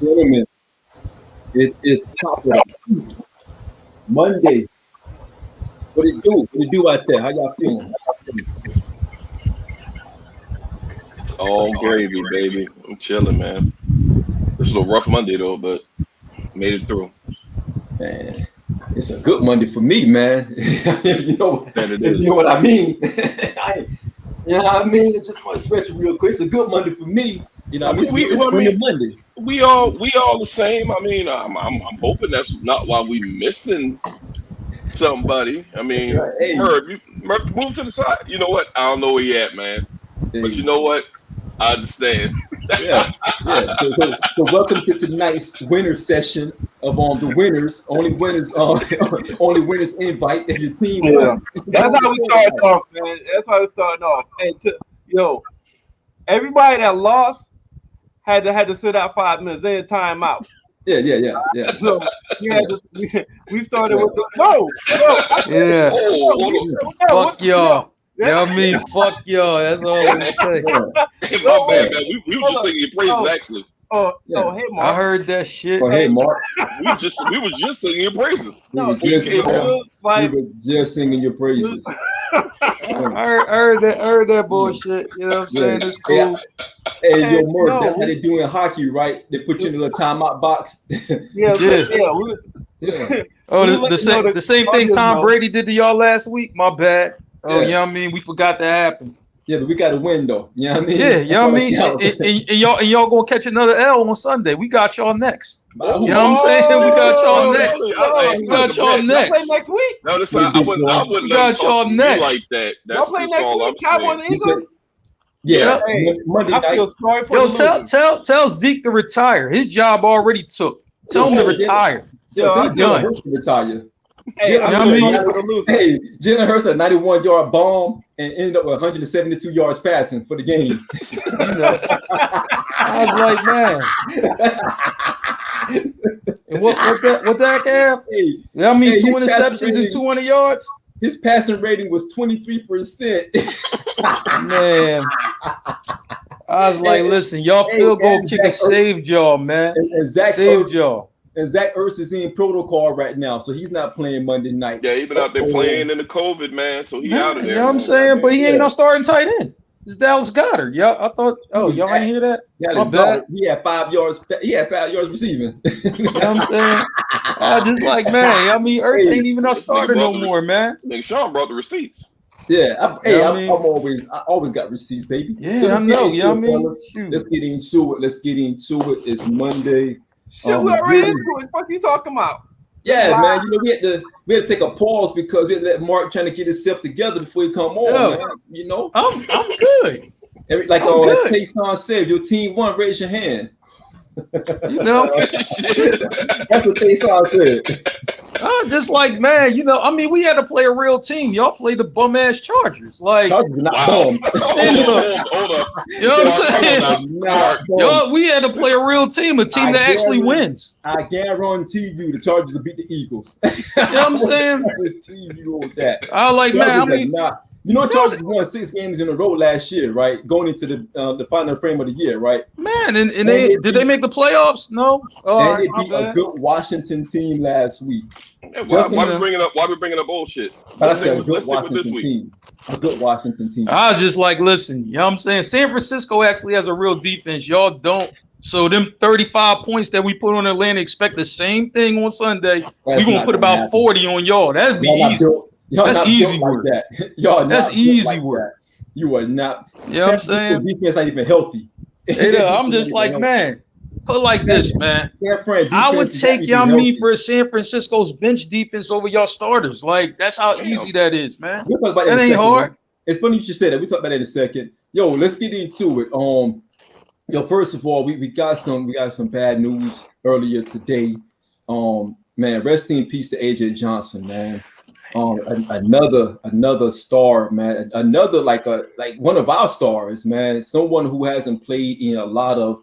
Gentlemen, it is top of the week, Monday. What it do? What it do out there? How y'all feeling? All gravy, baby. I'm chilling, man. It's a little rough Monday though, but made it through. Man, it's a good Monday for me, man. if you know, That it if is. you know what I mean. You know what I mean? I just want to stretch it real quick. It's a good Monday for me. You know, what I mean, it's winning Monday. We all the same. I mean, I'm hoping that's not why we missing somebody. I mean, Hey, Merv, move to the side. You know what? I don't know where he at, man. hey. But you know what? I understand. Yeah. So welcome to tonight's winner session of the winners. Only winners, only winners invite if your team. Yeah. That's how we started off, man. That's how we started off. And everybody that lost had to sit out 5 minutes. Then time out. Yeah. So we started with the Fuck y'all. You know what I mean? Fuck y'all. That's all I'm gonna say. Hey, my bad, man. We were just singing your praises, actually. Hey, Marc. I heard that shit. Oh, hey, Marc. We were just singing your praises. We were just singing your praises. I heard that bullshit. You know what I'm saying? It's cool. Hey, yo, Marc, that's how they do in hockey, right? They put you in a little timeout box. Yeah. Oh, the same thing Tom Brady did to y'all last week. My bad. Oh, you know what I mean? We forgot that happened. Yeah, but we got to win though. You know what I mean? Yeah, you know what I mean? And y'all gonna catch another L on Sunday. We got y'all next. You know what I'm saying? We got y'all next. We got y'all next. Play next week. No, this I wouldn't got y'all next like that. Y'all play next week. Cowboys and Eagles. Yeah, hey, Monday night. I feel sorry for tell Zeke to retire. His job already took. Tell him to retire. Tell Jalen to retire. Hey, Jalen Hurts a 91-yard bomb and ended up with 172 yards passing for the game. I was like, man. And what that have? Hey, I mean, 2 interceptions and 200 yards. His passing rating was 23%. Man. I was like, listen, y'all field goal kicker saved y'all, man. Saved y'all. And Zach Ertz is in protocol right now, so he's not playing Monday night. Yeah, he been out there playing in the COVID, man, so he out of there. You know what I'm saying? But he ain't no starting tight end. It's Dallas Goedert. Yeah, I thought. Oh, y'all ain't hear that? Dallas Goedert. He had 5 yards. He had 5 yards receiving. You know what I'm saying? I just like, man. I mean, Ertz ain't even a starter no more, man. Nigga, Shawn brought the receipts. Yeah, I always got receipts, baby. Yeah, so I know. You know what I mean? Let's get into it. It's Monday. Shit, we already into it. What you talking about? Yeah, man. You know, we had to take a pause because we had to let Marc trying to get himself together before he come on. Man. You know, I'm good. Like Tayson said, your team won. Raise your hand. You know, that's what Tayson said. Just like, man, you know, I mean, we had to play a real team. Y'all played the bum ass Chargers. Like, Chargers not bum. Hold up. You know what I'm saying? We had to play a real team, a team that actually wins. I guarantee you the Chargers will beat the Eagles. You know what I'm saying? I guarantee you on that. I like, man, I mean, you know, Chargers won 6 games in a row last year, right? Going into the final frame of the year, right? Man, and did they make the playoffs? No. And they beat a good Washington team last week. Why we bringing up bullshit? But I said a good Washington team. A good Washington team. I was just like, listen, you know what I'm saying? San Francisco actually has a real defense. Y'all don't. So them 35 points that we put on Atlanta, expect the same thing on Sunday. We're going to put about 40 on y'all. That'd be easy. That's easy work. That's easy work. You are not. You know what I'm saying? Defense not even healthy. I'm just like, man, put like this, man. I would take y'all for San Francisco's bench defense over y'all starters. Like, that's how easy that is, man. We'll talk about that ain't hard. It's funny you should say that. We'll talk about that in a second. Yo, let's get into it. First of all, we got some bad news earlier today. Man, rest in peace to AJ Johnson, man. Another star, man. Another like one of our stars, man. Someone who hasn't played in a lot of,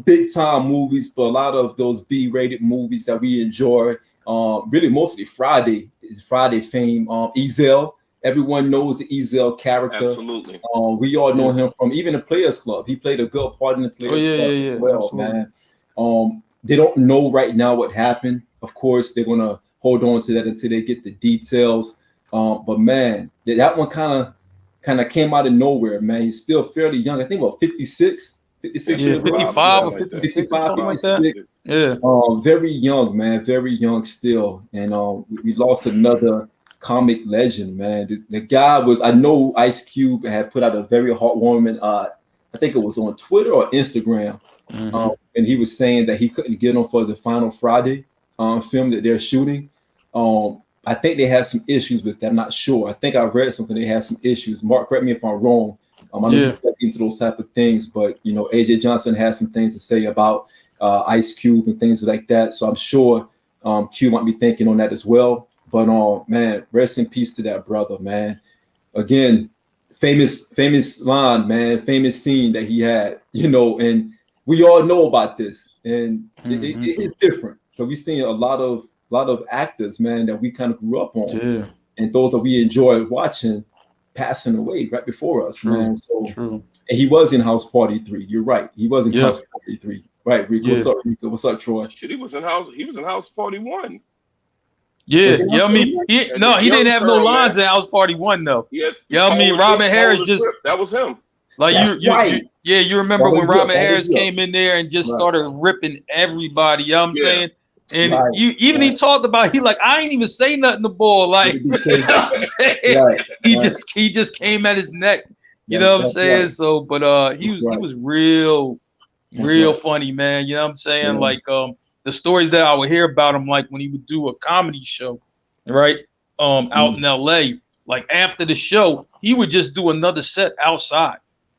big time movies, but a lot of those B-rated movies that we enjoy. Really mostly Friday fame. Ezel. Everyone knows the Ezel character. Absolutely. We all know him from even the Players Club. He played a good part in the Players Club as well, man. They don't know right now what happened. Of course, they're gonna hold on to that until they get the details. But man, that one kind of came out of nowhere, man. He's still fairly young. I think about 56 Yeah, years old. 55 or 56 or 55, something like that. 56. Yeah. Very young, man. Very young still. And we lost another comic legend, man. The guy was, I know Ice Cube had put out a very heartwarming, I think it was on Twitter or Instagram. And he was saying that he couldn't get on for the Final Friday film that they're shooting. I think they had some issues with that. I'm not sure. I think I read something. They had some issues. Mark, correct me if I'm wrong. I know you get into those type of things, but you know, AJ Johnson has some things to say about Ice Cube and things like that. So I'm sure Q might be thinking on that as well. But man, rest in peace to that brother, man. Again, famous line, man, famous scene that he had, you know, and we all know about this, and it is different because we've seen a lot of actors, man, that we kind of grew up on, and those that we enjoyed watching passing away right before us, man. So, and he was in House Party 3. You're right, he was in House Party 3. Right, Rico. What's up, Rico? What's up, Troy? Shit, he was in House Party 1. Yeah, I mean, he didn't have no lines in House Party 1 though. Yeah, I mean, Robin Harris just that was him. Like you remember when Robin Harris came in there and just started ripping everybody, you know what I'm saying? And he talked about, he like, I ain't even say nothing to Bull. Like, you know what I'm saying? He just came at his neck. You know what I'm saying? So, but he was real funny, man. You know what I'm saying? Like the stories that I would hear about him, like when he would do a comedy show, right? Out in LA, like after the show, he would just do another set outside.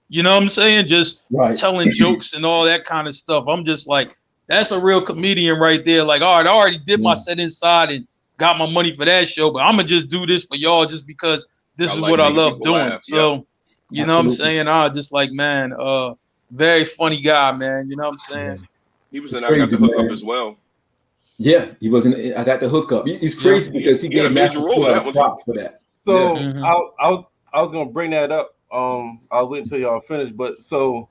You know what I'm saying? Just telling jokes and all that kind of stuff. I'm just like, that's a real comedian right there. Like, all right, I already did my set inside and got my money for that show, but I'm gonna just do this for y'all just because this is what I love doing. So, you know what I'm saying? I just like, man, very funny guy, man. You know what I'm saying? He was in I Got the Hookup as well. Yeah, he was in I Got the Hookup. He's crazy because he gave major role props for that. So I was gonna bring that up. I'll wait until y'all finish. But so,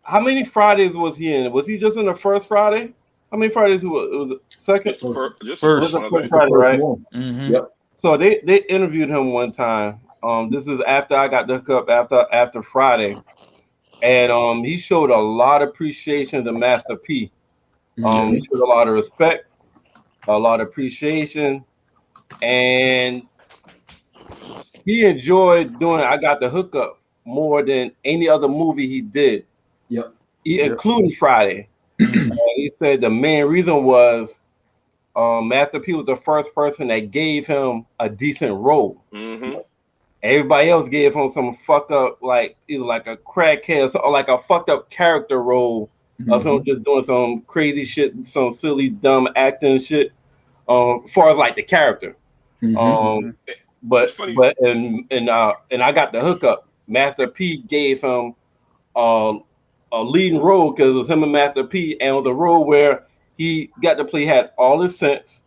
how many Fridays was he in? Was he just in the first Friday? How many Fridays was it? Was the second? Just first Friday, right? Yep. So they interviewed him one time. This is after I Got the Hookup, after Friday, and he showed a lot of appreciation to Master P. He showed a lot of respect, a lot of appreciation, and he enjoyed doing I Got the Hookup more than any other movie he did. Yep. Including Friday. And he said the main reason was Master P was the first person that gave him a decent role. Everybody else gave him some fuck up, like either like a crackhead or like a fucked up character role of him just doing some crazy shit, some silly, dumb acting shit. As far as like the character. But and I Got the Hookup. Master P gave him a leading role because it was him and Master P, and it was a role where he got to play, had all his sense.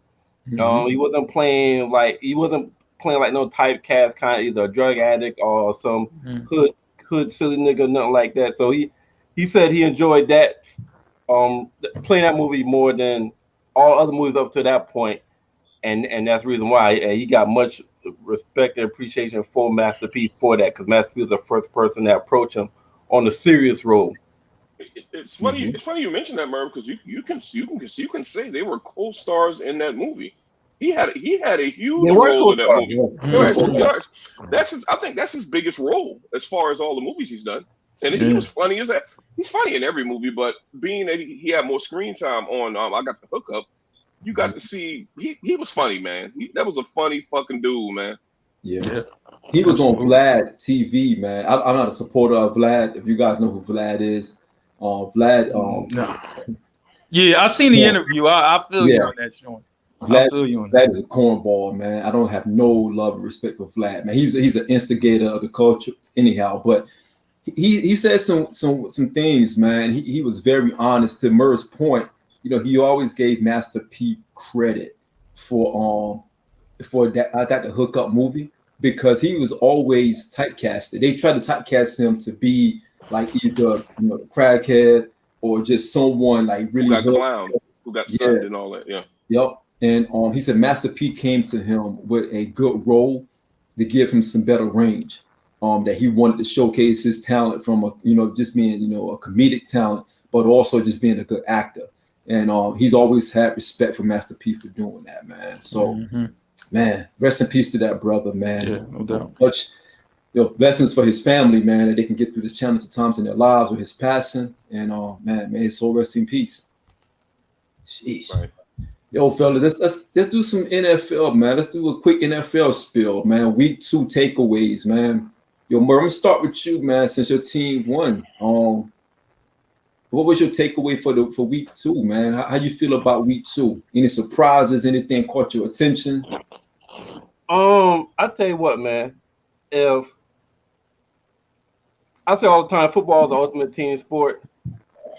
He wasn't playing like no typecast kind of either a drug addict or some hood silly nigga, nothing like that. So he said he enjoyed that playing that movie more than all other movies up to that point, and that's the reason why he got much respect and appreciation for Master P for that, because Master P was the first person to approach him on a serious role. It's funny. It's funny you mentioned that, Merv, because you can say they were co-stars in that movie. He had a huge role in that movie. I think that's his biggest role as far as all the movies he's done. And he was funny as that. He's funny in every movie, but being that he had more screen time on I Got the Hookup, you got to see he was funny, man. That was a funny fucking dude, man. Yeah. He was on Vlad TV, man. I'm not a supporter of Vlad. If you guys know who Vlad is, Vlad. Yeah, I've seen the interview. I feel you on that, Shawn. Vlad is a cornball, man. I don't have no love and respect for Vlad, man. He's an instigator of the culture, anyhow. But he said some things, man. He was very honest. To Murr's point, you know, he always gave Master P credit for that I Got the Hookup movie, because he was always typecasted. They tried to typecast him to be like either, you know, the crackhead or just someone like really who got clowned, who got sunned and all that. Yeah. Yep. And he said Master P came to him with a good role to give him some better range. That he wanted to showcase his talent from just being a comedic talent, but also just being a good actor. And he's always had respect for Master P for doing that, man. So, man, rest in peace to that brother, man. Yeah, no doubt. Much blessings for his family, man, that they can get through the challenging times in their lives with his passing. And man, may his soul rest in peace. Sheesh. Right. Yo, fellas, let's do some NFL, man. Let's do a quick NFL spill, man. Week 2 takeaways, man. Yo, Marc, I'm gonna start with you, man. Since your team won, what was your takeaway for week 2, man? How you feel about week 2? Any surprises? Anything caught your attention? I tell you what, man. If I say all the time, football is the ultimate team sport.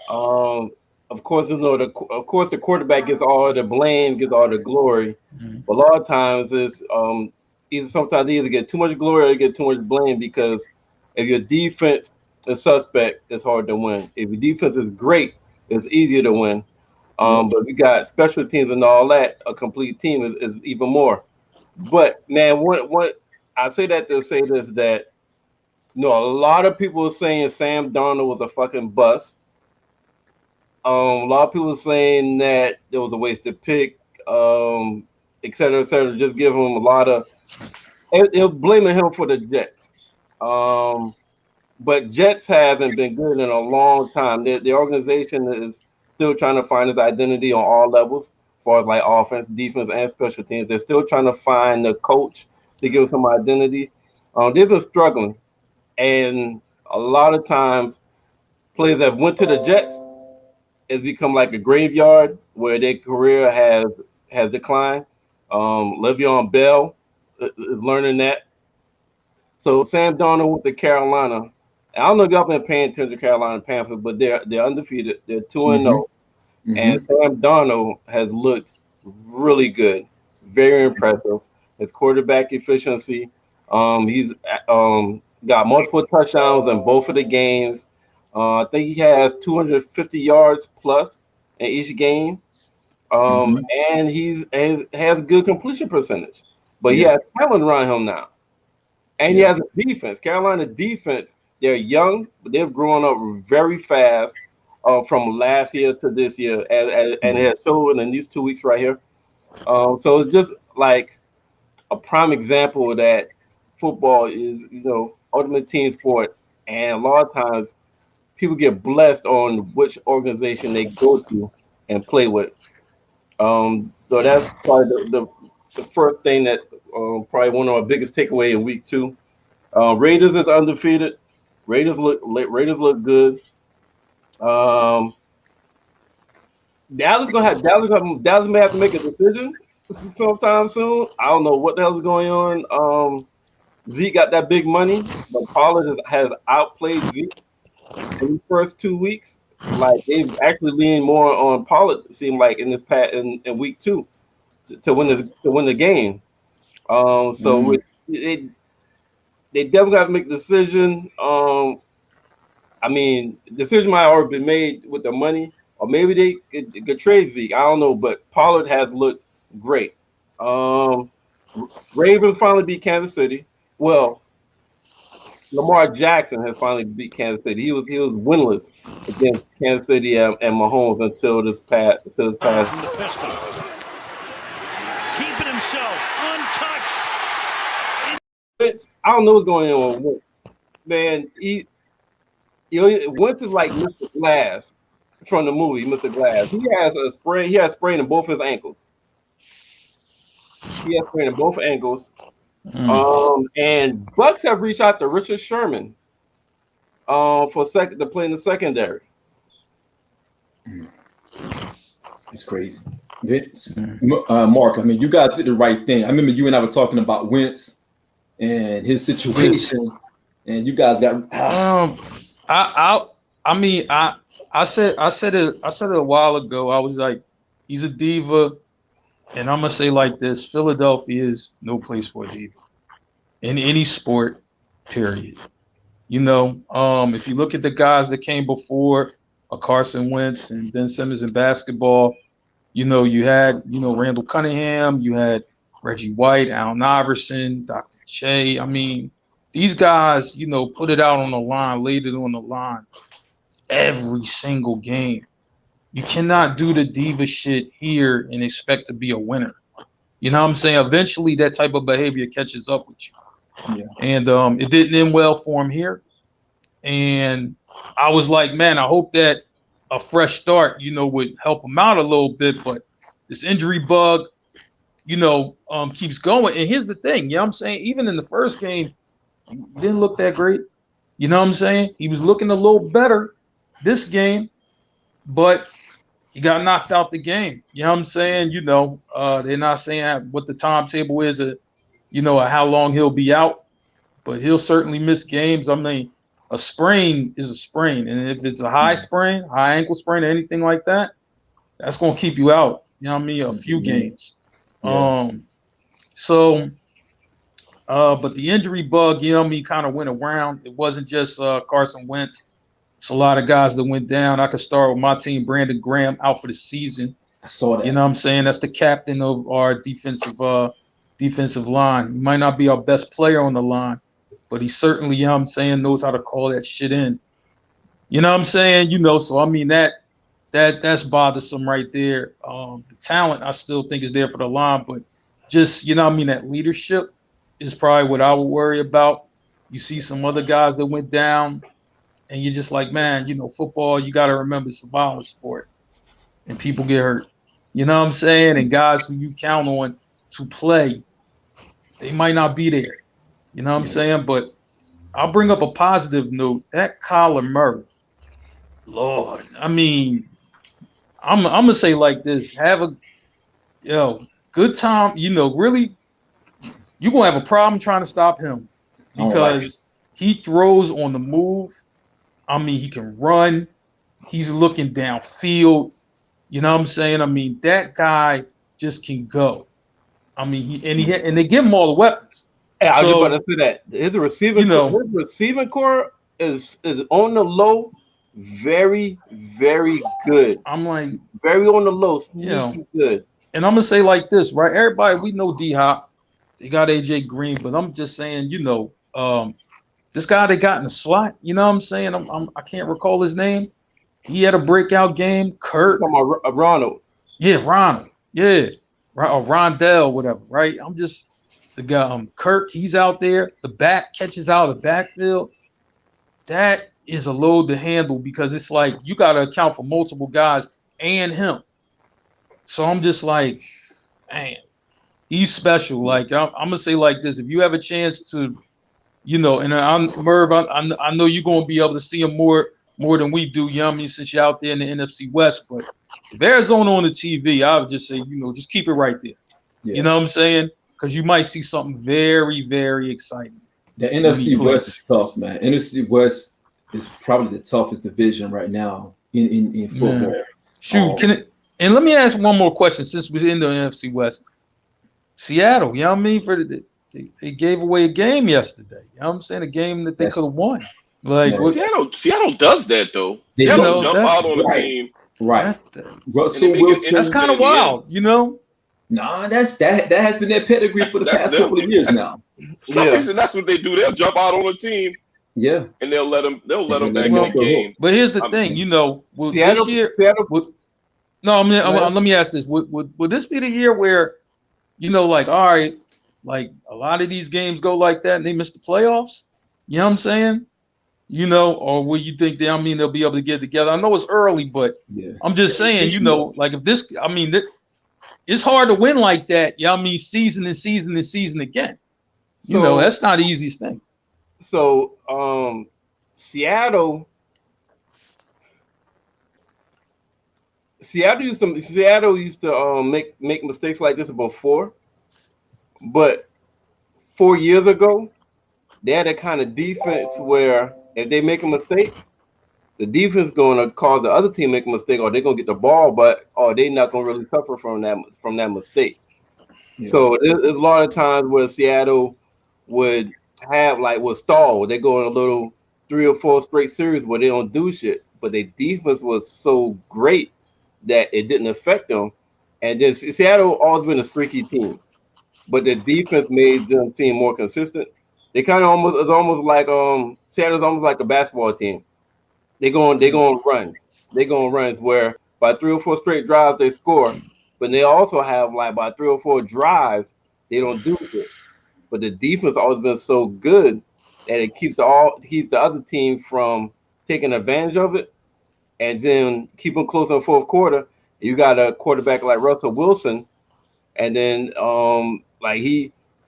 Of course, the quarterback gets all the blame, gets all the glory. But a lot of times it's sometimes they either get too much glory or they get too much blame, because if your defense is suspect, it's hard to win. If your defense is great, it's easier to win. But if you got special teams and all that, a complete team is even more. But man, what I say that to say this, that a lot of people are saying Sam Darnold was a fucking bust. A lot of people are saying that there was a wasted pick, et cetera, et cetera. Just give him a lot of. They're blaming him for the Jets. But Jets haven't been good in a long time. The organization is still trying to find its identity on all levels, as far as like offense, defense, and special teams. They're still trying to find the coach to give them some identity. They've been struggling. And a lot of times, players that went to the Jets, it's become like a graveyard where their career has declined. Le'Veon Bell is learning that. So Sam Darnold went to Carolina. I don't know if y'all been paying attention to Carolina Panthers, but they're undefeated. They're 2-0. And Sam Darnold has looked really good, very impressive. His quarterback efficiency. He's got multiple touchdowns in both of the games. I think he has 250 yards plus in each game. And has good completion percentage. But he has talent around him now. And he has a defense. Carolina defense, they're young, but they've grown up very fast from last year to this year. And it has shown in these 2 weeks right here. So it's just like a prime example that football is, ultimate team sport. And a lot of times people get blessed on which organization they go to and play with. So that's probably the first thing that probably one of our biggest takeaway in week 2. Raiders is undefeated. Raiders look good. Dallas may have to make a decision sometime soon. I don't know what the hell is going on. Zeke got that big money, but Pollard has outplayed Zeke in the first 2 weeks. Like they've actually leaned more on Pollard, it seemed like in week 2 to win the game. They definitely have to make a decision. I mean, decision might have already been made with the money, or maybe they could trade Zeke. I don't know, but Pollard has looked great. Ravens finally beat Kansas City. Well, Lamar Jackson has finally beat Kansas City. He was winless against Kansas City and Mahomes until this past. From the pistol, keeping himself untouched. I don't know what's going on with Wentz. Man, Wentz is like Mr. Glass from the movie Mr. Glass. He has a sprain. He has sprain in both his ankles. He has sprain in both ankles. And Bucks have reached out to Richard Sherman to play in the secondary. It's crazy. Vince, Marc, I mean, you guys did the right thing. I remember you and I were talking about Wentz and his situation, and you guys got. I said it a while ago. I was like, he's a diva, and I'm gonna say like this: Philadelphia is no place for a diva in any sport, period. If you look at the guys that came before, a Carson Wentz and Ben Simmons in basketball. You had, Randall Cunningham, you had Reggie White, Allen Iverson, Dr. J. I mean, these guys, put it out on the line, laid it on the line every single game. You cannot do the diva shit here and expect to be a winner. You know what I'm saying? Eventually, that type of behavior catches up with you. Yeah. And it didn't end well for him here. And I was like, man, I hope that a fresh start, would help him out a little bit. But this injury bug, keeps going. And here's the thing, I'm saying? Even in the first game, he didn't look that great. You know what I'm saying? He was looking a little better this game, but he got knocked out the game. You know what I'm saying? They're not saying what the timetable is, how long he'll be out, but he'll certainly miss games. I mean, a sprain is a sprain. And if it's a high sprain, high ankle sprain, or anything like that, that's going to keep you out, a few games. Yeah. But the injury bug, kind of went around. It wasn't just Carson Wentz. It's a lot of guys that went down. I could start with my team, Brandon Graham, out for the season. I saw that. You know what I'm saying? That's the captain of our defensive line. He might not be our best player on the line, but he certainly, knows how to call that shit in. You know what I'm saying? So I mean that's bothersome right there. The talent I still think is there for the line, but just, that leadership is probably what I would worry about. You see some other guys that went down, and you're just like, man, football, you got to remember it's a violent sport, and people get hurt. You know what I'm saying? And guys who you count on to play, they might not be there. You know what I'm saying? But I'll bring up a positive note. That Kyler Murray, Lord, I mean, I'm going to say like this. Have a good time. Really, you're going to have a problem trying to stop him because he throws on the move. I mean, he can run. He's looking downfield. You know what I'm saying? I mean, that guy just can go. I mean, and they give him all the weapons. Hey, I was just about to say that his receiving core is on the low, very, very good. I'm like, very on the low, sneaky good. And I'm gonna say like this, right? Everybody, we know D-Hop. They got AJ Green, but I'm just saying, this guy they got in the slot. You know what I'm saying? I can't recall his name. He had a breakout game. Kurt. Ronald. Yeah, Ronald. Yeah, or Rondell, whatever. Right? I'm just the guy. Kirk. He's out there. The back catches out of the backfield. That is a load to handle because it's like you got to account for multiple guys and him. So I'm just like, man, he's special. Like I'm gonna say like this: if you have a chance to, and Merv, I know you're gonna be able to see him more than we do, since you're out there in the NFC West. But if Arizona on the TV, I would just say, just keep it right there. Yeah. You know what I'm saying? Because you might see something very, very exciting. The NFC West is tough, man. NFC West is probably the toughest division right now in football. Man. Shoot, and let me ask one more question since we're in the NFC West. Seattle, they gave away a game yesterday. You know what I'm saying? A game that they could have won. Like Seattle does that though. They don't jump out on the team. Right. That's kind of wild, Nah, that has been their pedigree for the past couple of years now. Some reason that's what they do. They'll jump out on the team. Yeah. And they'll let them back in the game. But here's the thing, this year. Let me ask this: Would this be the year where, like, all right, like a lot of these games go like that and they miss the playoffs? You know what I'm saying? Or will you think they'll be able to get together? I know it's early, but I'm just saying, like if this, it's hard to win like that. Season and season and season again. That's not the easiest thing. So Seattle used to make mistakes like this before, but 4 years ago they had a kind of defense where if they make a mistake, the defense is going to cause the other team make a mistake, or they're going to get the ball, but they're not going to really suffer from that mistake. Yeah. So there's a lot of times where Seattle would stall. They go in a little 3 or 4 straight series where they don't do shit. but their defense was so great that it didn't affect them. And then Seattle always been a streaky team, but the defense made them seem more consistent. They kind of almost like Seattle's almost like a basketball team. They go on runs. They go on runs where by 3 or 4 straight drives they score, but they also have like by 3 or 4 drives they don't do it. But the defense always been so good that it keeps the other team from taking advantage of it, and then keep them close in the fourth quarter. You got a quarterback like Russell Wilson, and then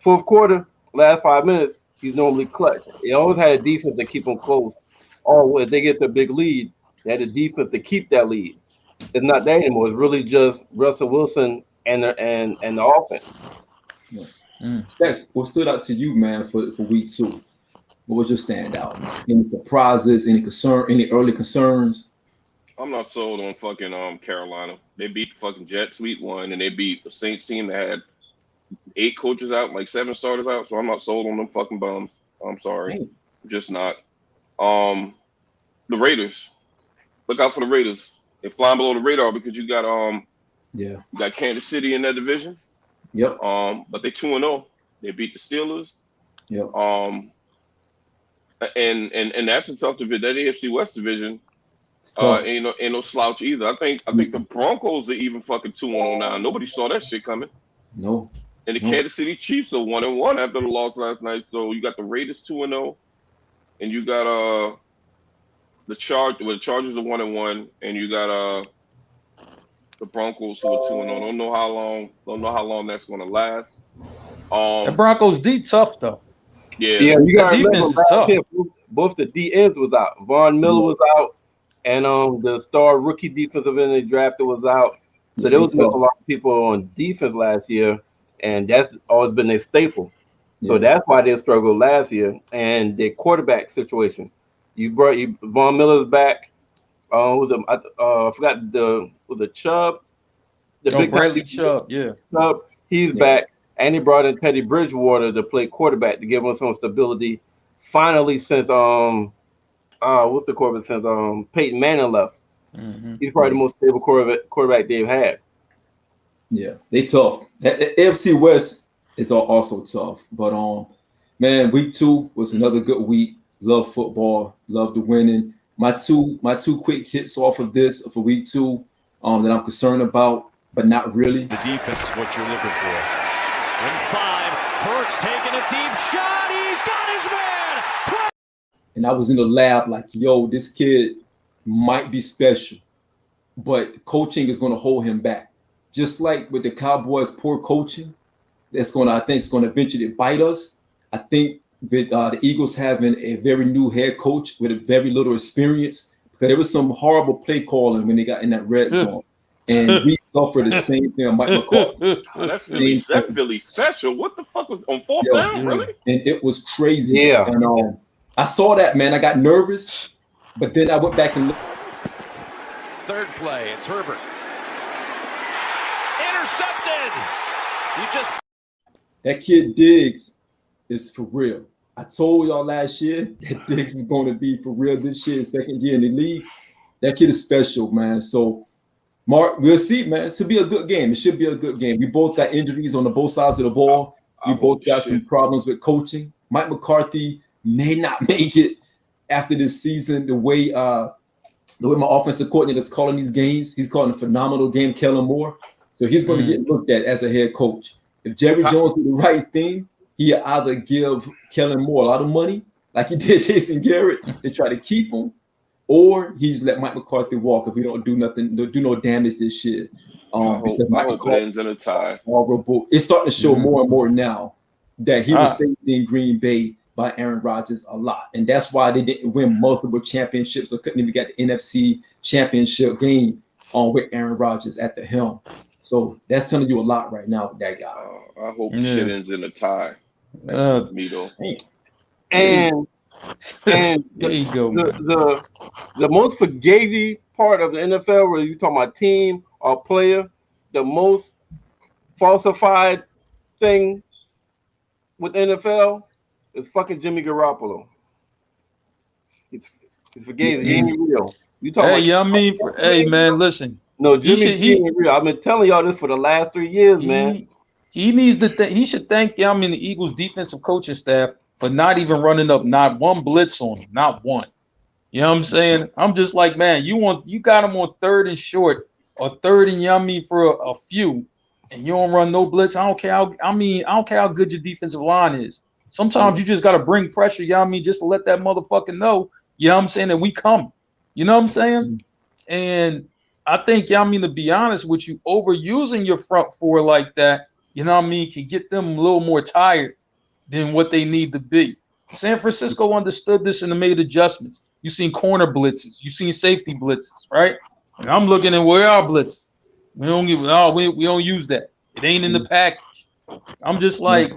fourth quarter, last 5 minutes, he's normally clutch. He always had a defense to keep them close. Or if they get the big lead, they had a defense to keep that lead. It's not that anymore. It's really just Russell Wilson and the offense. Yeah. Stats, what stood out to you, man, for week 2? What was your standout? Any surprises? Any early concerns? I'm not sold on fucking Carolina. They beat the fucking Jets week 1, and they beat the Saints team that had 8 coaches out, like 7 starters out. So I'm not sold on them fucking bums. I'm sorry, Dang. just not. The Raiders. Look out for the Raiders. They're flying below the radar because you got you got Kansas City in that division. Yep. But they 2-0. They beat the Steelers. Yep. And that's a tough division. That AFC West division ain't no slouch either. I think the Broncos are even fucking 2-0 now. Nobody saw that shit coming. No. And the Kansas City Chiefs are 1-1 after the loss last night. So you got the Raiders 2-0, and you got the Chargers are 1-1, and you got the Broncos who are 2-0. Don't know how long that's gonna last. The Broncos D tough though. Yeah, you got defense is tough. Both the D ends was out. Von Miller was out, and the star rookie defensive end they drafted was out. So there was a lot of people on defense last year, and that's always been their staple. So that's why they struggled last year. And their quarterback situation. Von Miller's back. I forgot was it Chubb? Bradley Chubb, yeah. Chubb, he's back. And he brought in Teddy Bridgewater to play quarterback to give him some stability. Finally, since what's the quarterback since Peyton Manning left. Mm-hmm. He's probably the most stable quarterback they've had. Yeah, they tough. The AFC West is also tough. But man, week 2 was another good week. Love football, love the winning. My two quick hits off of this for week 2 that I'm concerned about, but not really. The defense is what you're looking for. In 5, Hurts taking a deep shot. He's got his man. And I was in the lab like, yo, this kid might be special, but coaching is going to hold him back. Just like with the Cowboys' poor coaching, I think it's going to eventually bite us. I think with the Eagles having a very new head coach with a very little experience, because there was some horrible play calling when they got in that red zone. And we suffered the same thing on Mike McCarthy. That's Philly special. What the fuck was on 4th down, really? And it was crazy. Yeah. And I saw that, man. I got nervous, but then I went back and looked. Third play, it's Herbert. Intercepted. That kid Diggs is for real. I told y'all last year that Diggs is going to be for real this year, 2nd year in the league. That kid is special, man. So, Mark, we'll see, man. It should be a good game. It should be a good game. We both got injuries on both sides of the ball. We both got some problems with coaching. Mike McCarthy may not make it after this season. The way my offensive coordinator is calling these games, he's calling a phenomenal game, Kellen Moore. So he's going to get looked at as a head coach. If Jerry Jones do the right thing, he'll either give Kellen Moore a lot of money, like he did Jason Garrett, to try to keep him, or he's let Mike McCarthy walk if we don't do nothing, do no damage this year. I hope it ends in a tie. It's starting to show more and more now that he was saved in Green Bay by Aaron Rodgers a lot. And that's why they didn't win multiple championships or couldn't even get the NFC championship game with Aaron Rodgers at the helm. So that's telling you a lot right now with that guy. I hope shit ends in a tie. That's me though. And there you go. The most fugazi part of the NFL, where you talking about team or player, the most falsified thing with NFL is fucking Jimmy Garoppolo. It's fugazi. He ain't real. You talking hey, about? I mean, hey man, listen. No, Jimmy. I've been telling y'all this for the last 3 years, man. He needs to he should thank the Eagles defensive coaching staff for not even running up not one blitz on him, not one. You know what I'm saying? I'm just like, man, you got him on 3rd and short or 3rd and for a few, and you don't run no blitz. I don't care I don't care how good your defensive line is. Sometimes you just gotta bring pressure, just to let that motherfucker know, you know what I'm saying, that we come. You know what I'm saying? And I think, to be honest with you, overusing your front four like that, can get them a little more tired than what they need to be. San Francisco understood this and made adjustments. You seen corner blitzes, you seen safety blitzes, right? And I'm looking at where our blitz. We don't use that. It ain't in the package. I'm just like,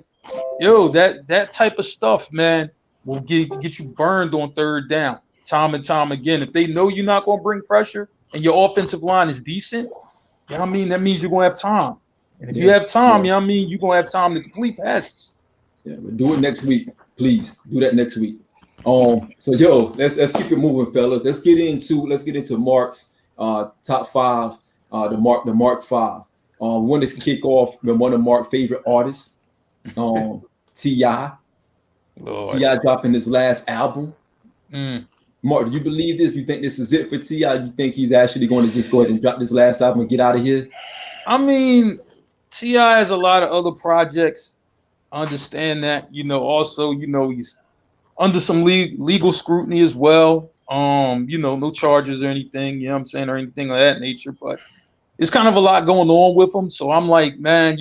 yo, that type of stuff, man, will get you burned on 3rd down time and time again. If they know you're not going to bring pressure and your offensive line is decent, that means you're going to have time. And if you have time, you're going to have time to complete passes. Yeah, but do it next week, please. Do that next week. So yo, let's keep it moving, fellas. Let's get into Marc's top 5, the Marc 5. We want to kick off with one of Marc's favorite artists, T.I. T.I. dropping his last album. Marc, do you believe this? Do you think this is it for T.I.? Do you think he's actually going to just go ahead and drop this last album and get out of here? I mean, T.I. has a lot of other projects. I understand that. Also, he's under some legal scrutiny as well. No charges or anything, or anything of that nature. But it's kind of a lot going on with him. So I'm like, man,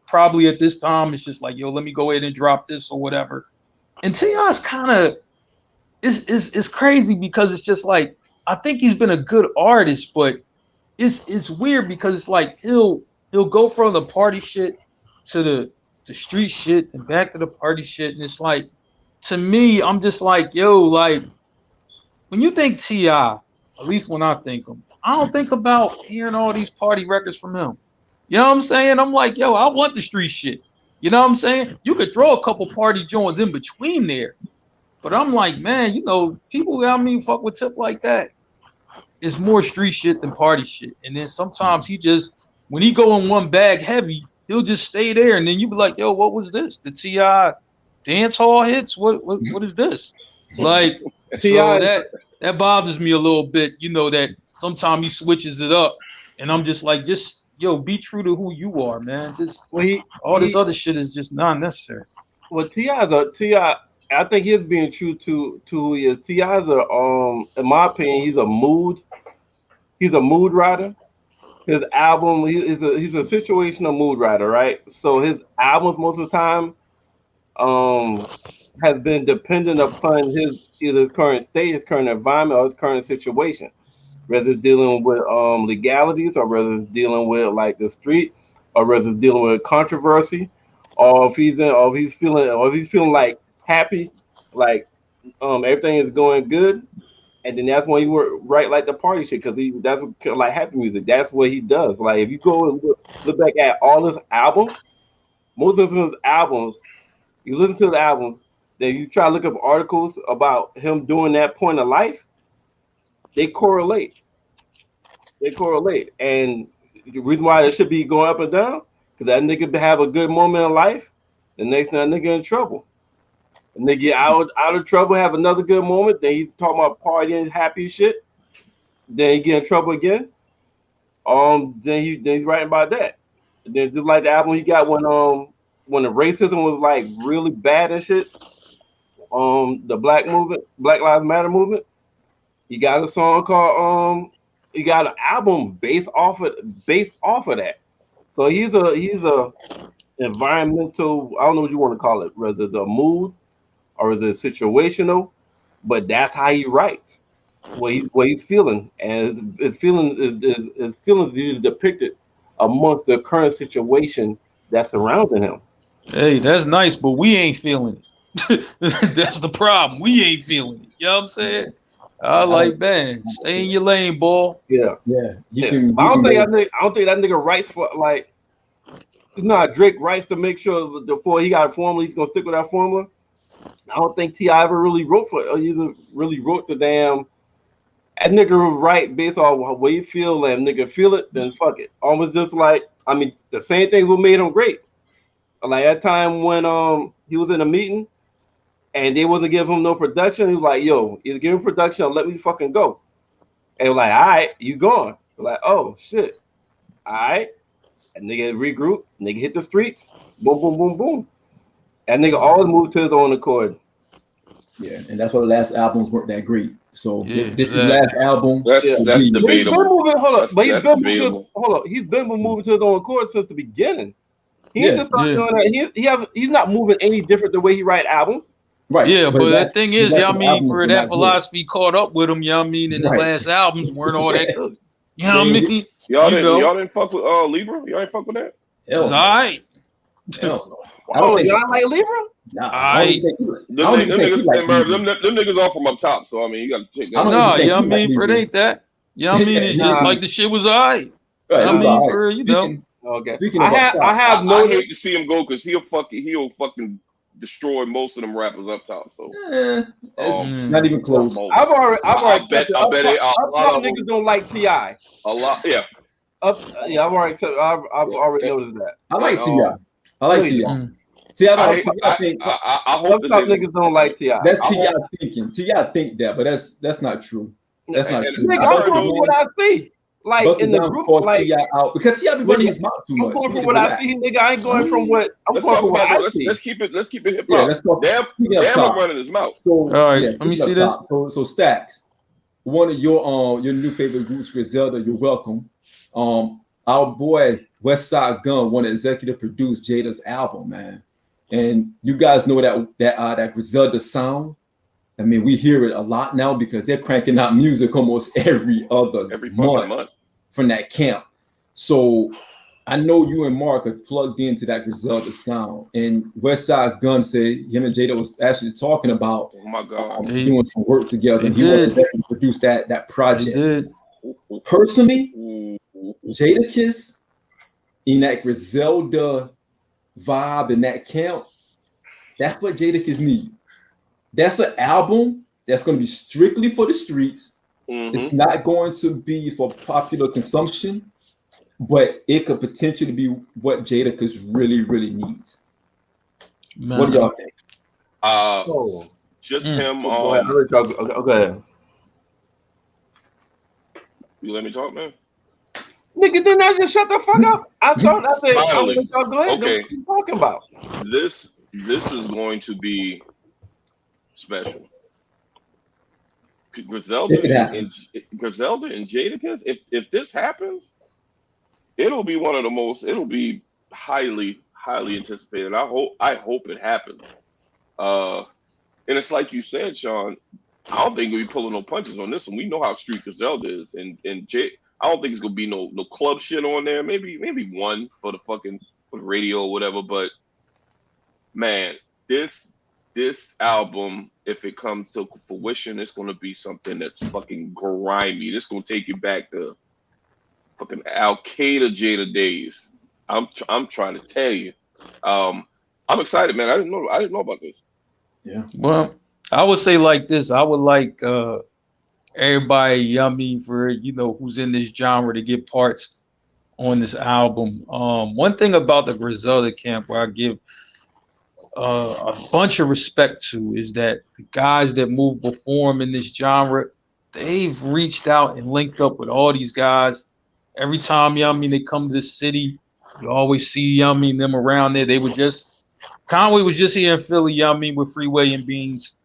probably at this time, it's just like, yo, let me go ahead and drop this or whatever. And T.I.'s kind of, it's crazy because it's just like, I think he's been a good artist, but it's weird because it's like he'll go from the party shit to the street shit and back to the party shit. And it's like, to me, I'm just like, yo, like, when you think T.I., at least when I think him, I don't think about hearing all these party records from him. You know what I'm saying? I'm like, yo, I want the street shit. You know what I'm saying? You could throw a couple party joints in between there. But I'm like, man, people fuck with Tip like that. It's more street shit than party shit. And then sometimes when he go in one bag heavy, he'll just stay there. And then you be like, yo, what was this? The T.I. dance hall hits? What is this? Like, so that bothers me a little bit, that sometimes he switches it up. And I'm just like, be true to who you are, man. All this other shit is just not necessary. Well, T.I., I think he's being true to who he is. T.I.'s in my opinion, he's a mood writer. His album, he's a situational mood writer, right? So his albums most of the time has been dependent upon either his current state, his current environment, or his current situation. Whether it's dealing with legalities, or whether it's dealing with like the street, or whether it's dealing with controversy, or if he's feeling like happy, like everything is going good, and then that's when he work right like the party shit, because that's what, like happy music. That's what he does. Like if you go and look back at all his albums, most of his albums, you listen to the albums, then you try to look up articles about him doing that point of life, they correlate. And the reason why it should be going up and down, because that nigga have a good moment in life, the next thing that nigga in trouble. And they get out of trouble, have another good moment, then he's talking about partying, happy shit. Then he get in trouble again. Then he's writing about that. And then just like the album he got when the racism was like really bad and shit. The Black Lives Matter movement. He got a song called he got an album based off of that. So he's a environmental, I don't know what you want to call it, whether it's a mood or is it situational, but that's how he writes. What he's feeling, and his feelings is depicted amongst the current situation that's surrounding him. Hey, that's nice, but we ain't feeling it. That's the problem. We ain't feeling it. You know what I'm saying? I like, man, stay in your lane, boy. Yeah. I don't think that nigga writes for like. Drake writes to make sure before he got a formula, he's gonna stick with that formula. I don't think T.I. ever really wrote the damn That nigga right based on what you feel, and nigga feel it, then fuck it. Almost just like, I mean, the same thing what made him great. Like that time when he was in a meeting and they wasn't giving him no production, he was like, yo, either give him production or let me fucking go. And like, all right, you gone. Like, oh shit. All right. And nigga regroup, nigga hit the streets, boom, boom, boom, boom. And nigga always moved to his own accord. Yeah, and that's why the last albums weren't that great. So this is the last album. That's debatable. He's been moving to his own accord since the beginning. He ain't just started doing that. He's not moving any different the way he write albums. Right. Yeah, but the thing is, you know what I mean, for that philosophy caught up with him, you know what I mean, and the last albums weren't all that good. You know what I mean? Y'all didn't fuck with Libra? Y'all ain't fuck with that? It was all right. I don't think y'all like Libra? Nah, them niggas all from up top, so I mean, you got to check that. No, you know what I mean? For it ain't that. You know what I mean? It's just like the shit was all right. Right, I mean, for, you know. Okay. Speaking of I hate to see him go because he'll fucking destroy most of them rappers up top. So it's not even close. I've already I bet a lot of niggas don't like T.I. A lot, yeah. I've already noticed that. I like T.I. I like T.I. I hope niggas don't like T.I. That's T.I. thinking. T.I. think that, but that's not true. That's not true. Nigga, I'm going from what I see. Like Busta in the Rhymes group, called like T.I. out because T.I. be running his mouth too much. I'm going from what I see, nigga. I ain't going from what I'm going from what I see. Let's keep it hip hop. Yeah, let's go. Damn, him running his mouth. So all right, let me see this. So Stacks, one of your new favorite groups, Griselda, you're welcome. Our boy West Side Gun want to executive produce Jada's album, man. And you guys know that Griselda sound. I mean, we hear it a lot now because they're cranking out music almost every month from that camp. So I know you and Marc are plugged into that Griselda sound. And West Side Gun said him and Jada was actually talking about doing some work together. And he wanted to produce that project. Personally, Jadakiss in that Griselda vibe in that camp, that's what Jadakiss need. That's an album that's going to be strictly for the streets. Mm-hmm. It's not going to be for popular consumption, but it could potentially be what Jadakiss really, really needs. Man. What do y'all think? Just him. Go ahead. You let me talk, man. Nigga, didn't I just shut the fuck up? I said, finally. Go ahead. Okay. What you talking about? This is going to be special. Griselda and Jadakiss. If this happens, it'll be one of the most. It'll be highly anticipated. I hope it happens. And it's like you said, Shawn. I don't think we'll be pulling no punches on this one. We know how street Griselda is, and I don't think it's gonna be no club shit on there. Maybe one for the radio or whatever. But man, this album, if it comes to fruition, it's gonna be something that's fucking grimy. It's gonna take you back to fucking Al Qaeda Jada days. I'm trying to tell you. I'm excited, man. I didn't know about this. Yeah. Well, I would say like this. I would like everybody, yummy for who's in this genre to get parts on this album. One thing about the Griselda camp where I give a bunch of respect to is that the guys that moved before them in this genre, they've reached out and linked up with all these guys. Every time, they come to the city, you always see them around there. They were Conway was just here in Philly, with Freeway and Beans.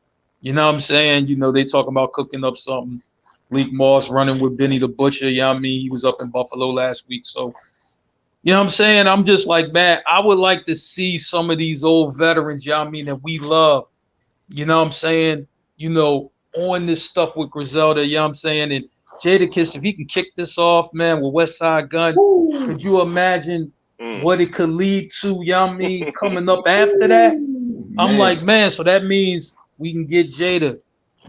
You know what I'm saying? They talking about cooking up something. Leak Moss running with Benny the Butcher, he was up in Buffalo last week. So, you know what I'm saying? I'm just like, man, I would like to see some of these old veterans, that we love. You know what I'm saying? On this stuff with Griselda, you know what I'm saying? And Jadakiss, if he can kick this off, man, with West Side Gun, could you imagine what it could lead to, coming up after that? I'm like, man, so that means we can get Jada,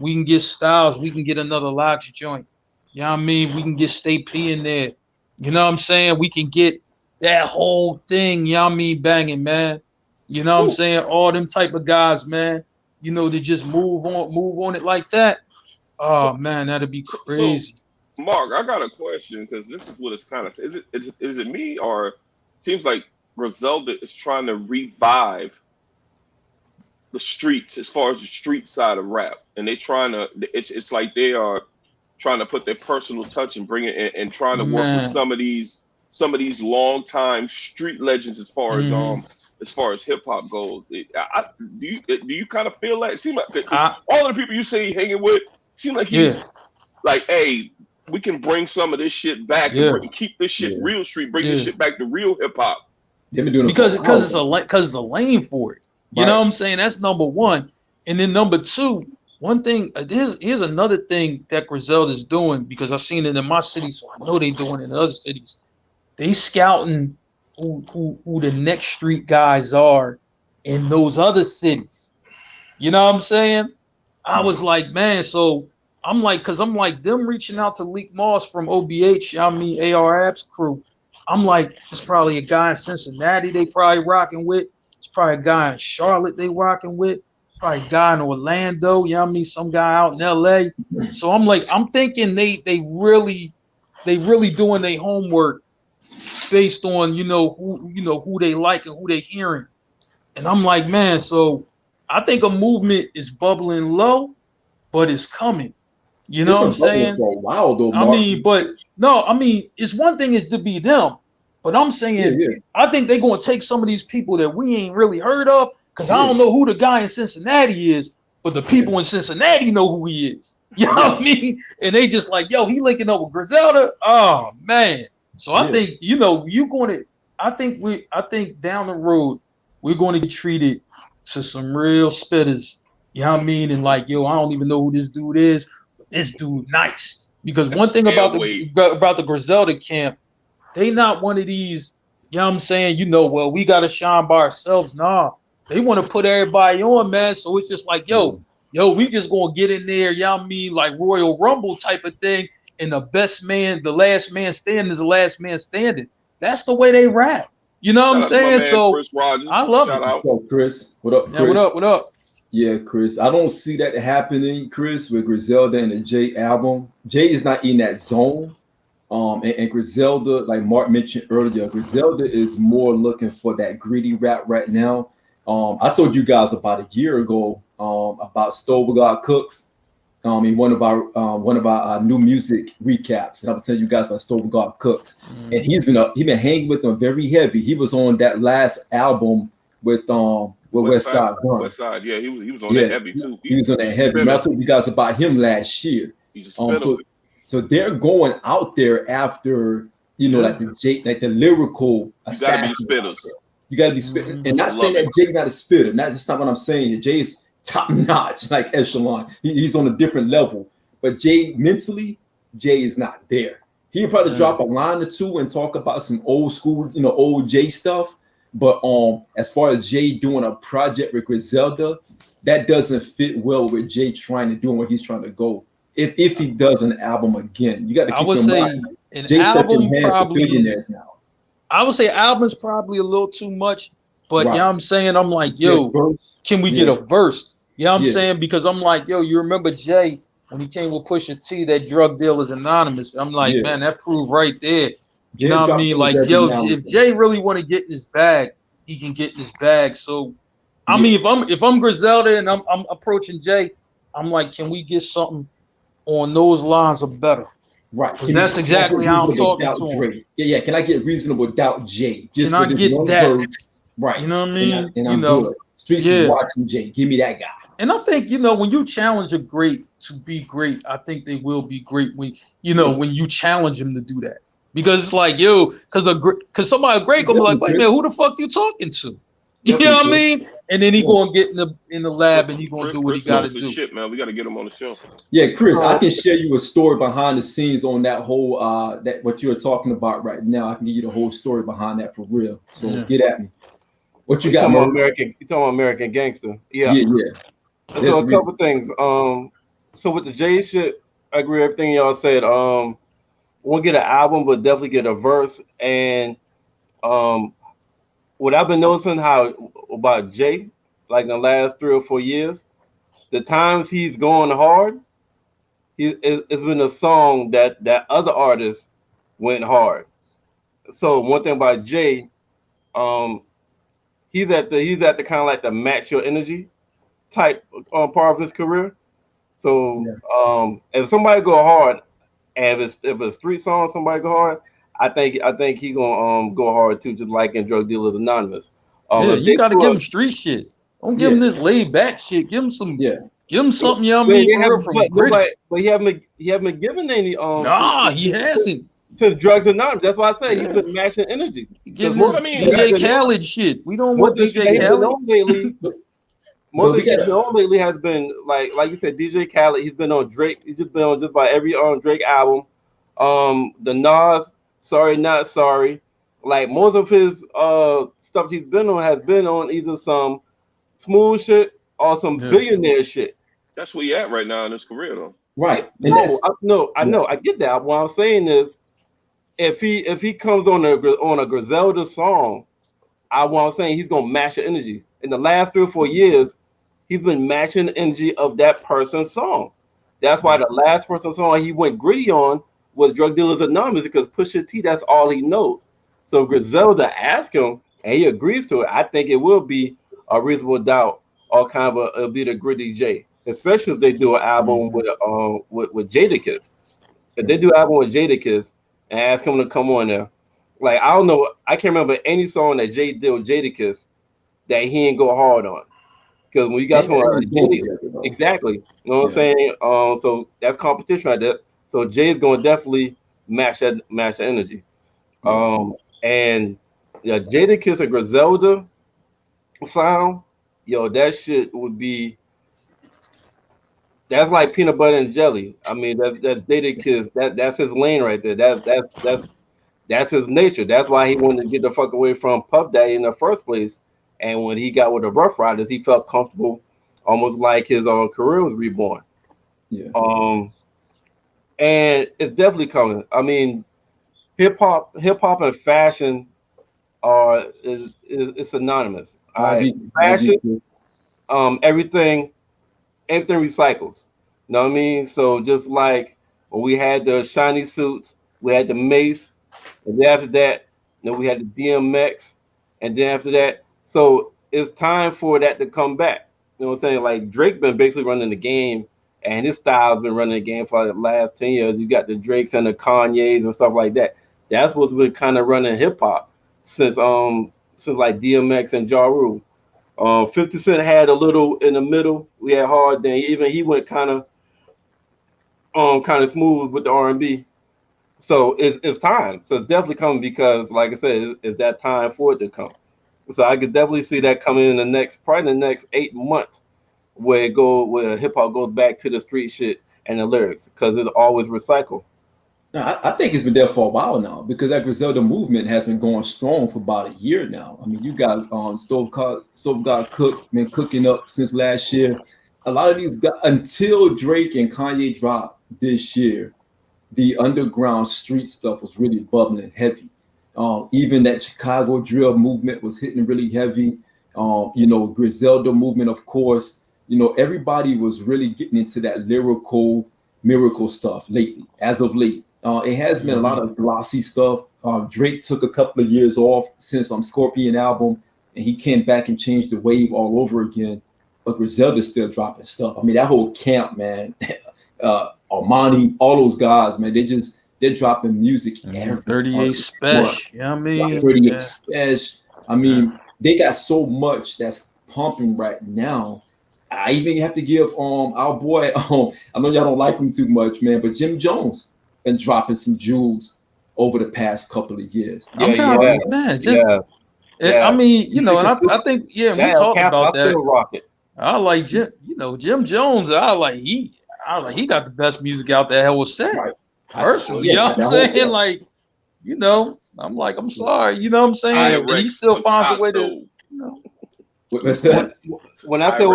we can get Styles, we can get another Locks joint. You know what I mean? We can get Stay P in there. You know what I'm saying? We can get that whole thing, banging, man. You know what I'm saying? All them type of guys, man, to just move on it like that. Oh man, that'd be crazy. So, Mark, I got a question because this is what it's kind of. Is it me or it seems like Griselda is trying to revive the streets as far as the street side of rap, and they trying to. It's like they are trying to put their personal touch and bring it in, and trying to work with some of these long time street legends as far as hip hop goes. Do you kind of feel like it seems like all of the people you say hanging with seem like he's like, hey, we can bring some of this shit back and keep this shit real street, bring this shit back to real hip hop. They've been doing it because it's a lane for it. You know what I'm saying? That's number one. And then number two, one thing, here's another thing that Griselda's doing, because I've seen it in my city, so I know they're doing it in other cities. They scouting who the next street guys are in those other cities. You know what I'm saying? I was like, man, so I'm like, because I'm like, them reaching out to Leak Moss from OBH, I mean, AR Apps crew. I'm like, it's probably a guy in Cincinnati they probably rocking with. It's probably a guy in Charlotte they rocking with. Probably a guy in Orlando, you know what I mean? Some guy out in LA. So I'm like, I'm thinking they really doing their homework based on, who they like and who they hearing. And I'm like, man, so I think a movement is bubbling low, but it's coming. You know what I'm saying? For a while, though, Mark. I mean, it's one thing is to be them, but I'm saying I think they're gonna take some of these people that we ain't really heard of, because I don't know who the guy in Cincinnati is, but the people in Cincinnati know who he is. You know what I mean? And they just like, yo, he linking up with Griselda. Oh man. So I think, I think down the road, we're going to get treated to some real spitters. You know what I mean? And like, yo, I don't even know who this dude is, but this dude nice. Because one thing about the Griselda camp, they not one of these, you know what I'm saying, well, we got to shine by ourselves. Nah, they want to put everybody on, man. So it's just like, yo, we just going to get in there, you know what I mean, like Royal Rumble type of thing. And the last man standing is the last man standing. That's the way they rap. You know what I'm saying? So I love it. What's up, Chris? What up, Chris? Yeah, what up? Yeah, Chris. I don't see that happening, Chris, with Griselda and the Jay album. Jay is not in that zone. And Griselda, like Mark mentioned earlier, Griselda is more looking for that gritty rap right now. I told you guys about a year ago about Stovegard Cooks. In one of our new music recaps, and I will tell you guys about Stovegard Cooks. And he's been hanging with them very heavy. He was on that last album with West Side Gun. West Side, yeah, he was on that heavy too. He was on that heavy. I told you guys about him last year. So they're going out there after like the lyrical assassin. You gotta be spitting, and not saying that Jay's not a spitter. That's not what I'm saying. Jay is top notch, like echelon. He's on a different level. But Jay mentally, Jay is not there. He'll probably drop a line or two and talk about some old school, old Jay stuff. But as far as Jay doing a project with Griselda, that doesn't fit well with Jay trying to do where he's trying to go. If he does an album again, you got to keep in mind. Jay touching hands with billionaires now. I would say album's probably a little too much. But you know what I'm saying? I'm like, yo, can we get a verse? You know what I'm saying? Because I'm like, yo, you remember Jay when he came with Pusha T, that Drug Dealers Anonymous? I'm like, man, that proved right there. You know what I mean? Like, yo, if Jay really want to get in his bag, he can get in his bag. So, I mean, if I'm Griselda and I'm approaching Jay, I'm like, can we get something on those lines or better? Right. That's exactly how I'm talking to him. Yeah. Can I get Reasonable Doubt Jay? Just can I get that? Word? Right. You know what I mean? And I'm good. Streets is watching Jay. Give me that guy. And I think, when you challenge a great to be great, I think they will be great when you challenge them to do that. Because it's like, because somebody great gonna be like, wait, man, who the fuck you talking to? You know what I mean? And then he gonna get in the lab and he gonna do what he gotta do. Shit, man, we gotta get him on the show. Yeah, Chris, I can share you a story behind the scenes on that whole that what you're talking about right now. I can give you the whole story behind that for real. So get at me. What you got, Mark? You talking about American Gangster? Yeah. So a couple things. So with the Jay shit, I agree with everything y'all said. Won't get an album, but definitely get a verse. And what I've been noticing about Jay, like in the last 3 or 4 years, the times he's going hard, it's been a song that other artists went hard. So one thing about Jay, he's at the kind of like the match your energy type part of his career. So if somebody go hard, and if it's street song, somebody go hard, I think he gonna go hard too, just like in Drug Dealers Anonymous. You gotta give him street shit. Don't give him this laid back shit. Give him some. Give him something, you know what I mean? But he haven't been given any. Nah, he hasn't. Since Drugs Anonymous, that's why I say he's been matching energy. Give him DJ Khaled shit. We don't want DJ Khaled. Most of the on lately has been like you said, DJ Khaled. He's been on Drake. He's just been on just about every Drake album. The Nas, Sorry Not Sorry. Like most of his stuff he's been on has been on either some smooth shit or some billionaire shit. That's where he at right now in his career, though. Right. I know. I get that. What I'm saying is, if he comes on a Griselda song, what I'm saying, he's gonna match the energy. In the last 3 or 4 years, he's been matching the energy of that person's song. That's why the last person's song he went gritty on was Drug Dealers Anonymous, because Pusha T, that's all he knows. So Griselda asked him, and he agrees to it. I think it will be a Reasonable Doubt or kind of it'll be the Gritty J, especially if they do an album with Jadakiss. If they do an album with Jadakiss and ask him to come on there, like I don't know, I can't remember any song that Jay did with Jadakiss that he ain't go hard on. Because when you got someone exactly, you know what I'm saying? So that's competition right there. So Jay's gonna definitely match the energy. And Jadakiss and Griselda sound, that shit would be, that's like peanut butter and jelly. I mean, that's Jadakiss. That's his lane right there. That's his nature. That's why he wanted to get the fuck away from Puff Daddy in the first place. And when he got with the Rough Riders, he felt comfortable, almost like his career was reborn. Yeah. And it's definitely coming. I mean, hip hop and fashion is synonymous. Fashion, everything recycles. You know what I mean? So just like when we had the shiny suits, we had the Mace, and then after that, we had the DMX, and then after that, so it's time for that to come back. You know what I'm saying? Like Drake been basically running the game, and his style's been running the game for the last 10 years. You got the Drakes and the Kanyes and stuff like that. That's what's been kind of running hip hop since like DMX and Ja Rule. 50 Cent had a little in the middle. We had hard. Then he went kind of smooth with the R&B. So it's time. So it's definitely coming because, like I said, it's that time for it to come. So I could definitely see that coming in the next 8 months, where hip hop goes back to the street shit and the lyrics, because it's always recycled. No, I think it's been there for a while now, because that Griselda movement has been going strong for about a year now. I mean, you got Stove God Cook's been cooking up since last year. A lot of these guys, until Drake and Kanye dropped this year, the underground street stuff was really bubbling heavy. Even that Chicago drill movement was hitting really heavy. Griselda movement, of course. Everybody was really getting into that lyrical miracle stuff as of late. It has been a lot of glossy stuff. Drake took a couple of years off since Scorpion album, and he came back and changed the wave all over again. But Griselda's still dropping stuff. I mean, that whole camp, man, Armani, all those guys, man, they're dropping music every 38 Special. Yeah, I mean, 38 Special. I mean, they got so much that's pumping right now. I even have to give our boy, I know y'all don't like him too much, man, but Jim Jones been dropping some jewels over the past couple of years. I mean, and I think, we talked about that. I like Jim, Jim Jones. He got the best music out there. Hell was set. Right. Personally, you know what I'm saying? Like, I'm like, I'm sorry, you know what I'm saying? He still finds a way to, What's that? When I say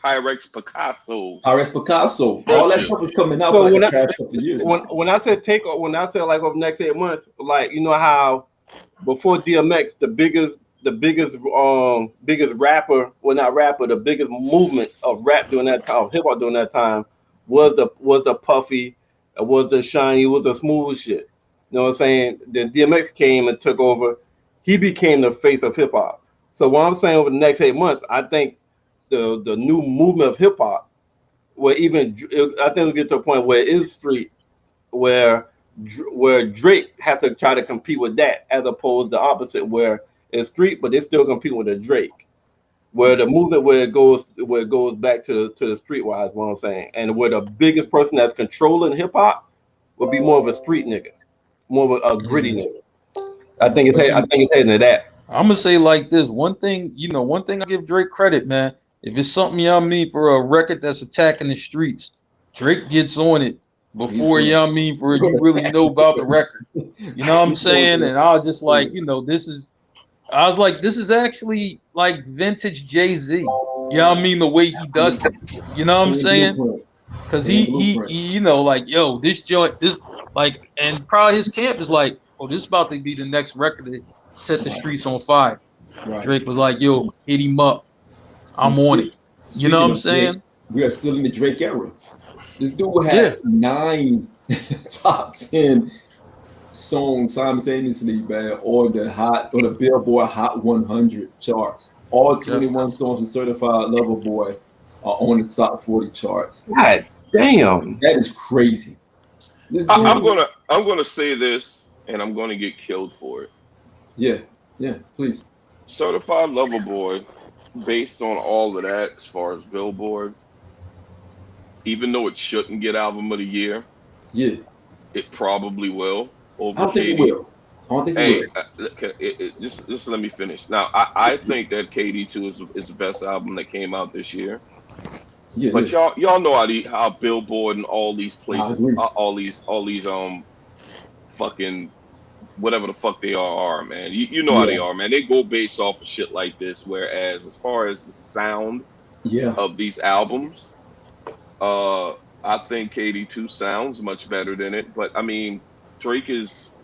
Pyrex Picasso. All that stuff is coming out for the past couple of years. When I said like over the next 8 months, like, you know how before DMX, the biggest rapper, well, not rapper, the biggest movement of rap during that time, hip hop during that time, was the puffy, was the shiny, was the smooth shit. You know what I'm saying? Then DMX came and took over. He became the face of hip hop. So what I'm saying over the next 8 months, I think the new movement of hip hop, where even I think we'll get to a point where it is street, where Drake has to try to compete with that, as opposed to the opposite, where it's street, but they still compete with a Drake. Where the movement where it goes back to the streetwise, what I'm saying, and where the biggest person that's controlling hip hop would be more of a street nigga, more of a gritty nigga. I think it's heading to that. I'm gonna say like this. One thing I give Drake credit, man. If it's something, you know what I mean, for a record that's attacking the streets, Drake gets on it before, you know what I mean, for you really know about the record. You know what I'm saying? And I was just like, this is actually like vintage Jay-Z. You know what I mean? The way he does it. You know what I'm saying? Because he like, yo, this joint, this, like, and probably his camp is like, oh, this is about to be the next record that set the streets on fire. Right. Drake was like, yo, hit him up. I'm on it. You know what I'm saying? Drake, we are still in the Drake era. This dude had 9 top 10 songs simultaneously, man, on the Billboard Hot 100 charts. All 21 songs from Certified Lover Boy are on the top 40 charts. God damn, that is crazy. I'm gonna say this, and I'm gonna get killed for it. Yeah, please. Certified Lover Boy, based on all of that, as far as Billboard, even though it shouldn't get Album of the Year, it probably will. I don't think it will. Just let me finish. Now, I think that KD2 is the best album that came out this year. But y'all know how Billboard and all these places, all these fucking whatever the fuck they are, man. You know how they are, man. They go based off of shit like this. Whereas as far as the sound of these albums, I think KD2 sounds much better than it. But I mean, Drake is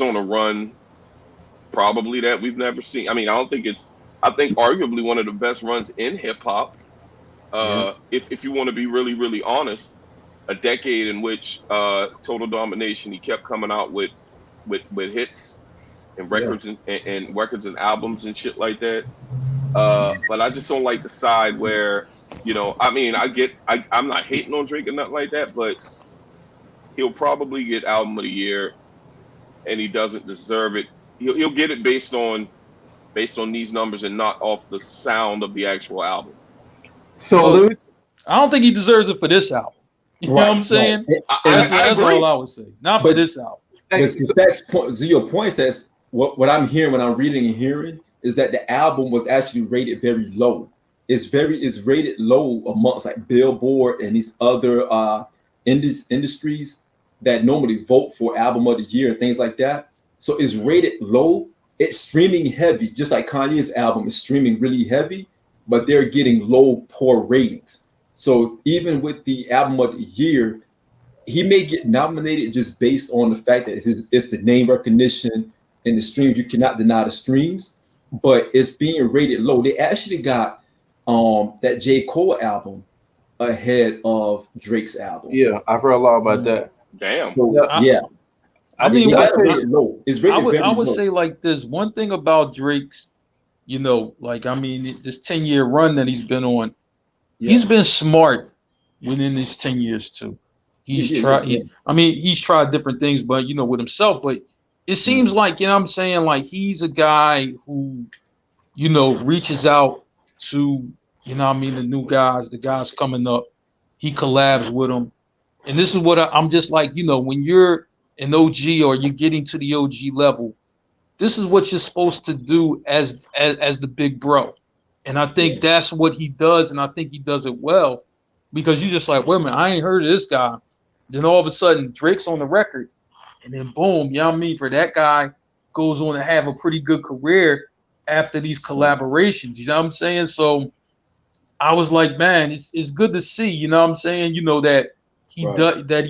on a run probably that we've never seen. I mean, I think arguably one of the best runs in hip hop. If you want to be really, really honest, a decade in which Total Domination, he kept coming out with hits and records and records and albums and shit like that. But I just don't like the side where, I mean, I'm not hating on Drake or nothing like that, but he'll probably get Album of the Year, and he doesn't deserve it. He'll get it based on these numbers and not off the sound of the actual album. So I don't think he deserves it for this album. You know what I'm saying? That's all I would say. Not for this album. But your point says what I'm hearing when I'm reading and hearing is that the album was actually rated very low. It's rated low amongst like Billboard and these other industries that normally vote for Album of the Year and things like that. So it's rated low. It's streaming heavy, just like Kanye's album is streaming really heavy, but they're getting low, poor ratings. So even with the Album of the Year, he may get nominated just based on the fact that it's the name recognition and the streams. You cannot deny the streams, but it's being rated low. They actually got that J. Cole album ahead of Drake's album. Yeah, I've heard a lot about that. Damn. So, I mean, rated low. It's rated I would say like this. One thing about Drake's, like, I mean, this 10-year run that he's been on, he's been smart within these 10 years too. He's tried different things, but with himself. But it seems like, I'm saying, like, he's a guy who, reaches out to, the new guys, the guys coming up. He collabs with them. And this is what I'm just like, when you're an OG or you're getting to the OG level, this is what you're supposed to do as the big bro. And I think that's what he does, and I think he does it well, because you're just like, wait a minute, I ain't heard of this guy. Then all of a sudden, Drake's on the record, and then boom, for that guy goes on to have a pretty good career after these collaborations. You know what I'm saying? So I was like, man, it's good to see. You know what I'm saying? That he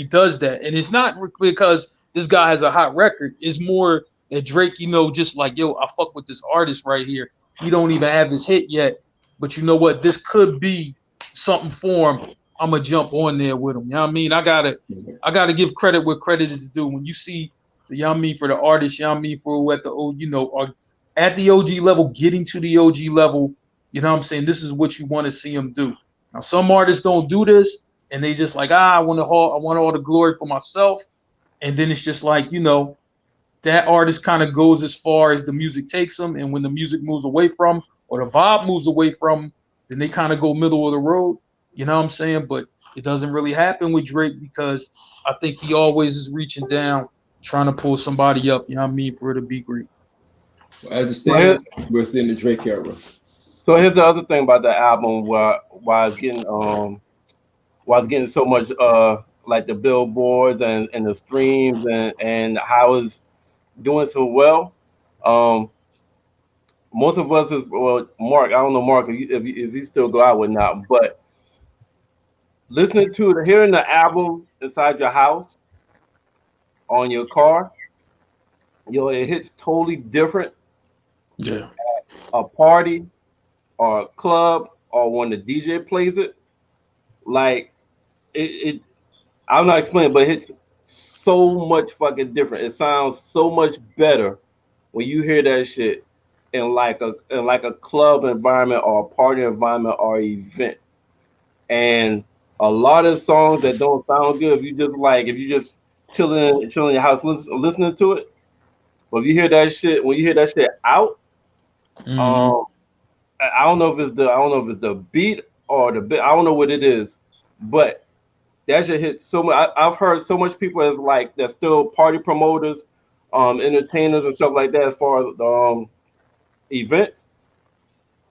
does that, and it's not because this guy has a hot record. It's more that Drake, just like, yo, I fuck with this artist right here. He don't even have his hit yet, but you know what? This could be something for him I'm gonna jump on there with him. You know what I mean? I gotta give credit where credit is due. When you see the, you know what I mean, for the artists, you know what I mean, for at the are at the OG level, getting to the OG level, you know what I'm saying? This is what you want to see them do. Now, some artists don't do this, and they just like, I want all the glory for myself, and then it's just like, that artist kind of goes as far as the music takes them, and when the music moves away from, or the vibe moves away from, then they kind of go middle of the road. You know what I'm saying? But it doesn't really happen with Drake because I think he always is reaching down, trying to pull somebody up. You know what I mean? For it to be great. As it stands, we're still in the Drake era. So here's the other thing about the album, why it's getting so much like the billboards and the streams and how it's doing so well. Most of us Mark. I don't know Mark if you still go out or not, but hearing the album inside your house, on your car, it hits totally different. Yeah. A party or a club or when the DJ plays it, like it I'm not explaining, but it hits so much fucking different. It sounds so much better when you hear that shit in like a club environment or a party environment or event. And a lot of songs that don't sound good, if you just chilling in your house listening to it, but if you hear that shit, when you hear that shit out, I don't know if it's the beat or the bit. I don't know what it is, but that shit hit so much. I've heard so much people that's still party promoters, entertainers and stuff like that. As far as events,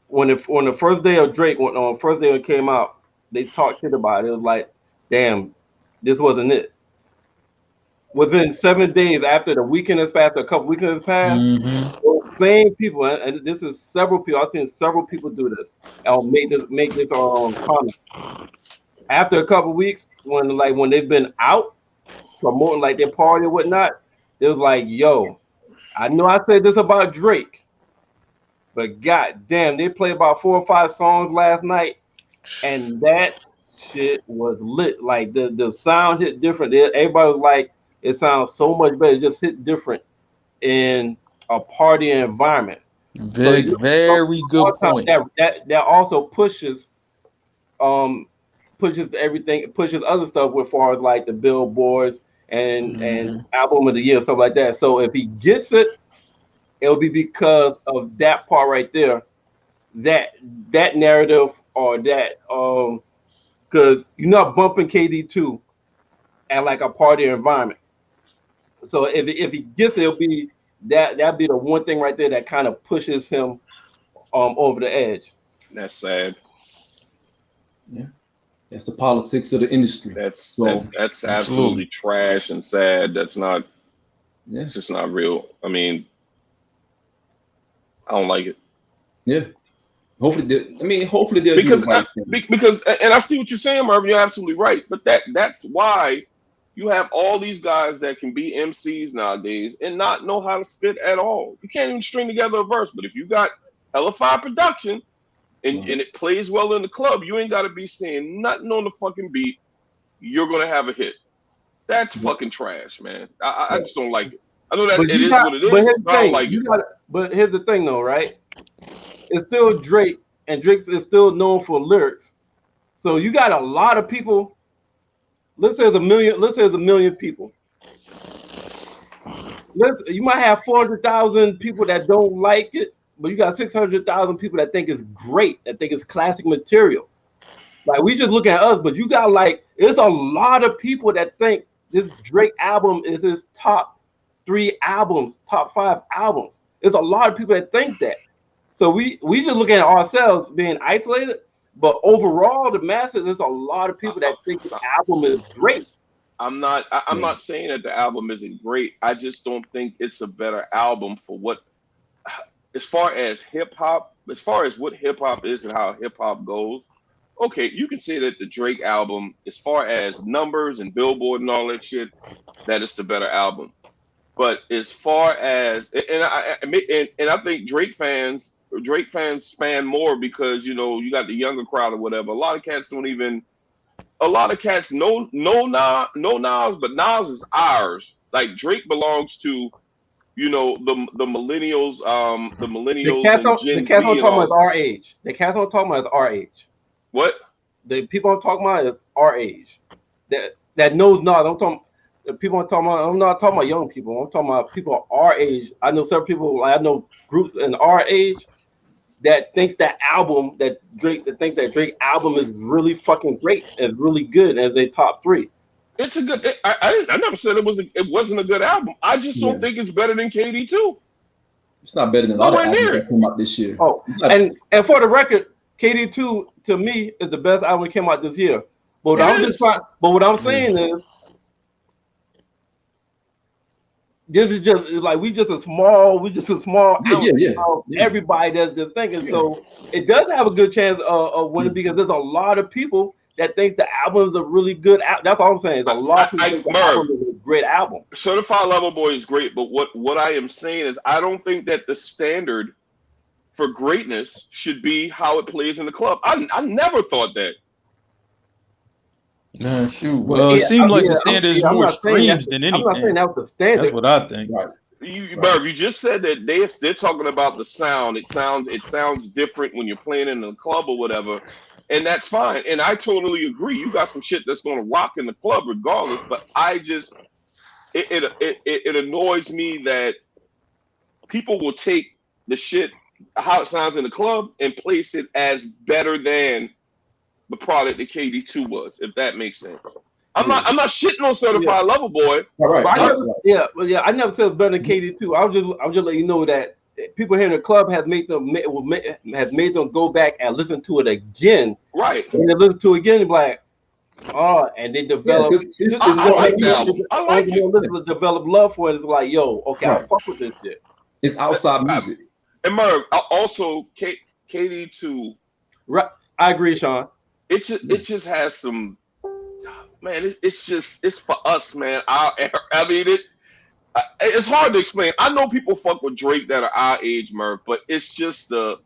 when the first day of Drake, first day it came out, they talked shit about it. It was like, damn, this wasn't it. Within 7 days after the weekend has passed, a couple weekends has passed, those same people, and this is several people. I've seen several people do this. I'll make this comment. After a couple weeks, when they've been out promoting like their party or whatnot, it was like, yo, I know I said this about Drake, but god damn, they played about 4 or 5 songs last night, and that shit was lit. Like the sound hit different. Everybody was like, it sounds so much better. It just hit different in a party environment. Very good point. That also pushes everything, pushes other stuff as far as like the billboards and album of the year, stuff like that. So if he gets it, it'll be because of that part right there, that narrative or that because you're not bumping KD2 at like a party environment. So if he gets it, it'll be that'd be the one thing right there that kind of pushes him over the edge. That's sad. Yeah, that's the politics of the industry. That's absolutely trash and sad. That's not. Yeah, it's just not real. I mean, I don't like it. Yeah. Hopefully they'll because do the right thing. Because and I see what you're saying, Marvin. You're absolutely right. But that's why you have all these guys that can be MCs nowadays and not know how to spit at all. You can't even string together a verse. But if you got hella fire production and it plays well in the club, you ain't got to be saying nothing on the fucking beat. You're gonna have a hit. That's fucking trash, man. I just don't like it. I know that it is what it is. But I don't like it. But here's the thing, though, right? It's still Drake, and Drake is still known for lyrics. So you got a lot of people. Let's say there's a million people. You might have 400,000 people that don't like it, but you got 600,000 people that think it's great, that think it's classic material. Like we just look at us, but you got it's a lot of people that think this Drake album is his top 3 albums, top 5 albums. There's a lot of people that think that. So we just look at ourselves being isolated, but overall, the masses, there's a lot of people that think the album is great. I'm not saying that the album isn't great. I just don't think it's a better album for what, as far as hip hop, as far as what hip hop is and how hip hop goes. Okay, you can say that the Drake album, as far as numbers and Billboard and all that shit, that it's the better album. But as far as and I think Drake fans span more because you got the younger crowd or whatever. A lot of cats don't even a lot of cats know Nas, but Nas is ours. Like Drake belongs to, you know, the millennials, and Gen the cats Z I'm and talking all. about is our age. The cats I'm talking about is our age. What? The people I'm talking about is our age. That knows Nas. I'm talking. The people I'm talking about. I'm not talking about young people. I'm talking about people our age. I know several people. I know groups in our age that thinks that Drake album is really fucking great. It's really good as they top 3. It's a good. I never said it wasn't a good album. I just don't think it's better than KD2. It's not better than a lot of albums that came out this year. Oh, and for the record, KD2 to me is the best album that came out this year. But what I'm saying is, this is just like we just a small everybody that's just thinking. So it does have a good chance of winning because there's a lot of people that thinks the album is a really good album. That's all I'm saying. There's a lot of people think the album is a great album. Certified Lover Boy is great, but what I am saying is I don't think that the standard for greatness should be how it plays in the club. I never thought that. Nah, shoot. Well, it seems like the standard is more streams than anything. I'm not saying that's the standard. That's what I think. Right. Merv, you just said that they're talking about the sound. It sounds different when you're playing in the club or whatever, and that's fine. And I totally agree. You got some shit that's going to rock in the club regardless. But I just it annoys me that people will take the shit how it sounds in the club and place it as better than the product that KD2 was, if that makes sense. I'm not shitting on Certified Lover Boy. Right. I never said it's better than KD2. I'm just letting you know that people here in the club has made them go back and listen to it again. Right. And they listen to it again and be like, oh, and they develop. I like the album. I like it. Develop love for it. It's like, yo, okay, I fuck with this shit. It's outside music. And Merv, also KD2. Right. I agree, Shawn. It just has some, man. It's for us, man. I mean it's hard to explain. I know people fuck with Drake that are our age, Merv, but it's just the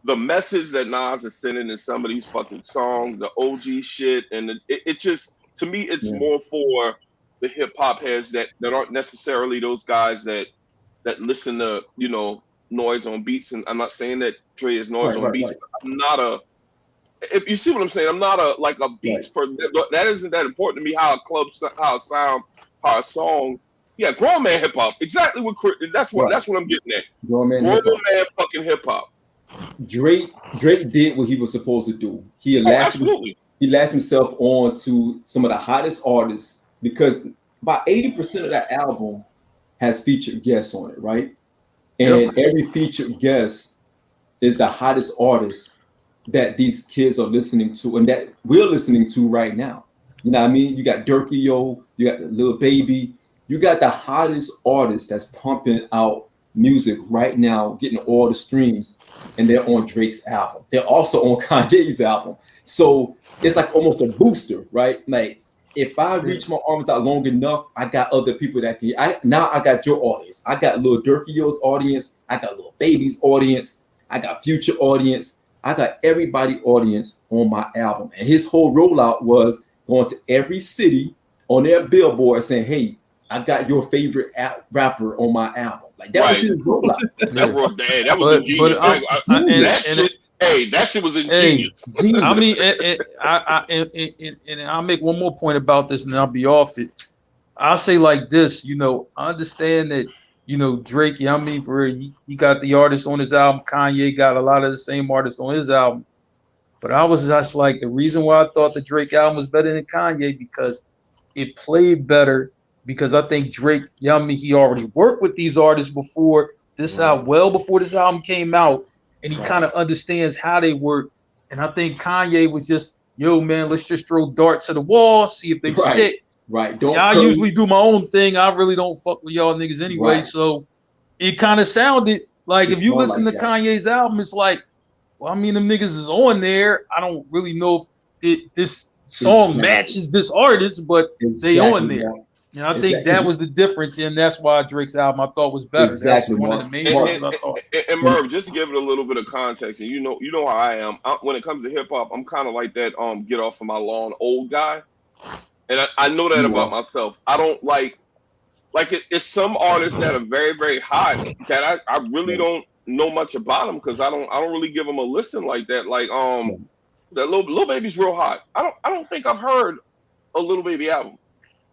message that Nas is sending in some of these fucking songs, the OG shit, and it just, to me, it's more for the hip hop heads that aren't necessarily those guys that listen to, you know, noise on beats. And I'm not saying that Dre is noise on beats. But I'm not if you see what I'm saying, I'm not a beats person. That isn't that important to me. How a song. Yeah, grown man hip hop. Exactly what that's what I'm getting at. Grown man fucking hip hop. Drake did what he was supposed to do. He latched himself on to some of the hottest artists because about 80% of that album has featured guests on it, right? And every featured guest is the hottest artist that these kids are listening to and that we're listening to right now. You know what I mean? You got Durky Yo, you got the Lil Baby, you got the hottest artists that's pumping out music right now, getting all the streams, and they're on Drake's album. They're also on Kanye's album. So it's like almost a booster, right? Like if I reach my arms out long enough, I got other people that can. Now I got your audience. I got Lil Durky Yo's audience. I got Lil Baby's audience. I got Future audience. I got everybody audience on my album. And his whole rollout was going to every city on their billboard saying, hey, I got your favorite rapper on my album. Like that was his rollout. That was ingenious. That shit was ingenious. I mean, and I'll make one more point about this and then I'll be off it. I'll say like this, you know, I understand that, you know, Drake, you know what I mean, for he got the artists on his album. Kanye got a lot of the same artists on his album. But I was just like, the reason why I thought the Drake album was better than Kanye because it played better. Because I think Drake, you know what I mean, he already worked with these artists before this album, well before this album came out, and he kind of understands how they work. And I think Kanye was just, yo, man, let's just throw darts at the wall, see if they stick. Right. I usually do my own thing. I really don't fuck with y'all niggas anyway. Right. So it kind of sounded like if you listen to Kanye's album, it's like, well, I mean, them niggas is on there. I don't really know if this song matches this artist, but they on there. Yeah, I think that was the difference, and that's why Drake's album I thought was better. Exactly, one of the main ones I thought. And Merv, just to give it a little bit of context, and you know how I am. When it comes to hip hop, I'm kind of like that get off of my lawn old guy, and I know that about myself. I don't like it's some artists that are very, very hot that I really don't know much about them because I don't really give them a listen like that. Like that Lil Baby's real hot. I don't think I've heard a Lil Baby album.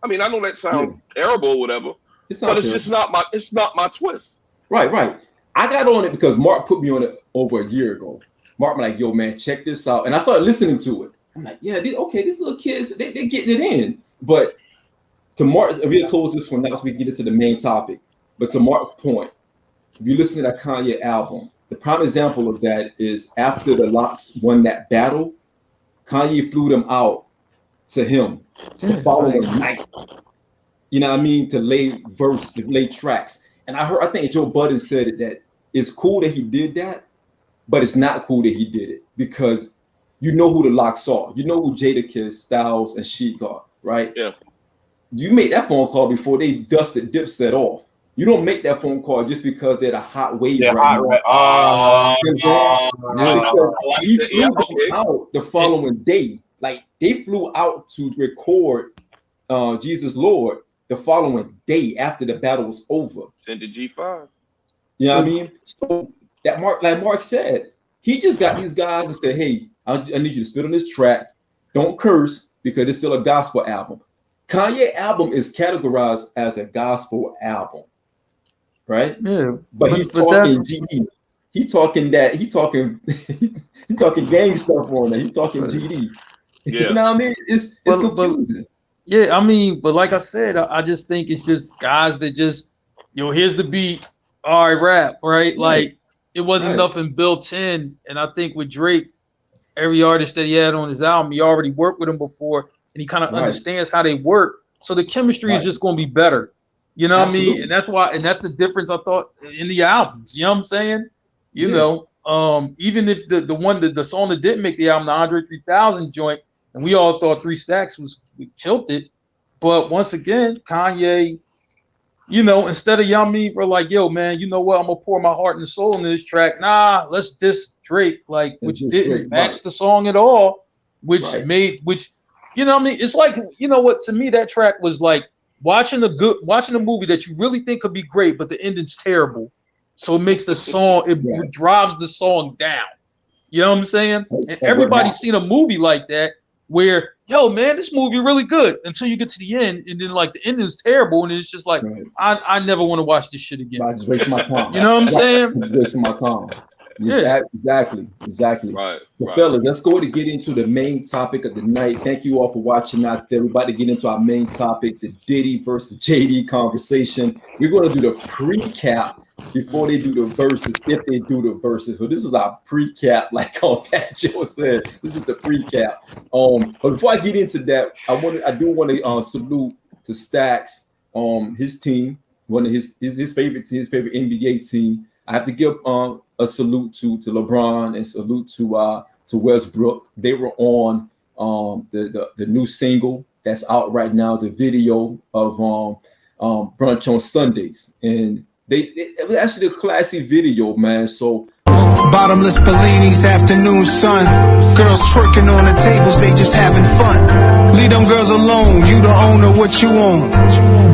I mean, I know that sounds terrible or whatever, but it's just not my twist. Right. I got on it because Marc put me on it over a year ago. Marc was like, yo, man, check this out. And I started listening to it. I'm like, yeah, these little kids, they're getting it in. But to Marc, we'll close this one now so we can get into the main topic. But to Marc's point, if you listen to that Kanye album, the prime example of that is after the Locks won that battle, Kanye flew them out to him the following night. You know what I mean? To lay tracks. And I think Joe Budden said it, that it's cool that he did that, but it's not cool that he did it because you know who the Locks are. You know who Jadakiss, Styles, and Sheik are, right? Yeah. You made that phone call before they dusted Dipset off. You don't make that phone call just because they're the hot wave right now. He flew them out the following day. Like they flew out to record Jesus Lord the following day after the battle was over. Send the G5. You know what I mean? So that Marc said, he just got these guys and said, hey, I need you to spit on this track. Don't curse because it's still a gospel album. Kanye album is categorized as a gospel album, right? Yeah, but he's talking GD. He's talking gang stuff on it. He's talking GD. Yeah. You know what I mean? It's confusing. Yeah, I mean, but like I said, I just think it's just guys that just, here's the beat, all right, rap, right? Like it wasn't nothing built in. And I think with Drake, every artist that he had on his album, he already worked with him before, and he kind of understands how they work. So the chemistry is just going to be better. You know what I mean? And that's why, and that's the difference I thought in the albums. You know what I'm saying? You know, even if the song that didn't make the album, the Andre 3000 joint, and we all thought 3 Stacks we killed it. But once again, Kanye, instead of Yummy, we're like, yo, man, you know what? I'm gonna pour my heart and soul into this track. Nah, let's diss Drake, which didn't match the song at all, which you know what I mean? It's like, you know what, to me, that track was like watching a movie that you really think could be great, but the ending's terrible. So it makes the song, it drives the song down. You know what I'm saying? And everybody's seen a movie like that where, yo, man, this movie really good until you get to the end, and then like the ending's terrible, and it's just like, I never want to watch this shit again. I just waste my time. You know what I'm saying? Wasting my time. Yeah. Exactly. Right. So fellas, let's go to get into the main topic of the night. Thank you all for watching out there. We're about to get into our main topic, the Diddy versus JD conversation. We're going to do the pre-cap before they do the verses, if they do the verses. So this is our pre-cap, like Fat Joe said. This is the pre-cap. But before I get into that, I do want to salute to Stacks, his team, one of his favorite NBA team. I have to give a salute to LeBron and salute to Westbrook. They were on the new single that's out right now, the video of Brunch on Sundays, and it was actually a classy video, man. So bottomless Bellinis, afternoon sun, girls twerking on the tables, they just having fun. Leave them girls alone, you the owner, what you own?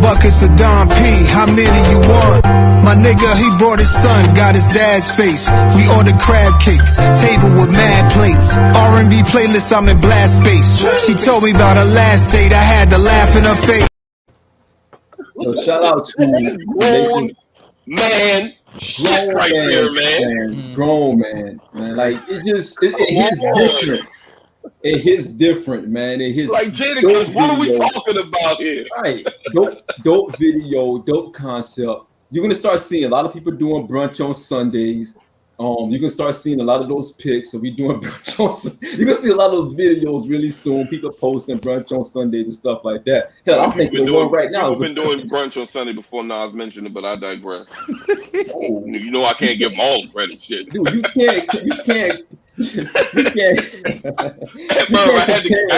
Buckets of Don P, how many you want? My nigga, he brought his son, got his dad's face. We ordered crab cakes, table with mad plates. R&B playlist, I'm in blast space. She told me about her last date, I had to laugh in her face. Yo, shout out to man, shit right there, man. Grown man. Like it hits different. It hits different, man. It hits like Jada. What are we talking about here? Right, dope video, dope concept. You're gonna start seeing a lot of people doing brunch on Sundays. You're gonna start seeing a lot of those pics. So we doing brunch on Sundays. You're gonna see a lot of those videos really soon. People posting brunch on Sundays and stuff like that. Hell, I'm thinking one right now. We've been doing brunch on Sunday before Nas mentioned it, but I digress. You know I can't give them all the credit. Shit, dude, you can't. I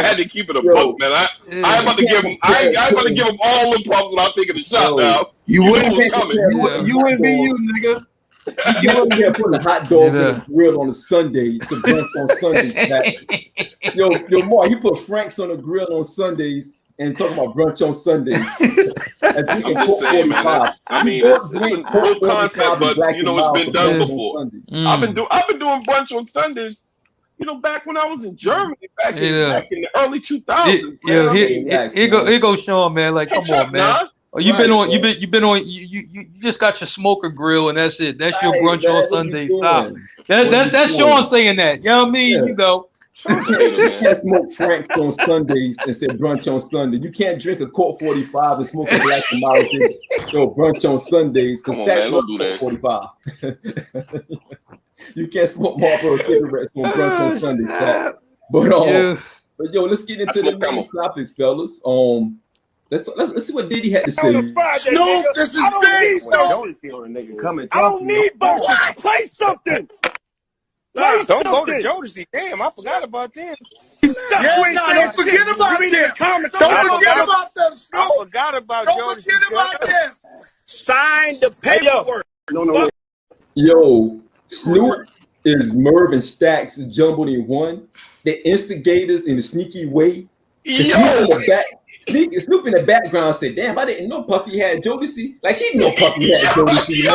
had to keep it a book, man. I'm about to give him. I'm about to give him all the props without taking a shot now. You wouldn't was coming. You wouldn't be you, nigga. You can't be putting the hot dogs in the grill on a Sunday to brunch on Sundays. Yo, Marc, you put Frank's on the grill on Sundays and talking about brunch on Sundays. I'm just saying, man. I mean, it's a new concept, but it's been done before. I've been doing brunch on Sundays. Back when I was in Germany, back in the early 2000s. Here go Shawn, man. Like, come on, man. Oh, you've been on. You just got your smoker grill and that's it. That's your brunch on Sunday. Stop. That's Shawn saying that. You know what I mean? You go. You can't smoke Frank's on Sundays and say brunch on Sunday. You can't drink a Colt 45 and smoke a Black and Mild and say brunch on Sundays because that's not Colt 45. You can't smoke Marlboro cigarettes on brunch on Sundays. But let's get into the main topic, fellas. Let's see what Diddy had to say. Snoop, this is big. I don't need Jodeci. Play something. Don't go to Jodeci. Damn, I forgot about them. Don't forget about them. Don't forget about them, Snoop. I forgot about Jodeci. Don't forget about them. Sign the paperwork. No. Yo, Snoop is Merv and Stax jumbled in one. The instigators in a sneaky way. Snoop in the background said, "Damn, I didn't know Puffy had Jodeci. Like he know Puffy had Jodeci."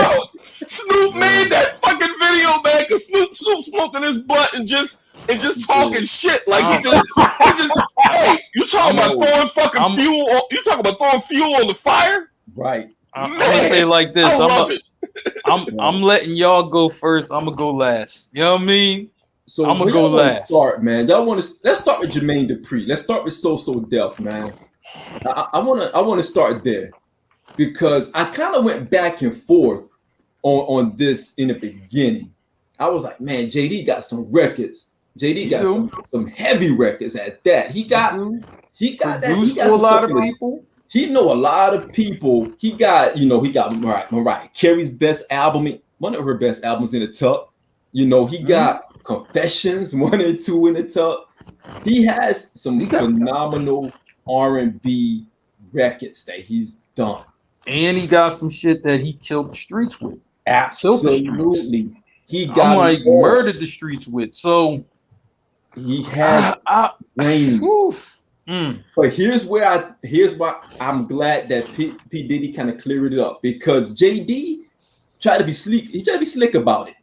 Snoop made that fucking video, man. Cause Snoop smoking his butt and just talking shit. Like he just hey, you talking about throwing fucking fuel? You talking about throwing fuel on the fire? Right. I'm gonna say it like this. I'm letting y'all go first. I'm gonna go last. You know what I mean? So I'm gonna go last. Start, man. Let's start with Jermaine Dupri. Let's start with So Def, man. I want to start there because I kind of went back and forth on this in the beginning. I was like, man, JD got some records. JD got some heavy records at that. He got a lot of people. He know a lot of people. He got Mariah Carey's best album, one of her best albums in the tuck. He got Confessions 1 and 2 in the tuck. He has some phenomenal R&B records that he's done, and he got some shit that he killed the streets with. Absolutely, he murdered the streets with. So he has But here's why I'm glad that P Diddy kind of cleared it up, because JD tried to be sleek. He tried to be slick about it.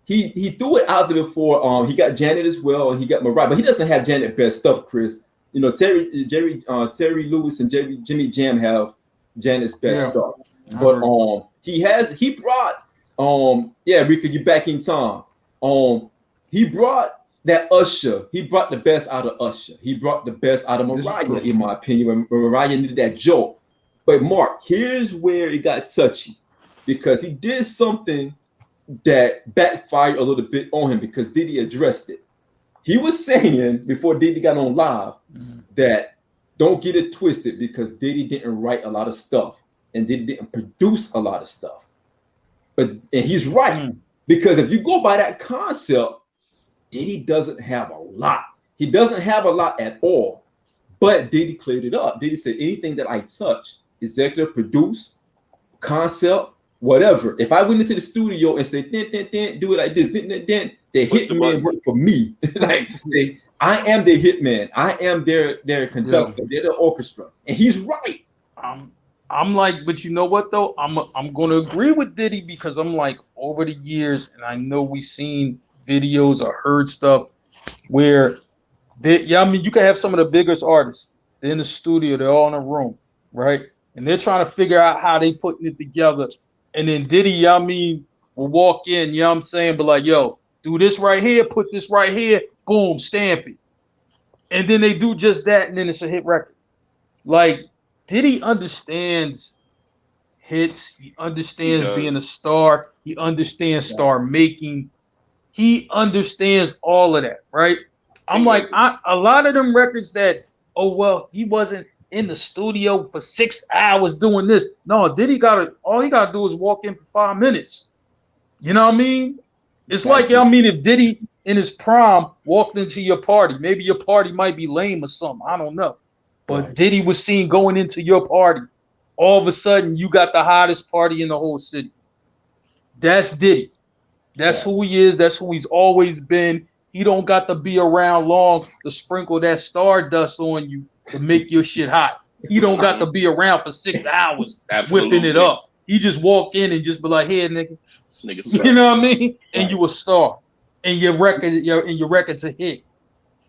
He threw it out there before. He got Janet as well, and he got Mariah, but he doesn't have Janet best stuff, Chris. Terry Lewis and Jimmy Jam have Janet's best stuff, but he brought Rika, get back in time. He brought that Usher. He brought the best out of Usher. He brought the best out of Mariah, in my opinion, when Mariah needed that jolt. But Marc, here's where it got touchy, because he did something that backfired a little bit on him, because Diddy addressed it. He was saying before Diddy got on live that don't get it twisted, because Diddy didn't write a lot of stuff and Diddy didn't produce a lot of stuff. And he's right, because if you go by that concept, Diddy doesn't have a lot. He doesn't have a lot at all. But Diddy cleared it up. Diddy said anything that I touch, executive produce, concept, whatever. If I went into the studio and said, do it like this, the hitman work for me. I am their hitman. I am their conductor. They're the orchestra. And he's right. I'm like, but you know what though? I'm going to agree with Diddy, because I'm like, over the years, and I know we've seen videos or heard stuff where you can have some of the biggest artists. They're in the studio, they're all in a room, right? And they're trying to figure out how they putting it together. And then Diddy, will walk in, you know what I'm saying? But like, yo, do this right here, put this right here, boom, stamp it. And then they do just that, and then it's a hit record. Like, Diddy understands hits. He understands being a star. He understands star making. He understands all of that, right? I'm like, a lot of them records that, he wasn't in the studio for 6 hours doing this. No, Diddy all he gotta do is walk in for 5 minutes. You know what I mean? It's like, I mean, if Diddy in his prime walked into your party, maybe your party might be lame or something. I don't know. But Diddy was seen going into your party. All of a sudden, you got the hottest party in the whole city. That's Diddy. That's who he is. That's who he's always been. He don't got to be around long to sprinkle that stardust on you to make your shit hot. He don't got to be around for 6 hours whipping it up. He just walk in and just be like, "Hey, nigga," you know what I mean? And you a star, and your record's a hit.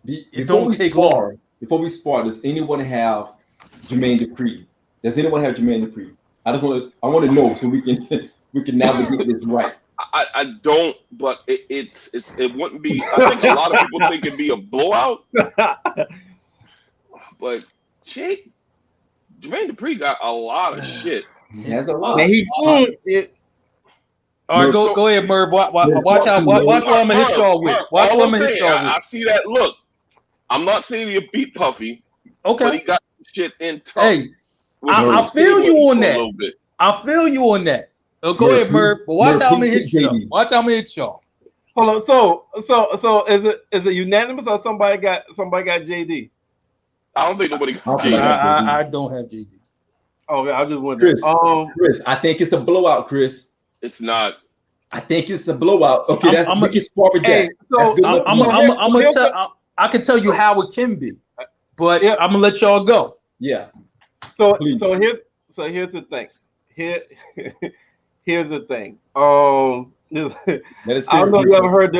It don't take long. Before we spar, does anyone have Jermaine Dupri? Does anyone have Jermaine Dupri? I want to know so we can navigate this right. I don't, but it wouldn't be. I think a lot of people think it'd be a blowout, but shit, Jermaine Dupri got a lot of shit. He has a lot. All right, go ahead, Merv. Watch out. Watch what I'm gonna hit y'all with. Watch what I'm gonna hit y'all with. I see that look. I'm not saying he beat Puffy. Okay. But he got shit in tough. Hey, I feel you on that. I feel you on that. Go ahead, Merv. But watch how I'm gonna hit y'all. Watch how I'm gonna hit y'all. Hold on. So is it unanimous or somebody got JD? I don't think nobody got JD. I don't have JD. Okay, I just wondering. Chris, I think it's a blowout, Chris. It's not. I think it's a blowout. Okay, we can spar with that. That's good. I'm gonna tell. I can tell you how it can be, but I'm gonna let y'all go. Yeah. So here's the thing. Here's the thing. I don't know if you ever heard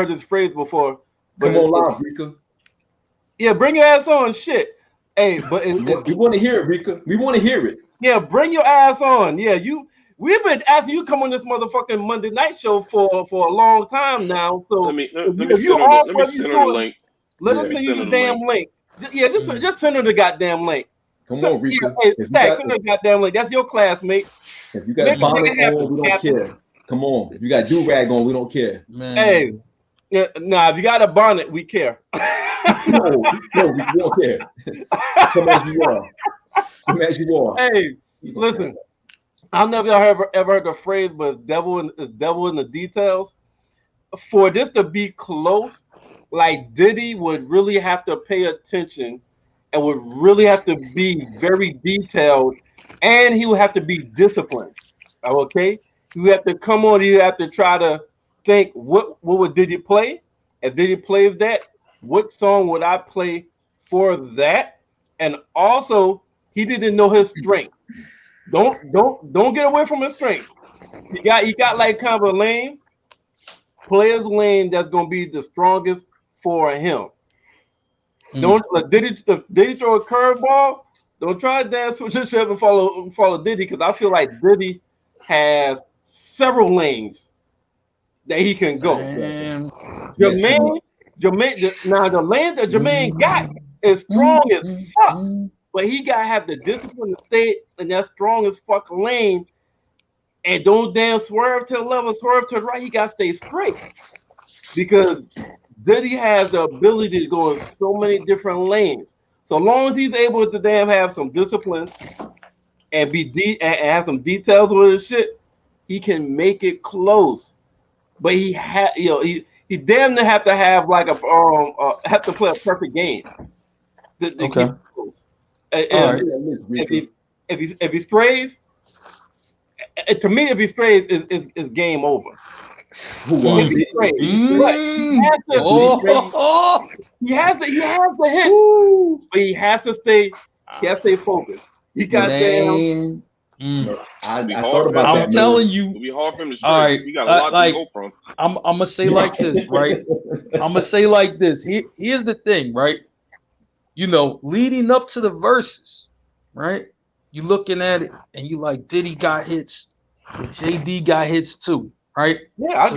this phrase before. Come on live, Rika. Yeah, bring your ass on. Shit. Hey, but we want to hear it, Rika. We want to hear it. Yeah, bring your ass on. Yeah, we've been asking you to come on this motherfucking Monday night show for a long time now. So let me send her the link. Let us send you the damn link. Yeah, just send her the goddamn link. Come on, Rika. Stack, send her the goddamn link. That's your classmate. If you got a bonnet on, we don't care. Come on. If you got do-rag on, we don't care. Man. Hey, if you got a bonnet, we care. no, we don't care. Come as you are. Come as you are. Hey, listen. I don't know if y'all ever heard the phrase, but devil in the details. For this to be close, like Diddy would really have to pay attention and would really have to be very detailed, and he would have to be disciplined. Okay, you have to come on. You have to try to think what would Diddy play? If Diddy plays that, what song would I play for that? And also, he didn't know his strength. Don't get away from his strength. He got like kind of a lane. Play his lane that's gonna be the strongest for him. Don't let Diddy throw a curveball. Don't try to dance with your ship and follow Diddy, because I feel like Diddy has several lanes that he can go. Jermaine, the lane that Jermaine got is strong as fuck, but he gotta have the discipline to stay in that strong as fuck lane and don't damn swerve to the left, swerve to the right. He gotta stay straight, because Diddy has the ability to go in so many different lanes. So long as he's able to damn have some discipline and and have some details with his shit, he can make it close. But he damn near have to have like have to play a perfect game. To get close. If he strays, to me, if he strays, is game over. Who won? He has to hit, but he has to stay. He has to stay focused. He got damn. I thought about that. I'm telling you, it'll be hard for him to stray. All right, he got a lot to go from. I'm gonna say like this, right? I'm gonna say like this. Here's the thing, right? You know, leading up to the verses, right? You looking at it and you like Diddy got hits, JD got hits too, right? Yeah.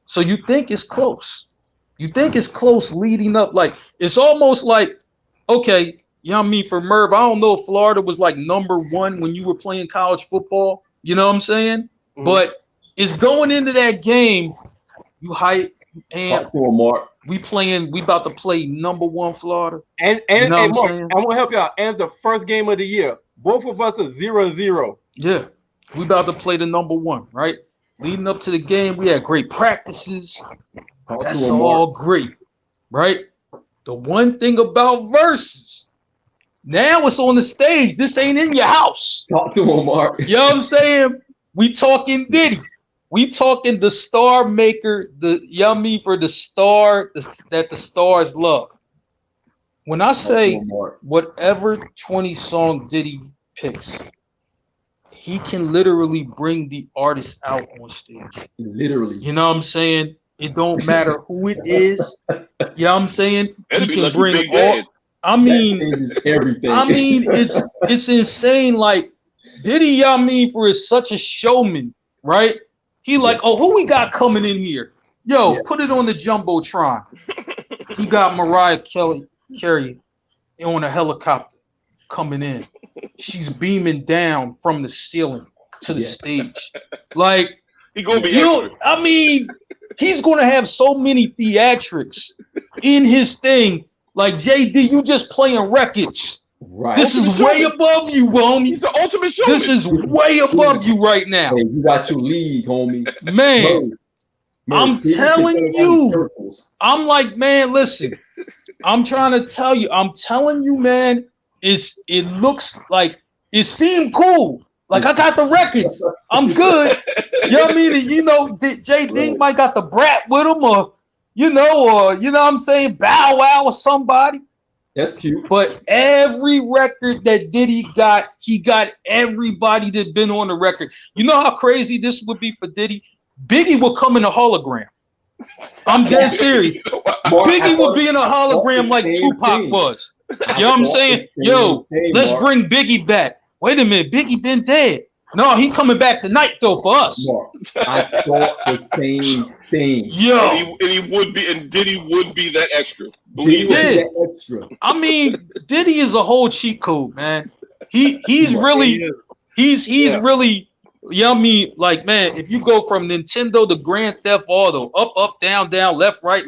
So you think it's close. You think it's close leading up. Like it's almost like, okay, you know what I mean? For Merv, I don't know if Florida was like #1 when you were playing college football. You know what I'm saying? Mm-hmm. But it's going into that game, you hype and Marc. We about to play #1 Florida. And Marc, I'm gonna help you out. And it's the first game of the year. Both of us are 0-0. Yeah. We about to play the #1, right? leading up to the game, we had great practices. That's all great, right? The one thing about verses, now it's on the stage. This ain't in your house. Talk to him, Mark. You know what I'm saying? We talking Diddy. We talking the star maker, the yummy for the star that the stars love. When I say whatever 20 song Diddy picks, he can literally bring the artist out on stage. Literally. You know what I'm saying? It don't matter who it is. You know what I'm saying? He can bring all. I mean, everything. I mean, it's insane. Like Diddy, you know what I mean, for is such a showman, right? He like, oh, who we got coming in here? Yo, put it on the Jumbotron. He got Mariah Carey on a helicopter coming in. She's beaming down from the ceiling to the stage. Like, he gonna be extra. I mean, he's gonna have so many theatrics in his thing. Like JD, you just playing records. Right. This is way above you, homie. He's the ultimate showman. This is way above you right now. Hey, you got your league, homie. Man, I'm telling you. I'm like, man, listen. I'm trying to tell you. I'm telling you, man. It looks like it seemed cool. Like I got the records. I'm good. You know what I mean? And, you know, JD might got the brat with him, or you know what I'm saying, Bow Wow or somebody. That's cute. But every record that Diddy got, he got everybody that been on the record. You know how crazy this would be for Diddy? Biggie would come in a hologram. I'm dead serious. Biggie would be in a hologram like Tupac was. You know what I'm saying? Yo, let's bring Biggie back. Wait a minute, Biggie been dead. No, he coming back tonight though for us. I thought the same thing. Yo, and he would be, and Diddy would be that extra. Believe that extra. I mean, Diddy is a whole cheat code, man. He's really, really. You know what I mean? Like, man, if you go from Nintendo to Grand Theft Auto, up, down, left, right,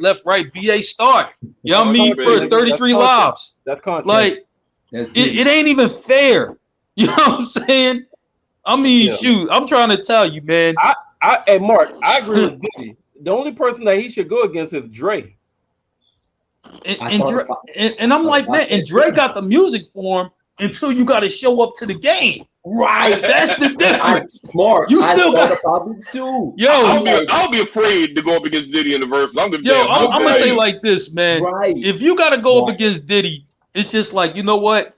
BA start. You know what I mean? For 33 lives. That's content. Like, it ain't even fair. You know what I'm saying? I mean, shoot, I'm trying to tell you, man. Hey, Mark, I agree with Diddy. The only person that he should go against is Dre. And I'm like, man, and Dre got the music for him until you got to show up to the game. Right. That's the difference. Mark, you still got about it too. Yo, I'll be afraid to go up against Diddy in the verse. I'm gonna say like this, man. Right. If you got to go up against Diddy, it's just like, you know what?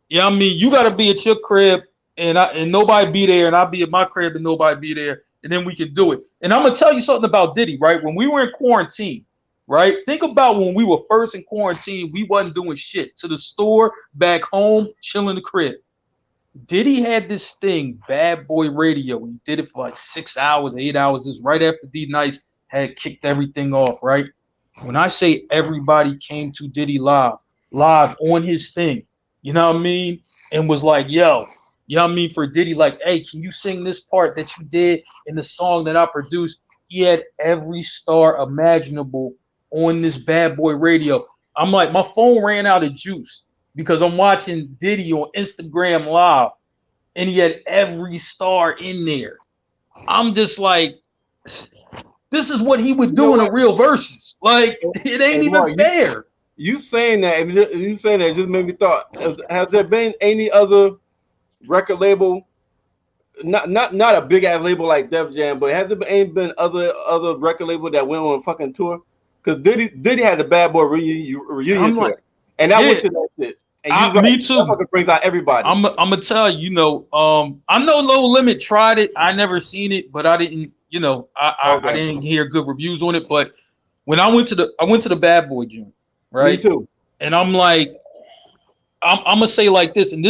Yeah, I mean, you got to be at your crib and nobody be there, and I'll be at my crib and nobody be there, and then we can do it. And I'm gonna tell you something about Diddy, right? When we were in quarantine, right? Think about when we were first in quarantine, we wasn't doing shit. To the store, back home, chilling the crib. Diddy had this thing, Bad Boy Radio. He did it for like 6 hours, 8 hours. This right after D Nice had kicked everything off, right? When I say everybody came to Diddy live on his thing, you know what I mean? And was like, yo, you know what I mean? For Diddy, like, hey, can you sing this part that you did in the song that I produced? He had every star imaginable on this Bad Boy Radio. I'm like, my phone ran out of juice because I'm watching Diddy on Instagram Live, and he had every star in there. I'm just like, this is what he would do in a real versus. Like, it ain't even fair. You saying that just made me thought. Has there been any other record label, not a big ass label like Def Jam, but has there been other record label that went on a fucking tour? Because Diddy had the Bad Boy reunion tour, and I went to that shit. And me too. That brings out everybody. I'm gonna tell you, I know Low Limit tried it. I never seen it, but I didn't. I didn't hear good reviews on it. But when I went to the Bad Boy joint, right? Me too. And I'm like, I'm gonna say like this, and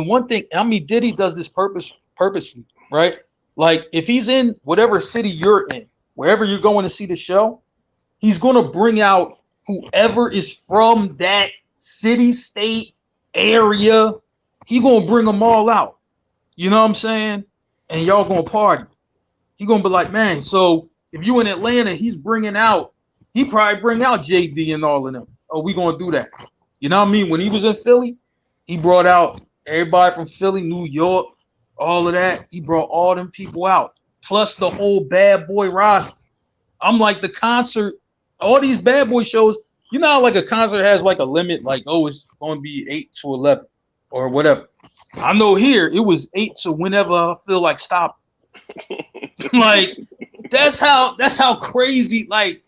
one thing. I mean, Diddy does this purposely, right? Like if he's in whatever city you're in, wherever you're going to see the show, he's gonna bring out whoever is from that city, state, area. He gonna bring them all out. You know what I'm saying? And y'all gonna party. He gonna be like, man. So if you in Atlanta, he probably bring out JD and all of them. Oh, we gonna do that. You know what I mean? When he was in Philly, he brought out everybody from Philly, New York, all of that. He brought all them people out. plus the whole Bad Boy roster. I'm like the concert, all these Bad Boy shows. You know how like a concert has like a limit, like it's going to be 8 to 11 or whatever. I know here it was 8 to whenever I feel like stop. Like that's how crazy. Like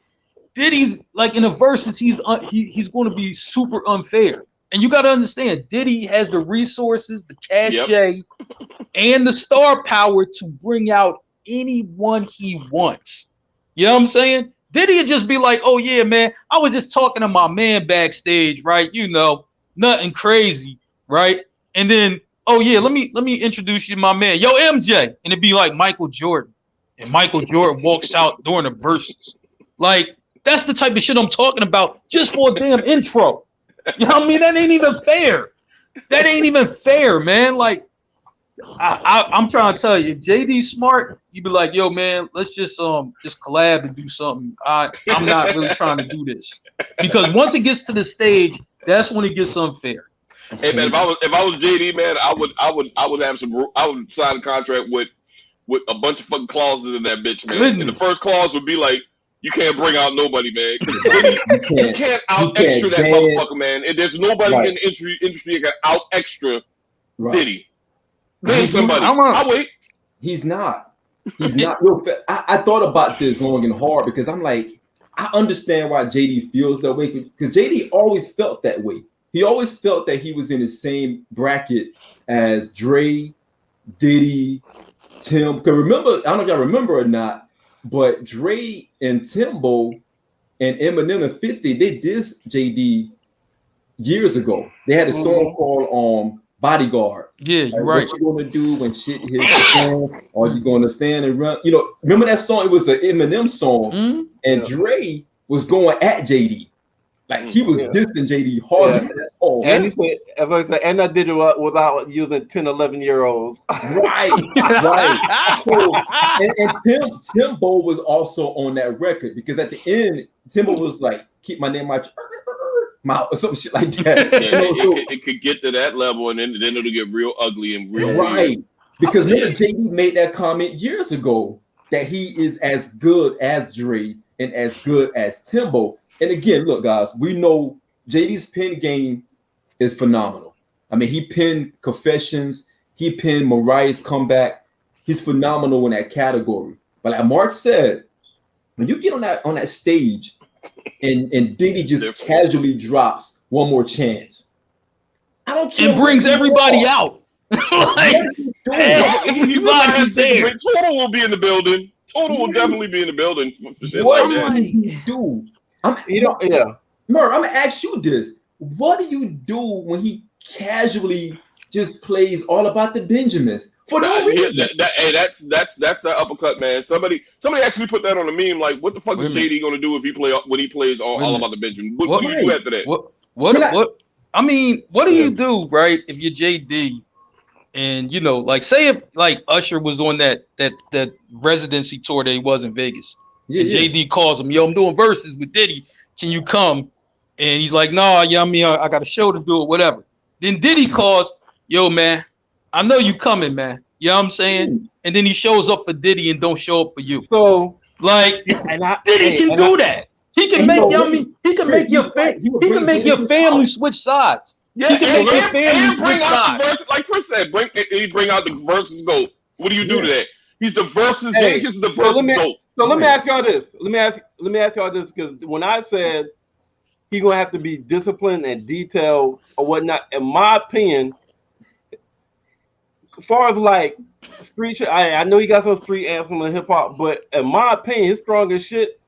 Diddy's like in the verses, he's going to be super unfair. And you got to understand, Diddy has the resources, the cachet, and the star power to bring out anyone he wants. You know what I'm saying? Diddy would just be like, oh yeah, man, I was just talking to my man backstage, right? You know, nothing crazy, right? And then, oh yeah, let me introduce you to my man, yo, MJ. And it'd be like Michael Jordan. And Michael Jordan walks out during the verses. Like, that's the type of shit I'm talking about just for a damn intro. You know what I mean? That ain't even fair. That ain't even fair, man. Like, I'm trying to tell you, if JD's smart, you'd be like, yo, man, let's just collab and do something. I'm not really trying to do this. Because once it gets to the stage, that's when it gets unfair. Hey man, if I was JD, man, I would sign a contract with a bunch of fucking clauses in that bitch, man. Goodness. And the first clause would be like, you can't bring out nobody, man. You can't out extra that motherfucker, man. And there's nobody in the industry that can out extra Diddy. Name somebody. I'll wait. He's not. He's not. I thought about this long and hard because I'm like, I understand why JD feels that way because JD always felt that way. He always felt that he was in the same bracket as Dre, Diddy, Tim. Because remember, I don't know if y'all remember or not, but Dre and Timbo and Eminem and 50, they dissed JD years ago. They had a song called Bodyguard. Yeah, you're right. What you gonna do when shit hits the fan? Are you gonna stand and run? You know, remember that song? It was an Eminem song, and Dre was going at JD. Like he was dissing JD hard. And he said, and I did it without using 10, 11-year-olds. Right. So, and Timbo was also on that record because at the end, Timbo was like, keep my name out your mouth or some shit like that. Yeah, it could get to that level and then it'll get real ugly and real weird. Because remember JD made that comment years ago that he is as good as Dre and as good as Timbo. And again, look, guys, we know JD's pen game is phenomenal. I mean, he penned Confessions, he penned Mariah's Comeback. He's phenomenal in that category. But like Marc said, when you get on that stage and Diddy just casually drops One More Chance, I don't care. And brings everybody out. Like, everybody's there. Total will be in the building. Total will definitely be in the building for shit what like that. do you do? Marc, I'm gonna ask you this. What do you do when he casually just plays All About the Benjamins for no reason? That's the uppercut, man. Somebody actually put that on a meme. Like, what the fuck is JD gonna do if he plays All About the Benjamins? What do you do after that? What? I mean, what do you do, right? If you're JD, and you know, like, say if like Usher was on that residency tour that he was in Vegas. JD calls him, yo, I'm doing verses with Diddy. Can you come? And he's like, no, yeah, I mean, I got a show to do or whatever. Then Diddy calls, yo, man, I know you coming, man. You know what I'm saying? And then he shows up for Diddy and don't show up for you. So, like, Diddy can do that. He can make your family switch sides. Yeah, and bring out the verses, like Chris said, bring out the verses GOAT. What do you do to that? He's the verses. Jadakiss is the verses GOAT. So let me ask y'all this. Let me ask y'all this because when I said he's gonna have to be disciplined and detailed or whatnot, in my opinion, as far as like street shit, I know he got some street anthem and hip hop, but in my opinion, his strongest shit,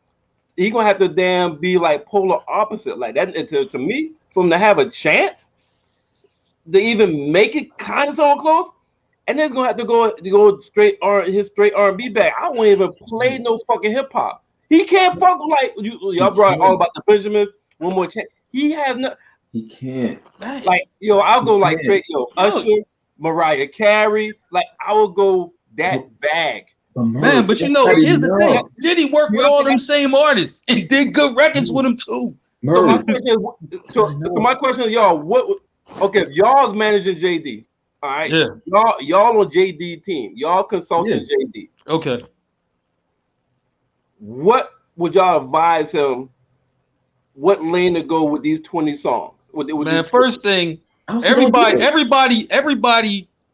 he gonna have to damn be like polar opposite. Like that to me, for him to have a chance to even make it kind of so close. And then he's gonna have to go straight R&B back. I won't even play no fucking hip hop. He can't fuck with like y'all brought All About the Benjamins. One More Chance. He has no. He can't. Like I'll go like straight Usher, Mariah Carey. Like I will go that bag. Man, but you know, here's the thing. Diddy work with all them same artists and did good records with them too. So my question is, y'all, what? Okay, if y'all's managing JD. All right, y'all on JD team. Y'all consulting JD. Okay. what would y'all advise him? What lane to go with these 20 songs? Man, first thing, everybody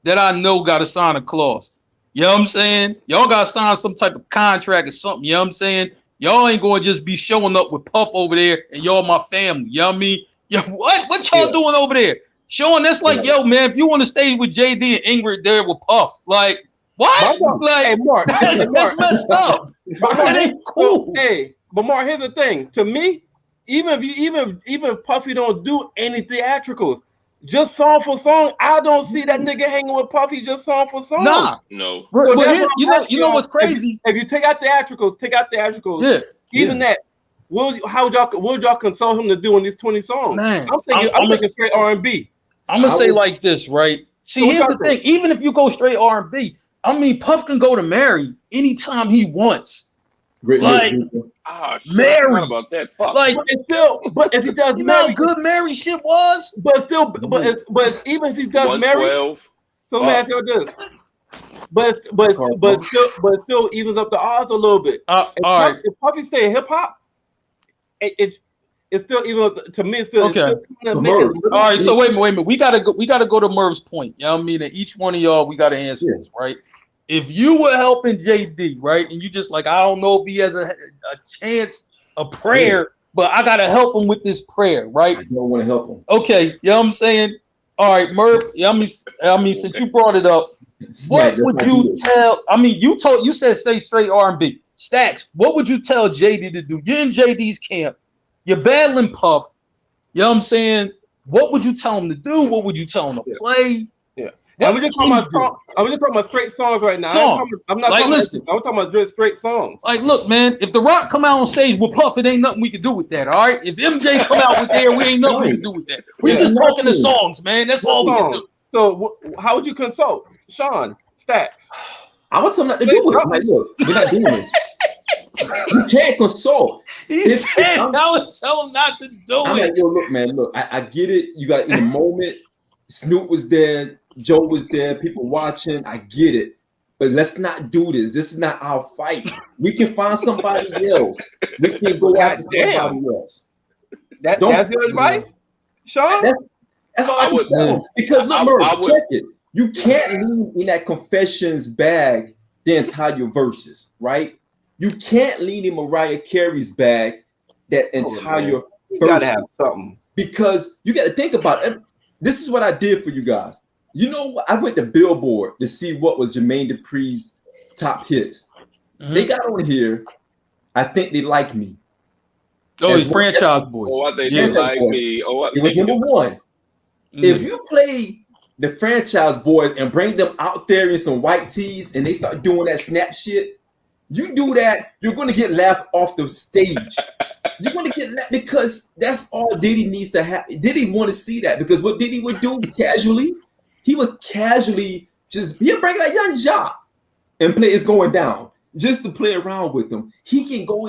that I know got to sign a clause. You know what I'm saying? Y'all got to sign some type of contract or something. You know what I'm saying? Y'all ain't going to just be showing up with Puff over there and y'all my family. You know what I mean? Yo, what y'all doing over there? Shawn, that's like, yo, man, if you want to stay with JD and Ingrid there with Puff, like, what? Like, hey, Mark, that's messed up. That ain't cool. Hey, but Mark, here's the thing. To me, even if Puffy don't do any theatricals, just song for song, I don't see that nigga hanging with Puffy just song for song. Nah, no. So you know what's crazy? If you take out theatricals, yeah, even that. How would y'all consult him to do in these 20 songs? Man, I'm thinking straight R&B. I'm gonna say like this, right? See, here's the thing. Even if you go straight R&B, I mean, Puff can go to Mary anytime he wants. Like, Mary about that. Fuck. Like, but if he does, you know how good Mary shit was. But even if he does Mary, so let me ask you this. But still evens up the odds a little bit. If Puffy stay hip hop, it's still even to me. It's still okay. All right, so wait a minute. We gotta go to Merv's point. You know what I mean? And each one of y'all, we gotta answer this, right? If you were helping JD, right, and you just like, I don't know if he has a chance, a prayer, but I gotta help him with this prayer, right? I don't want to help him. Okay, you know what I'm saying? All right, Merv. I mean, since you brought it up, what would you tell? I mean, you said stay straight R&B. Stacks, what would you tell JD to do? You're in JD's camp. You're battling Puff. You know what I'm saying? What would you tell him to do? What would you tell him to play? Yeah. I'm just talking about straight songs right now. I'm not talking about straight songs. Like, look, man, if The Rock come out on stage with Puff, it ain't nothing we can do with that, all right? If MJ come out with there, we ain't nothing we can do with that. We just talking the songs, man. That's all we can do. So how would you consult Shawn, Stacks? I would tell him not to do it. I'm like, look, we're not doing this. You can't consult. He said I would tell him not to do I'm like, yo, look, man, look, I get it. You got in the moment. Snoop was there. Joe was there. People watching. I get it. But let's not do this. This is not our fight. We can find somebody else. We can go after somebody else. That's your advice, Shawn? That's all I can tell. Because look, check it. You can't leave in that Confessions bag the entire verses, right? You can't lean in Mariah Carey's bag that entire verse. You gotta have something. Because you got to think about it. This is what I did for you guys. You know, I went to Billboard to see what was Jermaine Dupri's top hits. Mm-hmm. They got on here. I think they like me. Oh, it's Franchise Boys. Oh, I think they like me. Oh, it was number one. Mm-hmm. If you play the Franchise Boys and bring them out there in some white tees and they start doing that snap shit, you do that, you're going to get laughed off the stage. You're going to get laughed because that's all Diddy needs to have. Diddy want to see that because what Diddy would do casually, he would casually he'll bring that Young Jock and play It's Going Down just to play around with them. He can go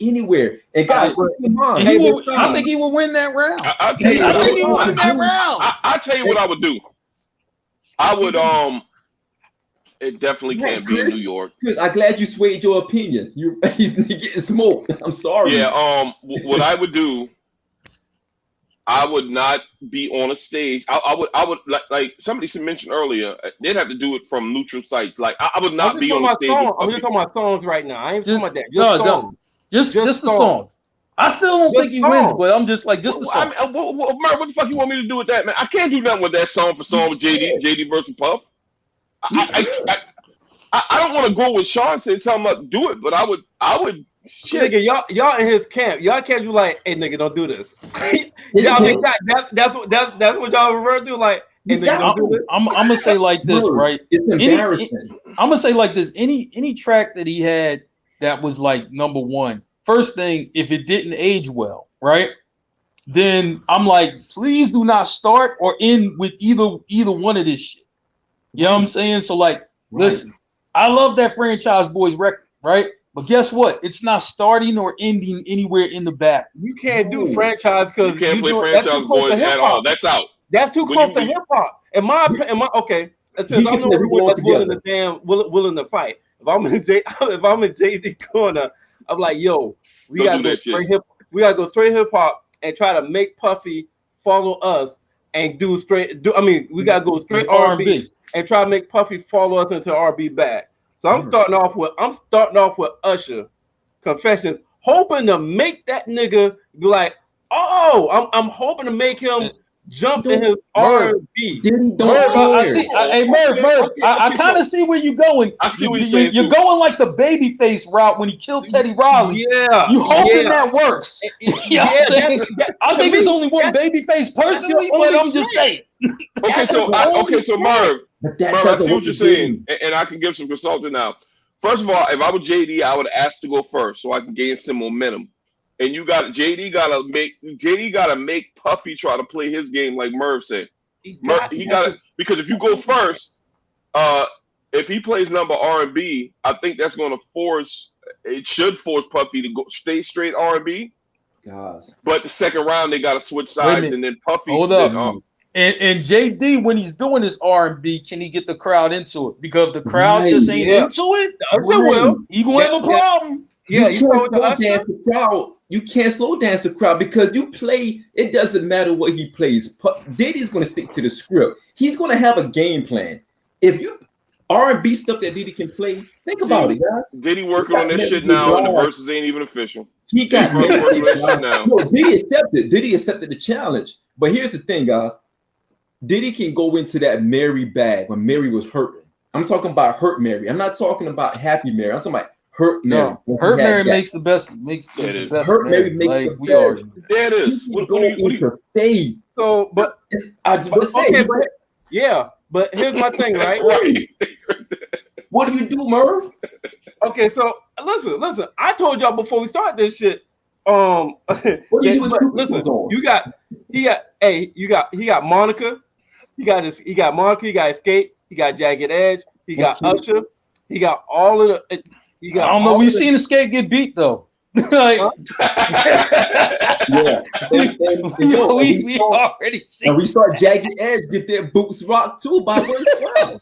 anywhere. And guys, I think he will win that round. I think he will win that round. I'll tell you what I would do. I would it definitely can't be in New York. Chris, I'm glad you swayed your opinion. He's getting smoked. I'm sorry. Yeah, what I would do, I would not be on a stage. I would like somebody mentioned earlier, they'd have to do it from neutral sites. Like I would not be on the stage. I'm just talking about songs right now. I ain't talking about that. Just the song. I still don't think he wins, but I'm just like, just the song. I mean, what the fuck you want me to do with that, man? I can't do nothing with that song for song with JD versus Puff. I don't want to go with Shawn saying something about do it, but I would. Shit, nigga, y'all in his camp. Y'all can't do like, hey, nigga, don't do this. Y'all think that's what y'all refer to, like. Hey, nigga, don't do this. I'm gonna say like this, right? It's embarrassing. I'm gonna say like this. Any track that he had that was like number one. First thing, if it didn't age well, right? Then I'm like, please do not start or end with either one of this shit. You know what I'm saying? So like, listen, I love that Franchise Boys record, right? But guess what? It's not starting or ending anywhere in the back. You can't do franchise because you can't play Franchise Boys at all. That's out. That's too close to hip hop. In my okay. It says I'm the one that's willing to fight. If I'm in JD corner, I'm like, yo, we gotta go straight hip hop and try to make Puffy follow us and do straight. We gotta go straight R&B and try to make Puffy follow us into R&B back. So I'm starting off with Usher, Confessions, hoping to make that nigga be like, oh, I'm hoping to make him jump in his R&B. I kind of see where you're going. I see what you're saying. You're going like the Babyface route when he killed Teddy Riley. Yeah, you hoping that works. You know what I'm saying? I think there's only one Babyface personally, but I'm just saying. Okay, so Marv, I see what you're saying, and I can give some consulting now. First of all, if I was JD, I would ask to go first so I can gain some momentum. And JD gotta make Puffy try to play his game like Merv said. He gotta, because if you go first, if he plays number R&B, I think that's gonna force Puffy to stay straight R&B. But the second round they gotta switch sides, and then Puffy. Hold up. And JD, when he's doing his R&B, can he get the crowd into it? Because if the crowd just ain't into it, he gonna have a problem. Yeah, you can't slow dance the crowd. You can't slow dance the crowd because you play. It doesn't matter what he plays. Diddy's going to stick to the script. He's going to have a game plan. If you R&B stuff that Diddy can play, think about it, guys. Diddy working on that shit now, and the verses ain't even official. He got working on that shit now. No, Diddy accepted the challenge. But here's the thing, guys. Diddy can go into that Mary bag when Mary was hurting. I'm talking about hurt Mary. I'm not talking about happy Mary. I'm talking about Hurt Mary. No, Hurt Mary makes the best. Hurt Mary makes the best. There it is. What your faith? So, but I was about to say, but here's my thing, right? What do you do, Merv? Okay, so listen. I told y'all before we start this shit. What do you do? Listen, he got Monica. He got Monica. He got Escape. He got Jagged Edge. He got Usher. He got all of the. I don't know. We've seen Escape get beat though. Like, we already seen. And we saw Jagged Edge get their boots rocked too by Word Brown.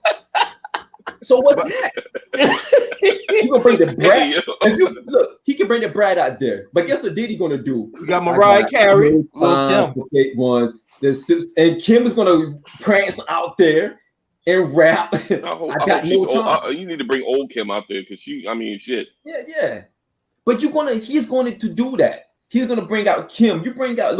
So what's next? You gonna bring the brat? Look, he can bring the brat out there. But guess what Diddy gonna do? You got Mariah Carey, ones. And Kim is gonna prance out there and rap. You need to bring old Kim out there because shit. Yeah. But he's going to do that. He's gonna bring out Kim. He's gonna bring out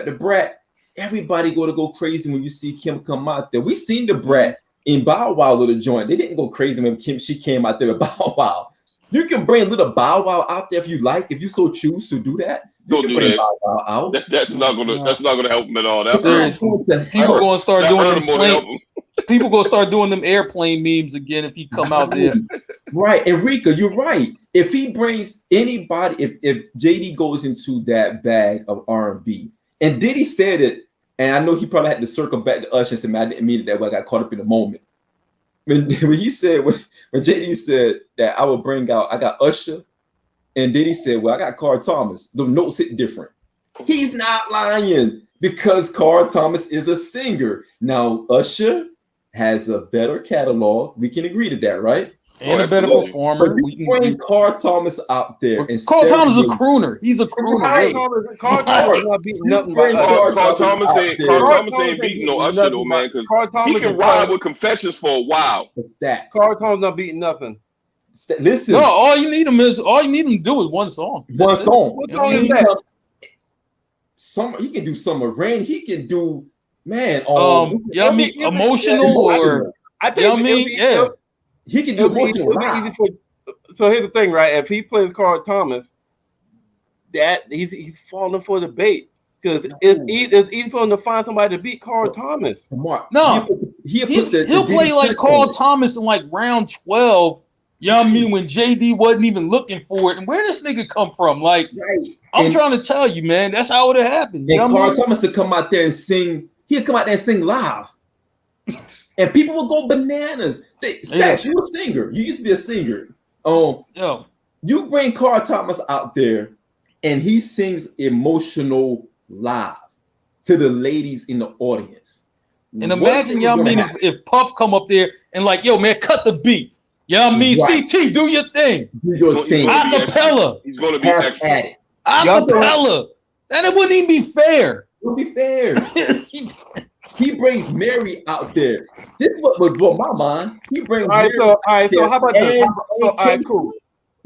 the brat. Everybody gonna go crazy when you see Kim come out there. We seen the brat in Bow Wow little joint. They didn't go crazy when she came out there with Bow Wow. You can bring little Bow Wow out there if you like, if you so choose to do that. Don't do that. Bow Wow out. That's not gonna help him at all. People gonna start doing them. People gonna start doing them airplane memes again if he come out there. Right, Enrica, you're right. If he brings anybody, if JD goes into that bag of R&B, and Diddy said it, and I know he probably had to circle back to Usher and say, "Man, I didn't mean it that way. I got caught up in the moment." When JD said that I got Usher, and Diddy said, "Well, I got Carl Thomas." The notes hit different. He's not lying because Carl Thomas is a singer. Now Usher has a better catalog. We can agree to that, right? And a better performer. But you bring Carl Thomas out there. And Carl Thomas is a crooner. He's a crooner. Right. Carl Thomas not beating nothing. Carl Thomas ain't beating no Usher though, man. Because he can ride with Confessions for a while. Carl Thomas not beating nothing. Listen. No, all you need him to do is one song. One song. What song is that? He can do Summer Rain. He can do emotional or I think yeah. He can do emotional. So here's the thing, right? If he plays Carl Thomas, that he's falling for the bait because it's easy for him to find somebody to beat Carl Thomas. Mark, no, he'll play like Carl Thomas in like round 12. You know what I mean? When JD wasn't even looking for it, and where this nigga come from? Like, I'm trying to tell you, man, that's how it happened. And Carl Thomas would come out there and sing. He'd come out there and sing live. And people will go bananas. Stacks, you a singer. You used to be a singer. You bring Carl Thomas out there and he sings emotional live to the ladies in the audience. And imagine, if Puff come up there and like, yo, man, cut the beat. Yeah, I mean, right. CT, do your thing. Do your thing. Acapella. He's going to be extra. Acapella. And it wouldn't even be fair. It wouldn't be fair. He brings Mary out there. This is what would blow my mind. He brings Mary. So how about this? All right, cool.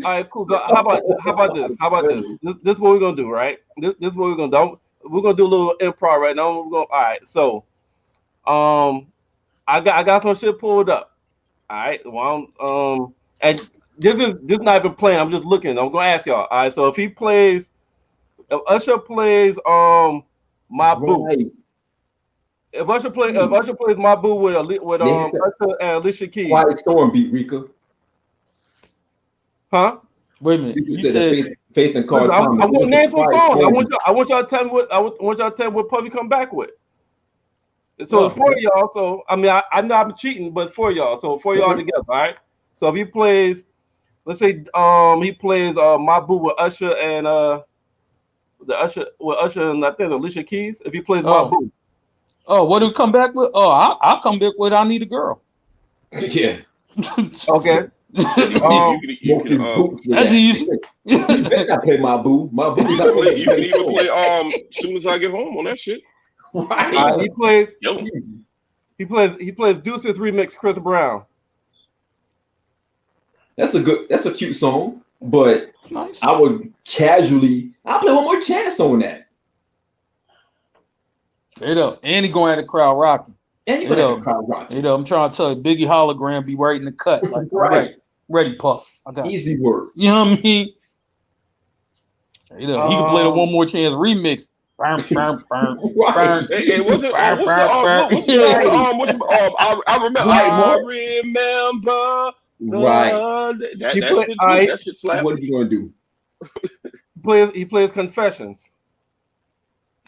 All right, cool. So how about this? This is what we're gonna do, right? This is what we're gonna do. We're gonna do a little improv right now. All right. So, I got some shit pulled up. All right. Well, and this is not even playing. I'm just looking. I'm gonna ask y'all. All right. So if Usher plays My Boo. Right. If Usher plays My Boo with Usher and Alicia Keys. Quiet Storm beat Rika. Huh? Wait a minute. You said Faith and Carl Thomas. I want to name some songs. I want y'all to tell me what Puffy come back with. So it's for y'all. So I mean, I know I'm cheating, but it's for y'all. So for y'all together, all right. So if he plays, let's say he plays My Boo with Usher and Usher and I think Alicia Keys. If he plays My Boo. Oh, what do we come back with? Oh, I'll come back with I Need a Girl. Yeah. Okay. That's easy. You better not play My Boo. My Boo. You can even play As Soon As I Get Home on that shit. Right. He plays Deuces remix Chris Brown. That's a cute song, but nice. I would I'll play one more chance on that. Straight up. And he going at the crowd rocking. And you gonna have the crowd rocking. I'm trying to tell you, Biggie hologram be right in the cut. Like, right. Ready, Puff. I got easy work. You know what I mean? He can play the One More Chance remix. I remember. Right. That shit slap. What are you gonna do? He plays Confessions.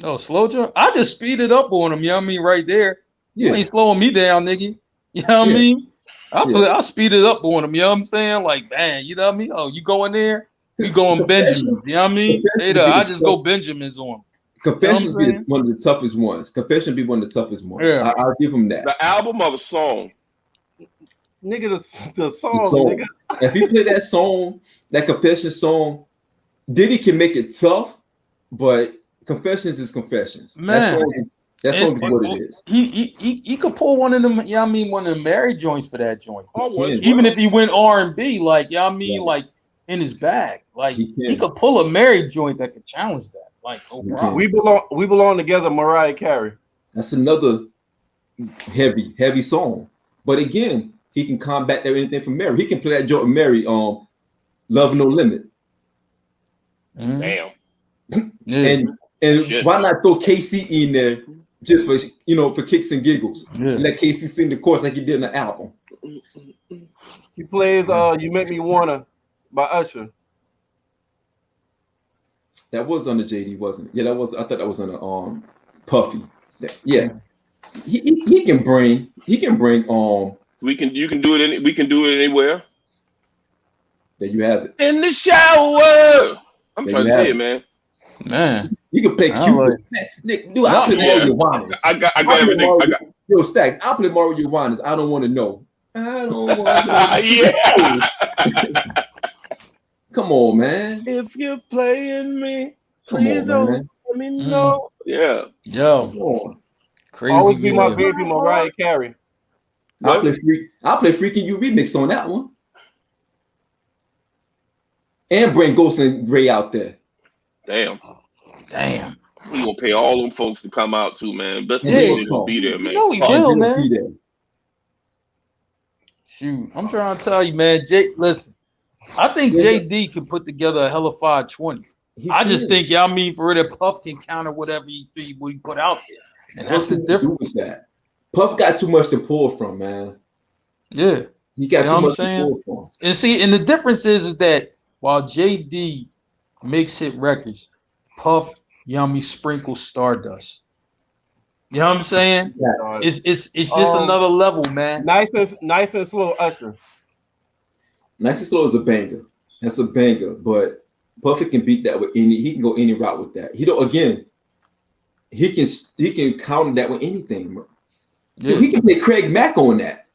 Oh, slow jump. I just speed it up on him. You know what I mean? Right there. You ain't slowing me down, nigga. You know what I mean? I'll speed it up on him. You know what I'm saying? Like, man, you know what I mean? Oh, you going there? We going Benjamin. You know what I mean? I just go Benjamins on him. Confessions be one of the toughest ones. Confession be one of the toughest ones. Yeah. I'll give him that. The album of a song. Nigga, the song. Nigga. If he play that song, that Confession song, Diddy can make it tough, but Confessions is Confessions. Man. That song is what it is. He could pull one of them, you know what I mean, one of the Mary joints for that joint. Even if he went R&B, like, you know what I mean, like in his bag. Like he could pull a Mary joint that could challenge that. Like, oh wow. We belong together, Mariah Carey. That's another heavy song. But again, he can combat that anything from Mary. He can play that joint with Mary on Love No Limit. Damn. And why not throw KC in there just for kicks and giggles? Yeah. Let KC sing the chorus like he did in the album. He plays You Make Me Wanna by Usher. That was on the JD, wasn't it? Yeah, that was. I thought that was on the Puffy. Yeah, he can bring. You can do it. We can do it anywhere. There you have it. In the shower. I'm trying to tell you, man. You can play cute. Nick, dude, I'll play Mario Juanes. I got everything. Yo, Stacks, I'll play Mario Juanes. I don't want to know. I don't want to know. Yeah. Come on, man. If you're playing me, please don't let me know. Yeah. Yo. Come on. Crazy. Always be my baby, Mariah Carey. I'll play Freaking You remix on that one. And bring Ghost and Ray out there. Damn. We gonna pay all them folks to come out too, man. Best believe they gonna be there, man. You know we will, man. Shoot, I'm trying to tell you, man. Listen, I think JD can put together a hell of 520. I just think, y'all mean for real, that Puff can counter whatever he put out there. And that's the difference. Puff got too much to pull from, man. Yeah. He got too much to pull from. And see, and the difference is that while JD makes hit records, Puff, Yummy sprinkles stardust. You know what I'm saying? Yes. It's just another level, man. Nice and slow, Usher. Nice and Slow is a banger. That's a banger, but Puffy can beat that with any. He can go any route with that. He can counter that with anything. Yeah. He can play Craig Mack on that.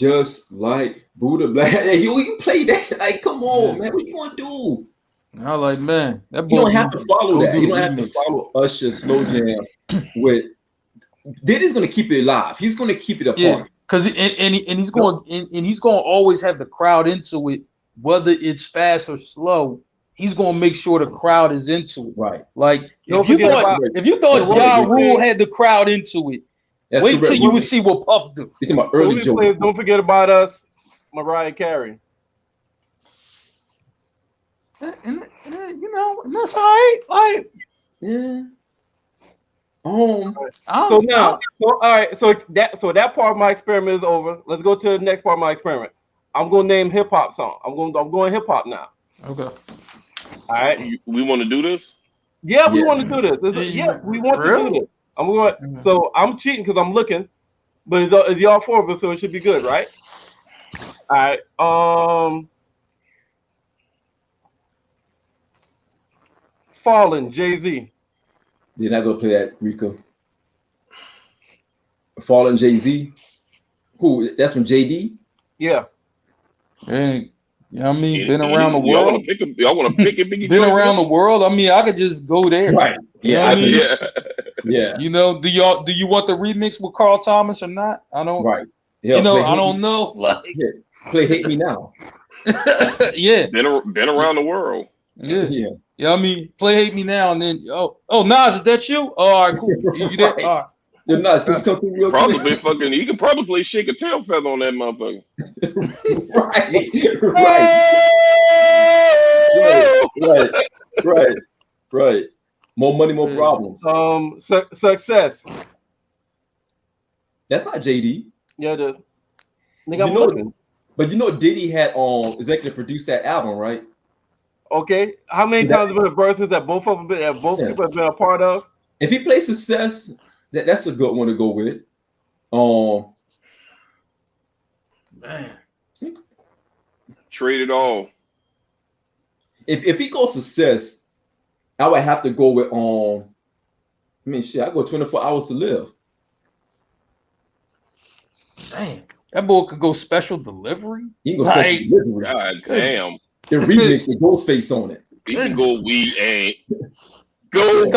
Just like Buddha Black. You play that. Like, come on, man. What you gonna do? I like, man. You don't have to follow that. You don't have to follow Usher Slow Jam with Diddy's gonna keep it alive. He's gonna keep it apart. Yeah, because he's going to always have the crowd into it, whether it's fast or slow. He's gonna make sure the crowd is into it. Right. Like if you thought Ja Rule had the crowd into it, wait till you would see what Puff do. It's about early jokes. Don't forget about us, Mariah Carey. And you know, and that's all right. Like, yeah. So that part of my experiment is over. Let's go to the next part of my experiment. I'm gonna name hip hop song. I'm going hip hop now. Okay. All right. We want to do this? Yeah, we want to do this. We want to do this. I'm going. So I'm cheating because I'm looking, but it's y'all four of us, so it should be good, right? All right. Fallen, Jay-Z. They're not gonna play that, Rico. Fallen Jay-Z. Who? That's from JD. Yeah. Hey, you know what I mean? Been around the world. Y'all want to pick it? Been around the world. I mean, I could just go there. Right. Yeah. You know yeah. You know, do you want the remix with Carl Thomas or not? I don't. Right. Yeah, you know, I don't know. Like, play "Hate Me Now." Yeah. Been around the world. Yeah. Yeah. I mean, play "Hate Me Now" and then Nas, is that you? Oh, all right, cool. You there? Right. All right. Nas, can you come through real probably quick? Fucking. You can probably play "Shake a Tail Feather" on that motherfucker. Right. More money, more problems. Success. That's not JD. Yeah, it is. But you know, Diddy had executive produced that album, right? Okay. How many times have been verses that both of them people have been a part of? If he plays Success, that's a good one to go with. Man. Trade it all. If he goes Success, I would have to go with I go 24 Hours to Live. Damn, that boy could go Special Delivery. He can go Special Delivery. God damn. The remix with Ghostface on it. He can go We Ain't. Go with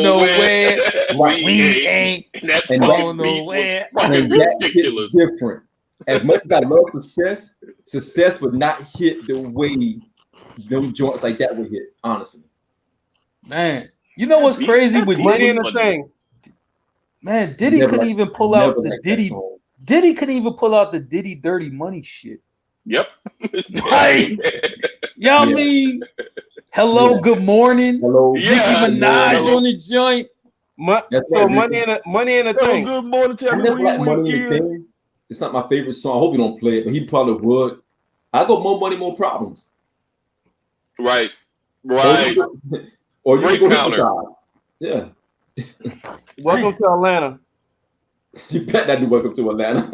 nowhere. Right. We ain't. That's fucking nowhere. Ridiculous. Different. As much as I love Success would not hit the way them joints like that would hit, honestly. Man, you know what's crazy with Money Diddy? in the thing. Man, Diddy couldn't even pull out the Diddy. Diddy couldn't even pull out the Diddy Dirty Money shit. Yep. Right. I mean, hello, good morning. Hello. Nicki Minaj on the joint. Money in a thing. Good morning to I never like Money in the Thing. It's not my favorite song. I hope you don't play it, but he probably would. I go More Money, More Problems. Right. Or you Break go counter. Yeah. Welcome to Atlanta. You better not do Welcome to Atlanta.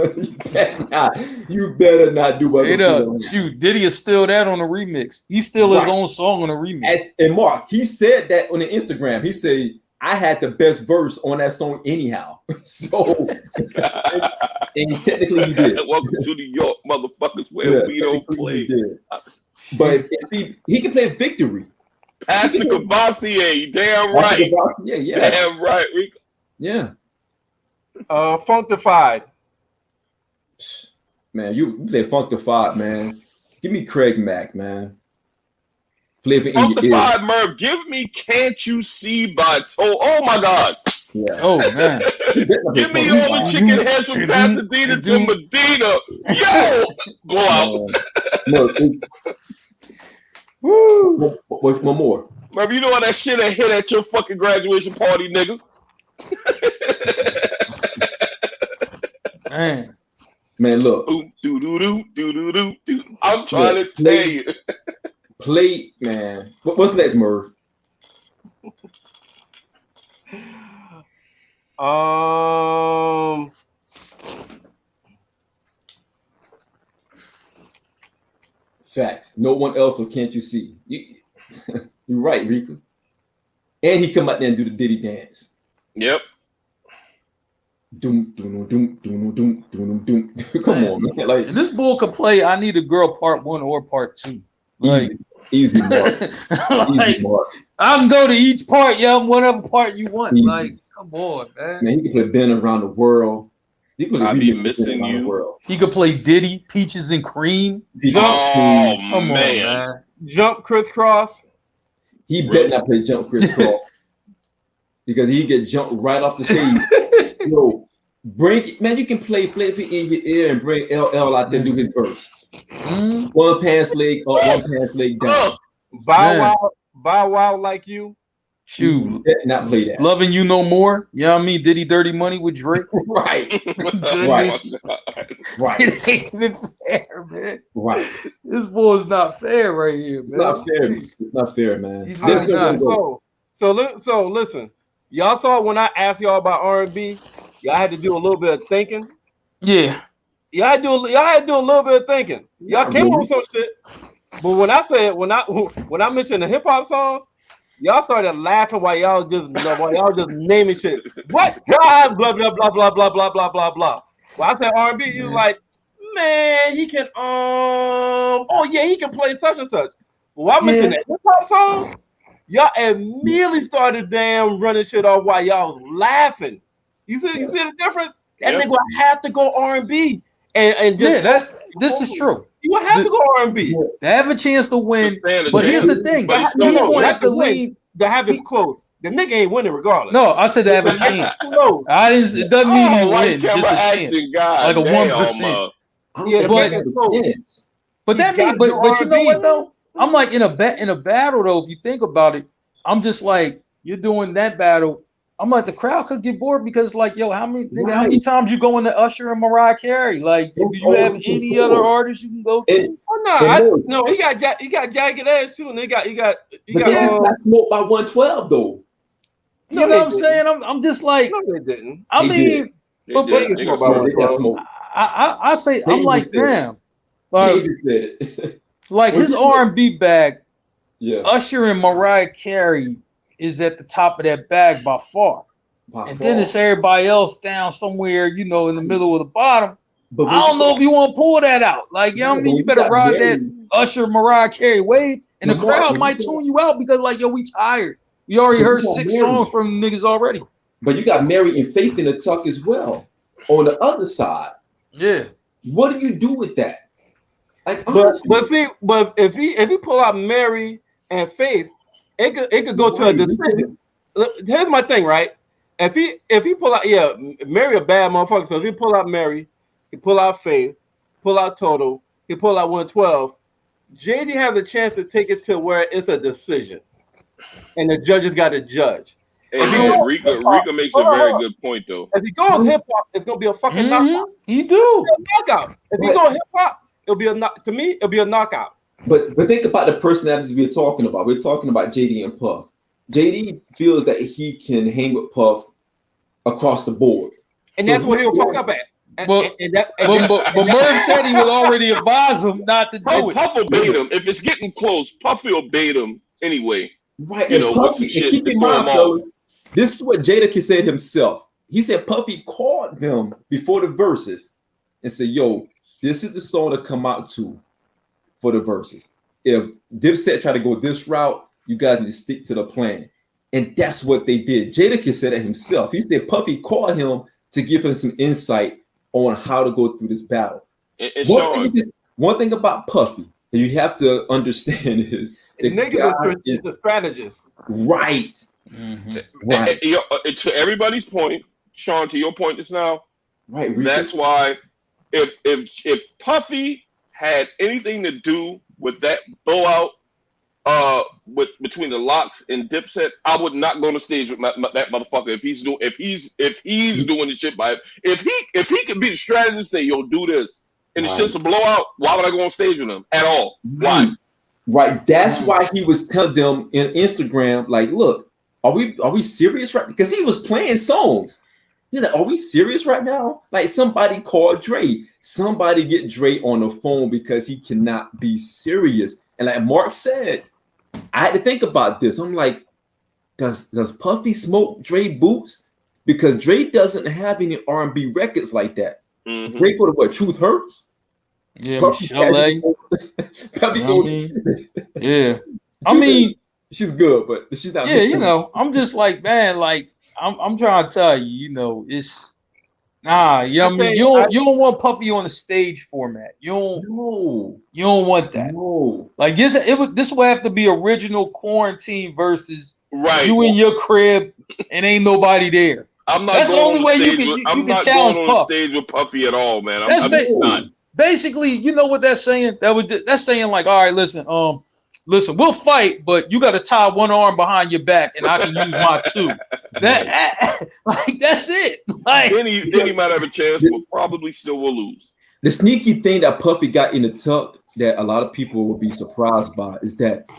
You better not do Welcome to Atlanta. Shoot, Diddy is still that on the remix. He's still his own song on the remix. And Mark, he said that on the Instagram. He said, I had the best verse on that song anyhow. So, and technically he did. Welcome to New York, motherfuckers, where we don't play. But if he can play Victory. Pastor Cavassier, damn right. Yeah. Damn right, Rico. Yeah. Funkified. Man, you play Funkified, man. Give me Craig Mack, man. Flavor in your ear. Funkified, Merv. Give me Can't You See by Toe. Oh my God. Yeah. Oh man. Give me all the chicken heads from Pasadena to Medina. Yo, go out. Look, woo. One more. Merv, you know what that shit hit at your fucking graduation party, nigga? Man, look. I'm trying to tell you. Play, man. What's next, Merv? Facts. No one else, or Can't You See? You're right, Rico. And he come out there and do the Diddy dance. Yep. Doom, doom, doom, doom, doom, doom, doom. Come on, man. Like, and this bull could play I Need a Girl Part 1 or Part 2. Like, easy, Mark. Like, easy, Mark. I can go to each part, whatever part you want. Easy. Like, come on, man. Man, he can play Ben Around the World. He could I Be Missing You. He could play Diddy, Peaches and Cream. Oh, come on, man. Jump Crisscross. He better not play Jump Crisscross because he get jumped right off the stage. Yo, bring it, man. You can play Flavor in your ear and bring LL out there do his verse. One pants leg up, one pants leg down. Bow Wow Like You. Shoot, not play that. Loving You No More. You know what I mean? Diddy Dirty Money with Drake. Right. Right. It ain't even fair, man. Right. This bull's not fair right here, man. It's not fair. It's not fair, man. He's really not. So listen. Y'all saw when I asked y'all about R&B, y'all had to do a little bit of thinking. Yeah. Y'all had to do a little bit of thinking. Y'all came up with some shit. But when I mentioned the hip hop songs, y'all started laughing while y'all just naming shit. What God? Blah blah blah blah blah blah blah blah blah. Well, I said R&B, you was like, man, he can he can play such and such. But when I mentioned the hip hop songs, y'all immediately started damn running shit off while y'all was laughing. You see the difference? That nigga have to go R&B and just this is true. You would have to go R&B. They have a chance to win, but here's the thing: you have to leave. The habit's close. The nigga ain't winning regardless. No, I said they have a chance. I didn't. It doesn't mean he win. Just a chance, like a 1%. But that means, but you know what though? I'm like in a battle though. If you think about it, I'm just like you're doing that battle. I'm like the crowd could get bored because like how many times you go into Usher and Mariah Carey? Like, do you have any other artists you can go to? No, he got Jagged Edge too, and he got smoked by 112 though. You know what I'm saying? I'm just like, no, they didn't. I mean, but they got smoked. I say I'm like, damn, like his R&B bag. Yeah, Usher and Mariah Carey is at the top of that bag by far. And then it's everybody else down somewhere, in the middle of the bottom. But I don't know if you want to pull that out. Like, you know what I mean? You better ride that Usher, Mariah Carey wave, and the crowd might tune you out because, like, we tired. We already heard 6 songs from niggas already. But you got Mary and Faith in the tuck as well. On the other side. Yeah. What do you do with that? Like, but if he pull out Mary and Faith, it could go to a decision. Here's my thing, right? If he pull out, Mary a bad motherfucker. So if he pull out Mary, he pull out Faith, pull out Total, he pull out 112. JD has a chance to take it to where it's a decision, and the judges got to judge. Rika makes a very good point though. If he goes hip hop, it's gonna be a fucking knockout. He do knockout. If he go hip hop, it'll be a knockout. But think about the personalities we're talking about. We're talking about JD and Puff. JD feels that he can hang with Puff across the board. And that's what he'll fuck up at. But Merv said he will already advise him not to do it. Puff will bait him. If it's getting close, Puff will bait him anyway. Right. Keep in mind, fellas, this is what Jada said himself. He said Puffy called them before the verses and said, yo, this is the song to come out to for the verses. If Dipset try to go this route, you guys need to stick to the plan. And that's what they did. Jadakiss said it himself. He said Puffy called him to give him some insight on how to go through this battle. One thing about Puffy that you have to understand is the nigga is the strategist. Right. Mm-hmm. Right. To everybody's point, Shawn, to your point just now, right. That's why if Puffy had anything to do with that blowout between the Locks and Dipset, I would not go on the stage with that motherfucker if he's doing the shit by if he could be the strategist and say, yo, do this, and it's just a blowout, why would I go on stage with him at all? Why? Right. That's why he was telling them in Instagram, like, look, are we serious right? Because he was playing songs. He's like, are we serious right now? Like, somebody call Dre. Somebody get Dre on the phone because he cannot be serious. And like Marc said, I had to think about this. I'm like, does Puffy smoke Dre boots? because Drake doesn't have any R&B records like that. Mm-hmm. Drake for what? Truth Hurts. Yeah, Michelle. Yeah, I mean, she's good, but she's not. Yeah, you know, I'm just like, man, like I'm trying to tell you, you know, it's nah. You know what I mean? You don't want Puffy on the stage format. You don't want that. No. Like this will have to be original quarantine versus right. You in your crib and ain't nobody there. I'm not. That's the only way you can challenge Puff. On stage with Puffy at all, man. I'm not. Basically, you know what that's saying? That's saying like, all right, listen, we'll fight, but you got to tie one arm behind your back, and I can use my two. Like that's it. Like then he might have a chance, but probably still will lose. The sneaky thing that Puffy got in the tuck that a lot of people will be surprised by is that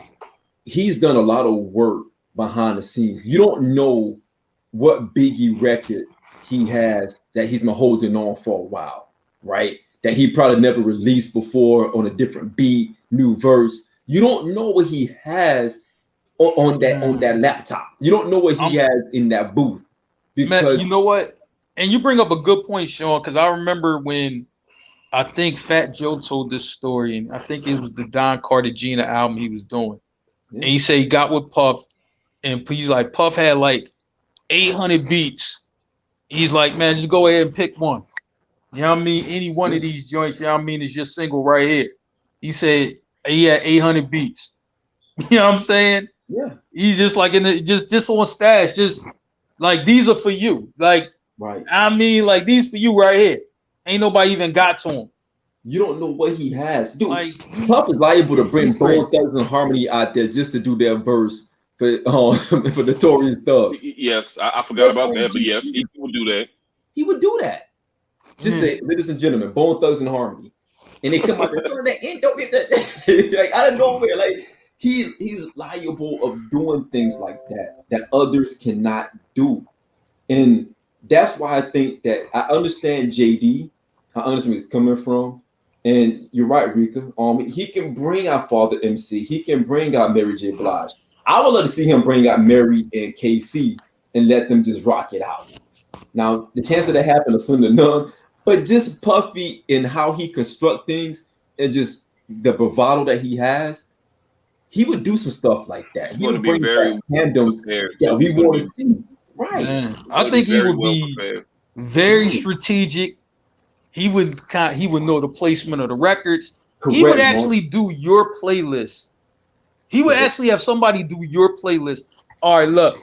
he's done a lot of work behind the scenes. You don't know what Biggie record he has that he's been holding on for a while, right? That he probably never released before on a different beat, new verse. You don't know what he has on that laptop. You don't know what he has in that booth. Because man, you know what? And you bring up a good point, Shawn, because I remember when I think Fat Joe told this story, and I think it was the Don Cartagena album he was doing. Yeah. And he said he got with Puff, and he's like, Puff had like 800 beats. He's like, man, just go ahead and pick one. You know what I mean? Any one of these joints, you know what I mean, is your single right here. He said he had 800 beats. You know what I'm saying? Yeah. He's just like in the just on stash, just like these are for you. Like, right. I mean, like these for you right here. Ain't nobody even got to him. You don't know what he has. Dude, like, Puff is liable to bring Bone Thugs and Harmony out there just to do their verse for Notorious Thugs. Yes, I forgot about that, but yes, he would do that. He would do that. Just say, ladies and gentlemen, Bone Thugs and Harmony. And they come out there, like out of nowhere. Like he's liable of doing things like that others cannot do. And that's why I think that I understand JD. I understand where he's coming from. And you're right, Rika. He can bring out Father MC. He can bring out Mary J. Blige. I would love to see him bring out Mary and KC and let them just rock it out. Now, the chance of that happening is slim to none. But just Puffy and how he construct things and just the bravado that he has, he would do some stuff like that. He would bring very tandems that we want to see. Right. Man, I think he would be very strategic. He would know the placement of the records. Correct, he would actually do your playlist. He would actually have somebody do your playlist. All right, look,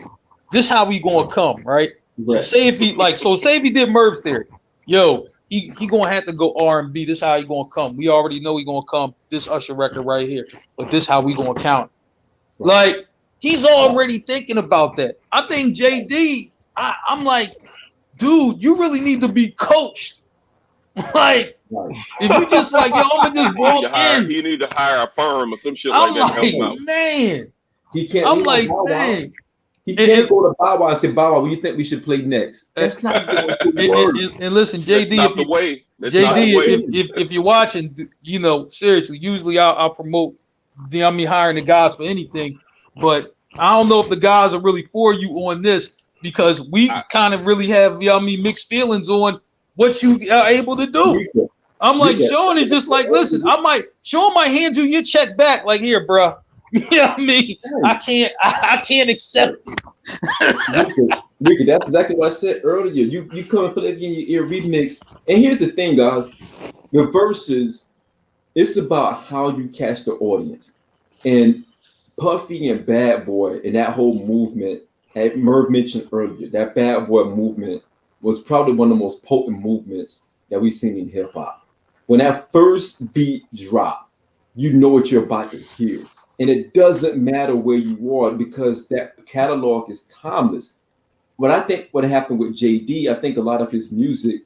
this how we gonna come, right? So say if he did Merv's Theory, yo, he gonna have to go R&B. This how he gonna come. We already know he gonna come. This Usher record right here, but this how we gonna count. Like he's already thinking about that. I think JD. I'm like, dude, you really need to be coached. Like if you just like, yo, I'm gonna just walk in. He need to hire a firm or some shit like that. Like, man, he can't. I'm like, man. He can't go to Bow Wow and say, Bow Wow, what do you think we should play next? That's not going to work. And listen, JD, if you're watching, you know, seriously, usually I'll promote, hiring the guys for anything, but I don't know if the guys are really for you on this because we kind of really have, mixed feelings on what you are able to do. I'm like, Shawn is just like, listen, Shawn might hand you your check back, like, here, bro. You know what I mean? I can't accept it. Ricky, that's exactly what I said earlier. You come for your ear remix. And here's the thing, guys. The verses, it's about how you catch the audience. And Puffy and Bad Boy and that whole movement, as Merv mentioned earlier, that Bad Boy movement was probably one of the most potent movements that we've seen in hip hop. When that first beat dropped, you know what you're about to hear. And it doesn't matter where you are because that catalog is timeless. But I think what happened with JD, I think a lot of his music,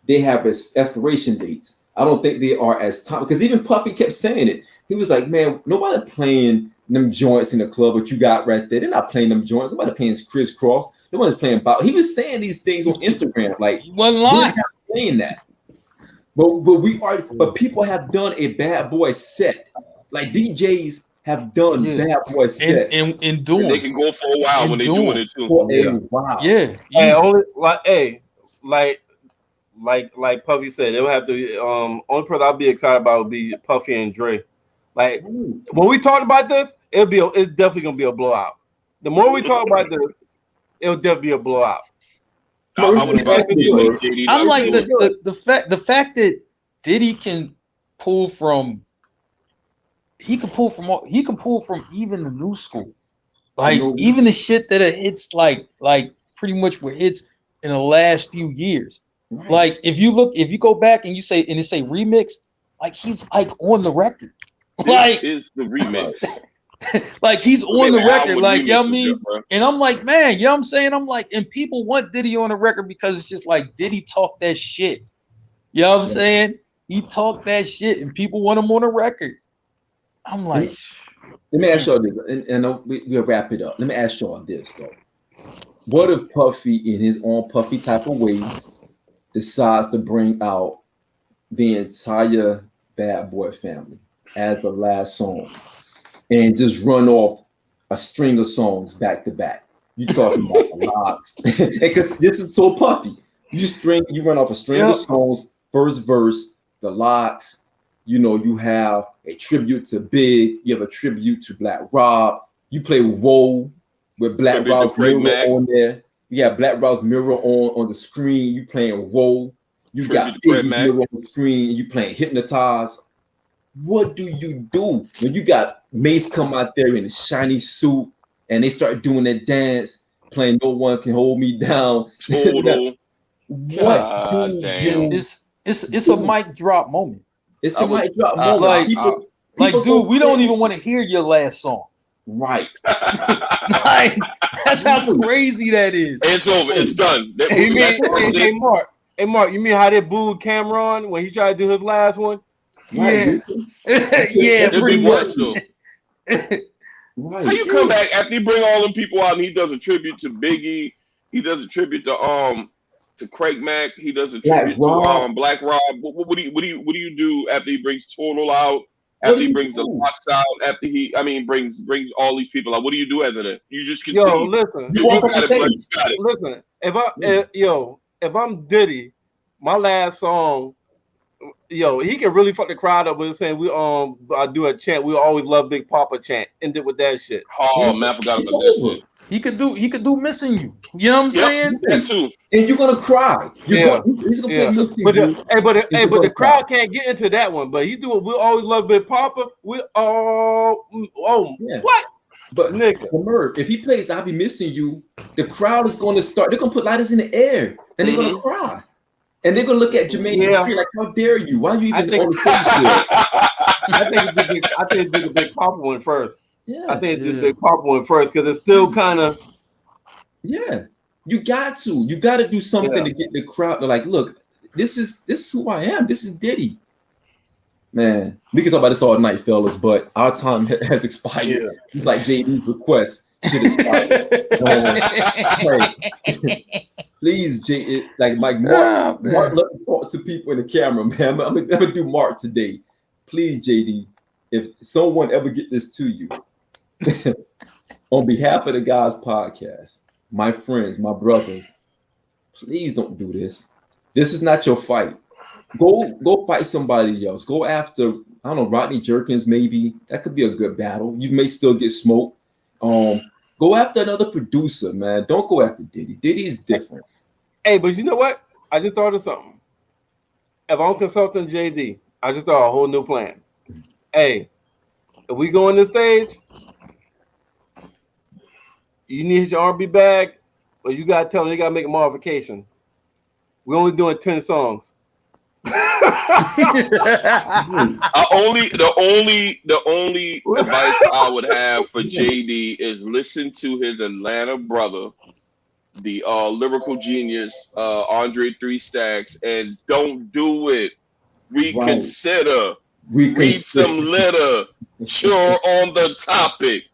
they have expiration dates. I don't think they are as timeless. Because even Puffy kept saying it. He was like, man, nobody playing them joints in the club, what you got right there. They're not playing them joints. Nobody playing crisscross. Nobody's playing about. He was saying these things on Instagram. Like, he wasn't lying. We're not playing that. But people have done a Bad Boy set. Like DJs have done Bad Boy sets. And doing. They can go for a while when they're doing it too. For a while. Yeah. Hey, only like Puffy said, it would have to. Only person I'll be excited about would be Puffy and Dre. Like when we talked about this, it's definitely gonna be a blowout. The more we talk about this, it'll definitely be a blowout. I like the fact that Diddy can pull from. He can pull from even the new school, like even the shit that it hits like pretty much what hits in the last few years. Right. Like if you go back and it say remix, like he's like on the record. Like is the remix. Like he's on the record, like, you know what I mean? And I'm like, man, you know what I'm saying? I'm like, and people want Diddy on the record because it's just like Diddy talk that shit. You know what I'm saying? He talked that shit and people want him on the record. I'm like, let me ask y'all this, and we'll wrap it up. Let me ask y'all this though. What if Puffy, in his own Puffy type of way, decides to bring out the entire Bad Boy family as the last song and just run off a string of songs back to back? You talking about the locks? Because this is so Puffy. You run off a string of songs, first verse, the locks. You know, you have a tribute to Big. You have a tribute to Black Rob. You play Whoa with Black Rob's mirror on there. You have Black Rob's mirror on the screen. You playing Whoa. You got Biggie's mirror on the screen. And you playing Hypnotize. What do you do when you got Mace come out there in a shiny suit and they start doing that dance, playing No One Can Hold Me Down? Total. It's a mic drop moment. It's a mic drop moment. Dude, we don't even want to hear your last song. Right. Like, that's how crazy that is. It's over. It's done. Hey, Mark, you mean how they booed Cameron when he tried to do his last one? Right. Yeah, pretty much. Right. How you come back after you bring all them people out and he does a tribute to Biggie, he does a tribute to Craig Mack, he does a tribute to Black Rob. What do you do after he brings Total out? After he brings the locks out? After he brings all these people out? What do you do after that? You just continue. Listen. Listen. If I'm Diddy, my last song. He can really fuck the crowd up with saying I do a chant. We always love Big Papa chant. End it with that shit. Oh man, I forgot about that shit. He could do Missing You. You know what I'm saying? That too. And you're gonna cry. He's gonna play but the crowd can't get into that one. But he do it. We always love Big Papa. What? But nigga, if he plays "I'll Be Missing You," the crowd is going to start. They're gonna put lighters in the air and they're gonna cry. And they're gonna look at Jermaine and like, "How dare you? Why are you even on the stage?" I think it's the Big Papa one first. Yeah, I think it's the Big Papa one first because it's still kind of. Yeah, you got to do something to get the crowd to like, look, this is who I am. This is Diddy. Man, we can talk about this all night, fellas, but our time has expired. Yeah. It's like JD's request. Shit expired. Please, Mark, let me talk to people in the camera, man. I'm gonna do Mark today. Please, JD, if someone ever get this to you, on behalf of the Guys Podcast, my friends, my brothers, please don't do this. This is not your fight. Go fight somebody else. Go after, I don't know, Rodney Jerkins, maybe. That could be a good battle. You may still get smoked. Go after another producer, man. Don't go after Diddy. Diddy is different. Hey, but you know what? I just thought of something. If I'm consulting JD, I just thought a whole new plan. Hey, if we go on this stage, you need your R&B bag, but you gotta tell them they gotta make a modification. We're only doing 10 songs. The only advice I would have for JD is listen to his Atlanta brother, the lyrical genius Andre 3 Stacks, and don't do it. Reconsider. Read some letter. Sure on the topic.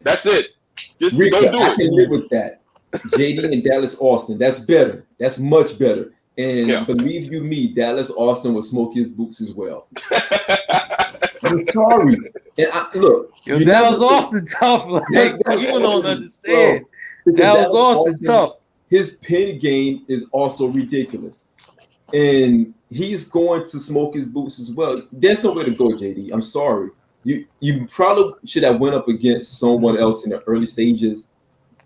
That's it. Just don't do it. I can live with that. JD and Dallas Austin. That's better. That's much better. And believe you me, Dallas Austin will smoke his boots as well. I'm sorry. And look, yo, that was Austin tough. Like, people don't understand. That was Austin tough. His pen game is also ridiculous, and he's going to smoke his boots as well. There's no way to go, JD. I'm sorry. You probably should have went up against someone else in the early stages.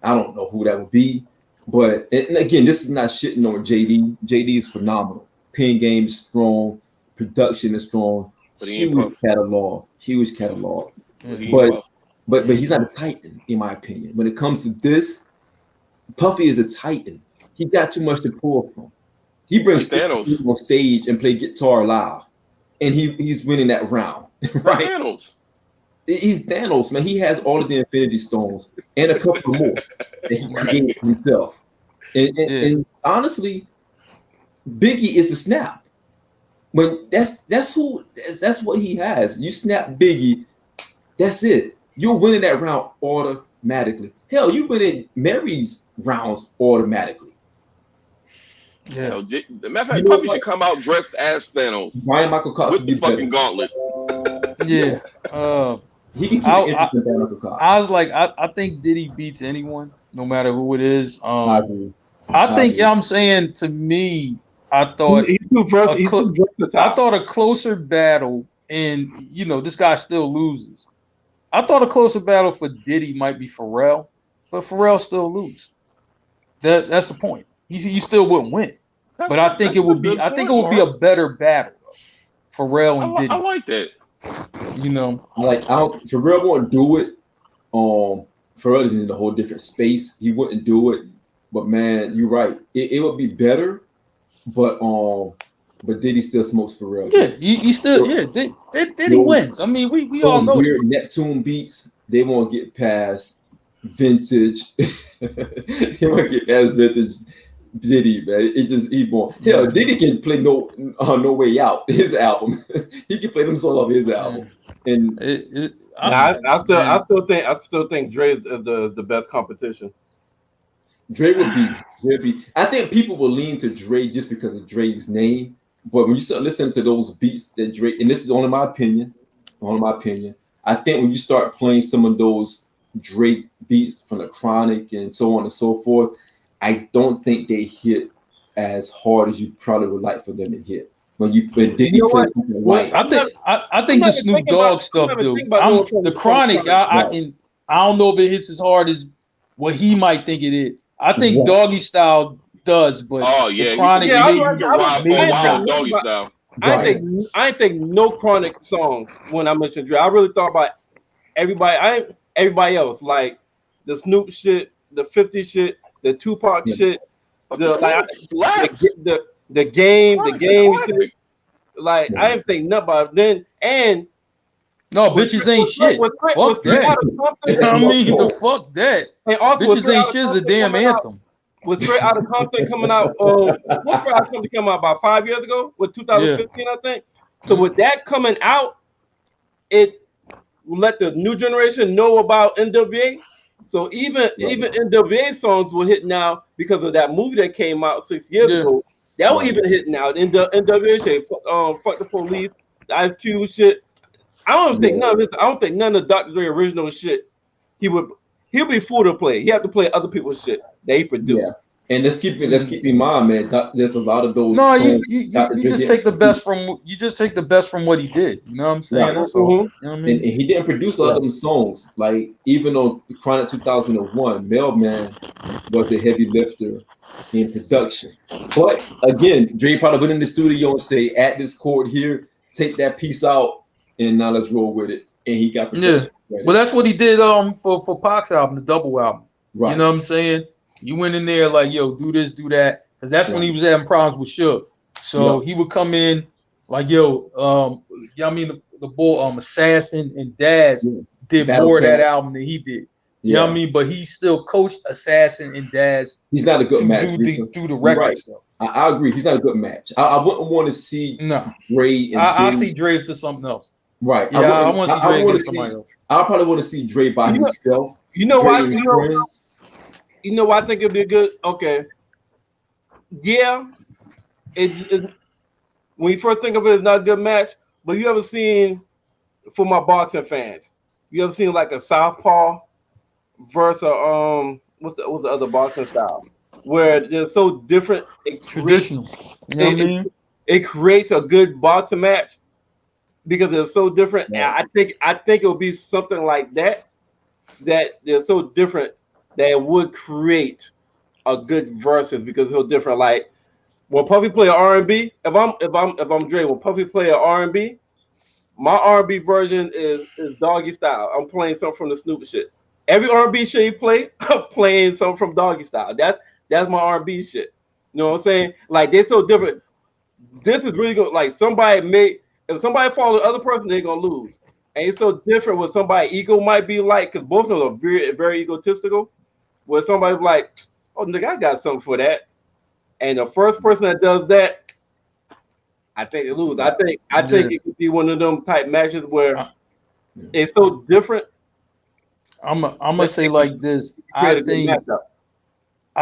I don't know who that would be, but and again, this is not shitting on JD. JD is phenomenal. Pen game is strong, production is strong. Huge catalog. But he's not a Titan, in my opinion. When it comes to this, Puffy is a Titan. He got too much to pull from. He brings Thanos on stage and play guitar live, and he's winning that round. Right? Thanos. He's Thanos, man. He has all of the Infinity Stones and a couple more that he created himself. And honestly, Biggie is the snap. When that's what he has. You snap Biggie, that's it. You're winning that round automatically. Hell, you winning Mary's rounds automatically. Yeah. Matter of fact, Puffy should come out dressed as Thanos. Brian Michael Cox with the fucking gauntlet. Yeah. He can keep it interesting than Michael Cox. I was like, I think Diddy beats anyone, no matter who it is. I agree. I think, you know what I'm saying, to me, I thought I thought a closer battle, and you know, this guy still loses. I thought a closer battle for Diddy might be Pharrell, but Pharrell still lose. That's the point. He still wouldn't win. But I think it would be a better battle. Pharrell and Diddy. I like that. You know, Pharrell won't do it. Pharrell is in a whole different space. He wouldn't do it. But man, you're right. It would be better. But Diddy still smokes Pharrell. Yeah, he still Diddy wins. I mean, we all know weird Neptune beats. They won't get past vintage. They won't get past vintage Diddy, man. He won't. Hell, Diddy can play No Way Out, his album. He can play them songs off his album. And I still think Dre is the best competition. Dre would be. I think people will lean to Dre just because of Dre's name. But when you start listening to those beats that Dre, and this is only my opinion, I think when you start playing some of those Drake beats from the Chronic and so on and so forth, I don't think they hit as hard as you probably would like for them to hit. When Diddy plays something white. I think the Snoop Dogg stuff, dude. The Chronic, I don't know if it hits as hard as what he might think it is. I think Doggy Style does, but the Chronic Doggy Style. I think no Chronic songs when I mentioned Dre. I really thought about everybody else, like the Snoop shit, the 50 shit, the Tupac shit, the game shit. Like I didn't think nothing about it then. And no, bitches ain't shit. Fuck that. I mean, the fuck that. And also, bitches ain't shit is a damn anthem. Was Straight Outta Compton coming out? What Straight Outta Compton came out about 5 years ago? With 2015, I think. So with that coming out, it will let the new generation know about NWA. So even NWA songs will hit now because of that movie that came out 6 years ago. That will even hit now. NWA shit, fuck the police, the Ice Cube shit. I don't think none of Dr. Dre original shit. He'll be fool to play. He have to play other people's shit that he produced. Yeah. And let's keep in mind, man. There's a lot of those. No, you just take the best from what he did. You know what I'm saying? Right. That's all. You know what I mean? And he didn't produce a lot of them songs. Like even on Chronic 2001, Mailman was a heavy lifter in production. But again, Dre probably went in the studio and say, "Add this chord here, take that piece out, and now let's roll with it." And he got the Well, that's what he did for Pac's album, the double album. Right. You know what I'm saying? You went in there like, yo, do this, do that, because that's when he was having problems with Suge. So he would come in like, yo, I mean the boy Assassin and Daz did more of that album than he did. You know what I mean? But he still coached Assassin and Daz. He's not a good match. Do the record stuff. I agree. He's not a good match. I wouldn't want to see Dre. I see Dre for something else. Right. Yeah, I want to see Dre against somebody else. I probably want to see Dre by himself. You know why? You know why I think it'd be good? Okay. Yeah. It when you first think of it, it's not a good match. But you ever seen for my boxing fans. You ever seen like a southpaw versus what's the other boxing style where they're so different? Traditional. You know what I mean? It creates a good boxing match because they're so different. Yeah. And I think it'll be something like that they're so different that it would create a good versus because it's so different. Like when Puffy play R&B, if I'm Dre, when Puffy play an R&B, my R&B version is Doggy Style. I'm playing something from the Snoop shit. Every R&B shit you play, I'm playing something from Doggy Style. That's my R&B shit. You know what I'm saying? Like they're so different. This is really good. Like if somebody follow the other person, they're gonna lose. And it's so different what somebody ego might be like, because both of them are very, very egotistical. Where somebody's like, oh nigga, I got something for that. And the first person that does that, I think they lose. I think it could be one of them type matches where it's so different. I'm gonna say like this. I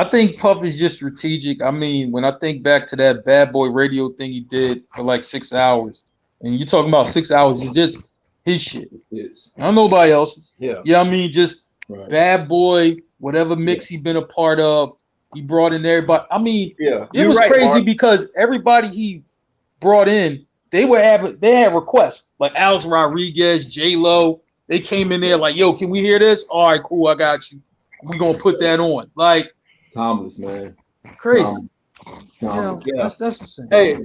think Puff is just strategic. I mean, when I think back to that Bad Boy Radio thing he did for like 6 hours, and you're talking about 6 hours, it's just his shit. Yes. I don't know nobody else's. Yeah. You know what I mean? Just Bad Boy, whatever mix he been a part of, he brought in everybody. I mean, it was crazy Marc. Because everybody he brought in, they had requests. Like Alex Rodriguez, J-Lo, they came in there like, yo, can we hear this? All right, cool, I got you. We gonna put that on. Like timeless, man. Crazy. Timeless. Yeah, that's the same. Hey,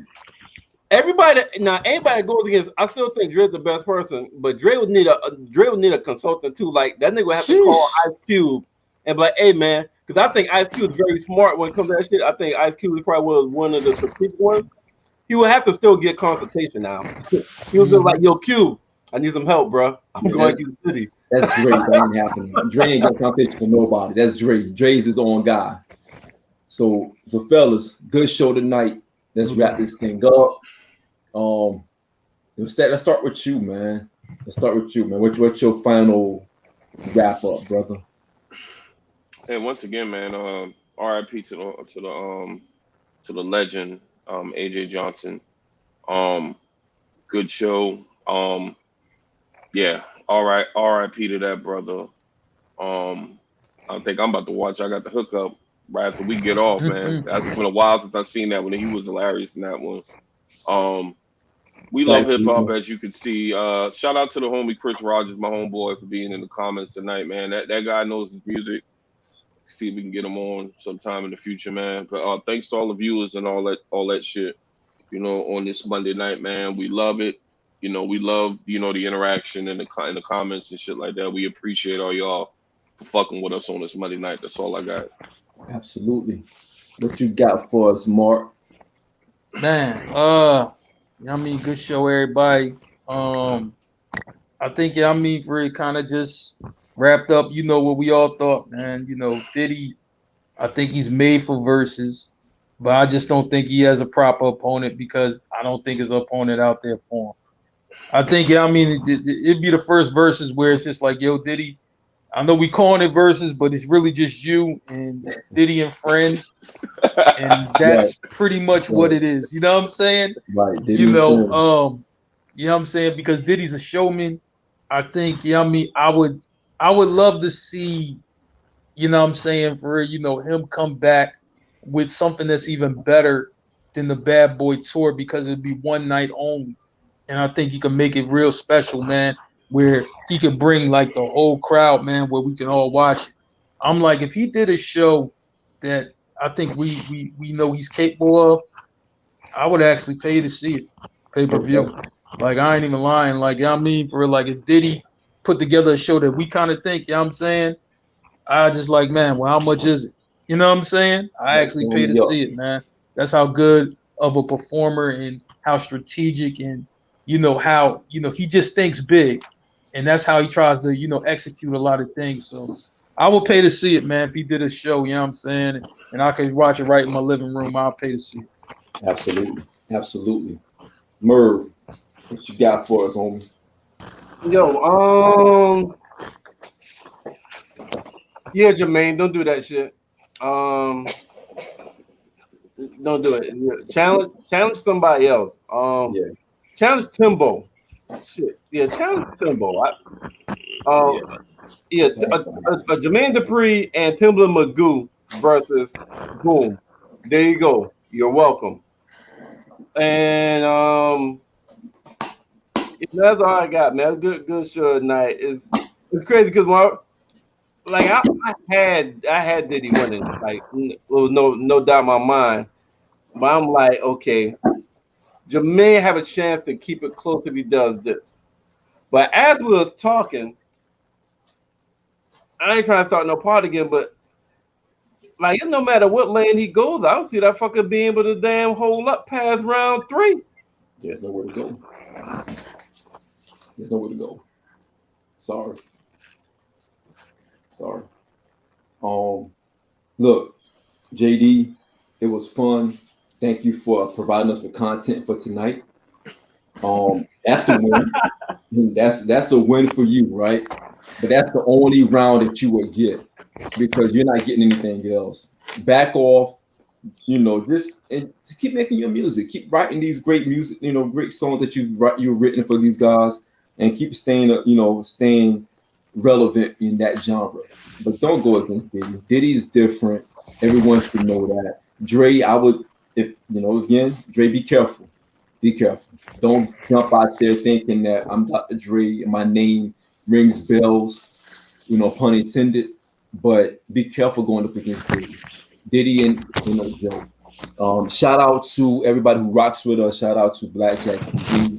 anybody that goes against, I still think Dre's the best person, but Dre would need a consultant too. Like that nigga would have to call Ice Cube and be like, hey man, because I think Ice Cube is very smart when it comes to that shit. I think Ice Cube is probably one of the strategic ones. He would have to still get consultation now. He was like, yo, Cube, I need some help, bro. I'm going to the city. That's Dre. That ain't happening. Dre ain't got competition for nobody. That's Dre. Dre's his own guy. So fellas, good show tonight. Let's wrap this thing up. Let's start with you, man. What's your final wrap up, brother? And once again, man, R.I.P. to the legend, AJ Johnson. Good show. Yeah. All right. R.I.P. to that brother. I think I'm about to watch. I got the hookup right after we get off, man. It's been a while since I've seen that one. He was hilarious in that one. We love hip hop, as you can see. Shout out to the homie Chris Rogers, my homeboy, for being in the comments tonight, man. That guy knows his music. See if we can get him on sometime in the future, man. But thanks to all the viewers and all that shit, on this Monday night, man. We love it. We love, the interaction and the comments and shit like that. We appreciate all y'all for fucking with us on this Monday night. That's all I got. Absolutely. What you got for us, Marc? Man, I mean, good show, everybody. I think, for it kind of just wrapped up, what we all thought, man. Diddy, I think he's made for verses, but I just don't think he has a proper opponent because I don't think his opponent out there for him. I think, it'd be the first verses where it's just like, yo, Diddy, I know we calling it verses, but it's really just you and Diddy and friends. And that's pretty much what it is. You know what I'm saying? Right. Diddy you know what I'm saying? Because Diddy's a showman. I think, I would love to see, for him come back with something that's even better than the Bad Boy tour because it'd be one night only. And I think he can make it real special, man, where he could bring like the whole crowd, man, where we can all watch it. I'm like, if he did a show that I think we know he's capable of, I would actually pay to see it, pay-per-view. Like, I ain't even lying. Like, for like if Diddy put together a show that we kind of think, I just like, man, well, how much is it? You know what I'm saying? I actually pay to see it, man. That's how good of a performer and how strategic and, how, he just thinks big. And that's how he tries to, execute a lot of things. So I would pay to see it, man. If he did a show, and I could watch it right in my living room, I'll pay to see it. Absolutely. Merv, what you got for us, homie? Yo, yeah, Jermaine, don't do that shit. Don't do it. Challenge somebody else. Challenge Timbo. shit. Yeah, challenge symbol. Jermaine Dupri and Timbaland Magoo versus boom. There you go. You're welcome. And that's all I got, man. Good show tonight. It's crazy because I had Diddy winning, like there was no doubt in my mind. But I'm like, okay, Jermaine have a chance to keep it close if he does this. But as we was talking, I ain't trying to start no part again, but like no matter what lane he goes, I don't see that fucker being able to damn hold up past round 3. There's nowhere to go. There's nowhere to go. Sorry. Look, JD, it was fun. Thank you for providing us with content for tonight. That's a win. That's a win for you, right? But that's the only round that you would get because you're not getting anything else. Back off, just and to keep making your music, keep writing these great music, great songs that you've written for these guys, and keep staying relevant in that genre. But don't go against Diddy. Diddy's different. Everyone should know that. Dre, Dre, be careful. Be careful. Don't jump out there thinking that I'm Dr. Dre and my name rings bells, pun intended. But be careful going up against Diddy. Diddy and Joe. Shout out to everybody who rocks with us. Shout out to Blackjack TV,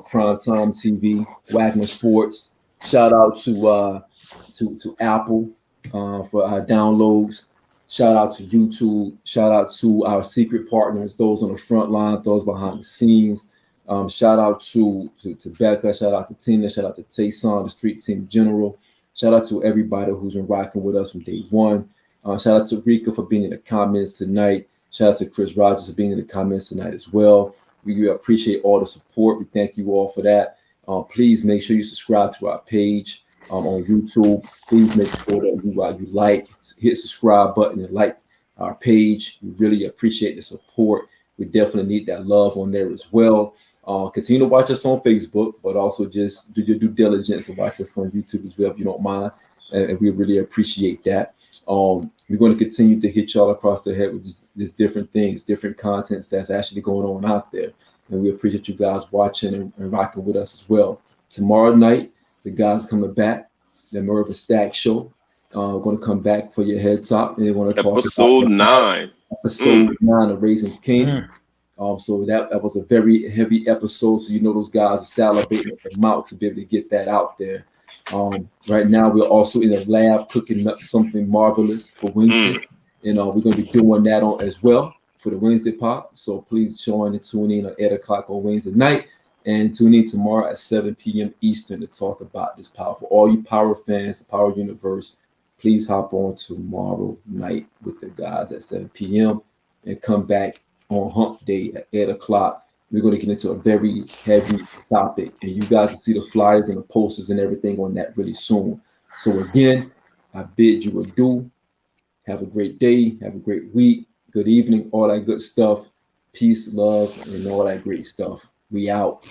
Primetime TV, Wagner Sports. Shout out to Apple for our downloads. Shout out to YouTube. Shout out to our secret partners, those on the front line, those behind the scenes. Shout out to Becca. Shout out to Tina. Shout out to Tayson, the street team in general. Shout out to everybody who's been rocking with us from day one. Shout out to Rika for being in the comments tonight. Shout out to Chris Rogers for being in the comments tonight as well. We appreciate all the support. We thank you all for that. Please make sure you subscribe to our page on YouTube. Please make sure that you hit subscribe button and like our page. We really appreciate the support. We definitely need that love on there as well. Continue to watch us on Facebook, but also just do your due diligence and watch us on YouTube as well if you don't mind. And we really appreciate that. We're going to continue to hit y'all across the head with just different things, different contents that's actually going on out there. And we appreciate you guys watching and rocking with us as well. Tomorrow night, the guys coming back, the Merv and Stack show. We're going to come back for your head top. And they're going to talk episode 9. Episode 9 of Raising King. So that was a very heavy episode. So those guys are salivating at the mouth to be able to get that out there. Right now, we're also in the lab cooking up something marvelous for Wednesday. And we're going to be doing that on as well for the Wednesday pop. So please join and tune in at 8 o'clock on Wednesday night. And tune in tomorrow at 7 p.m. Eastern to talk about this power. For all you Power fans, the Power Universe, please hop on tomorrow night with the guys at 7 p.m. and come back on Hump Day at 8 o'clock. We're going to get into a very heavy topic, and you guys will see the flyers and the posters and everything on that really soon. So again, I bid you adieu. Have a great day. Have a great week. Good evening. All that good stuff. Peace, love, and all that great stuff. We out.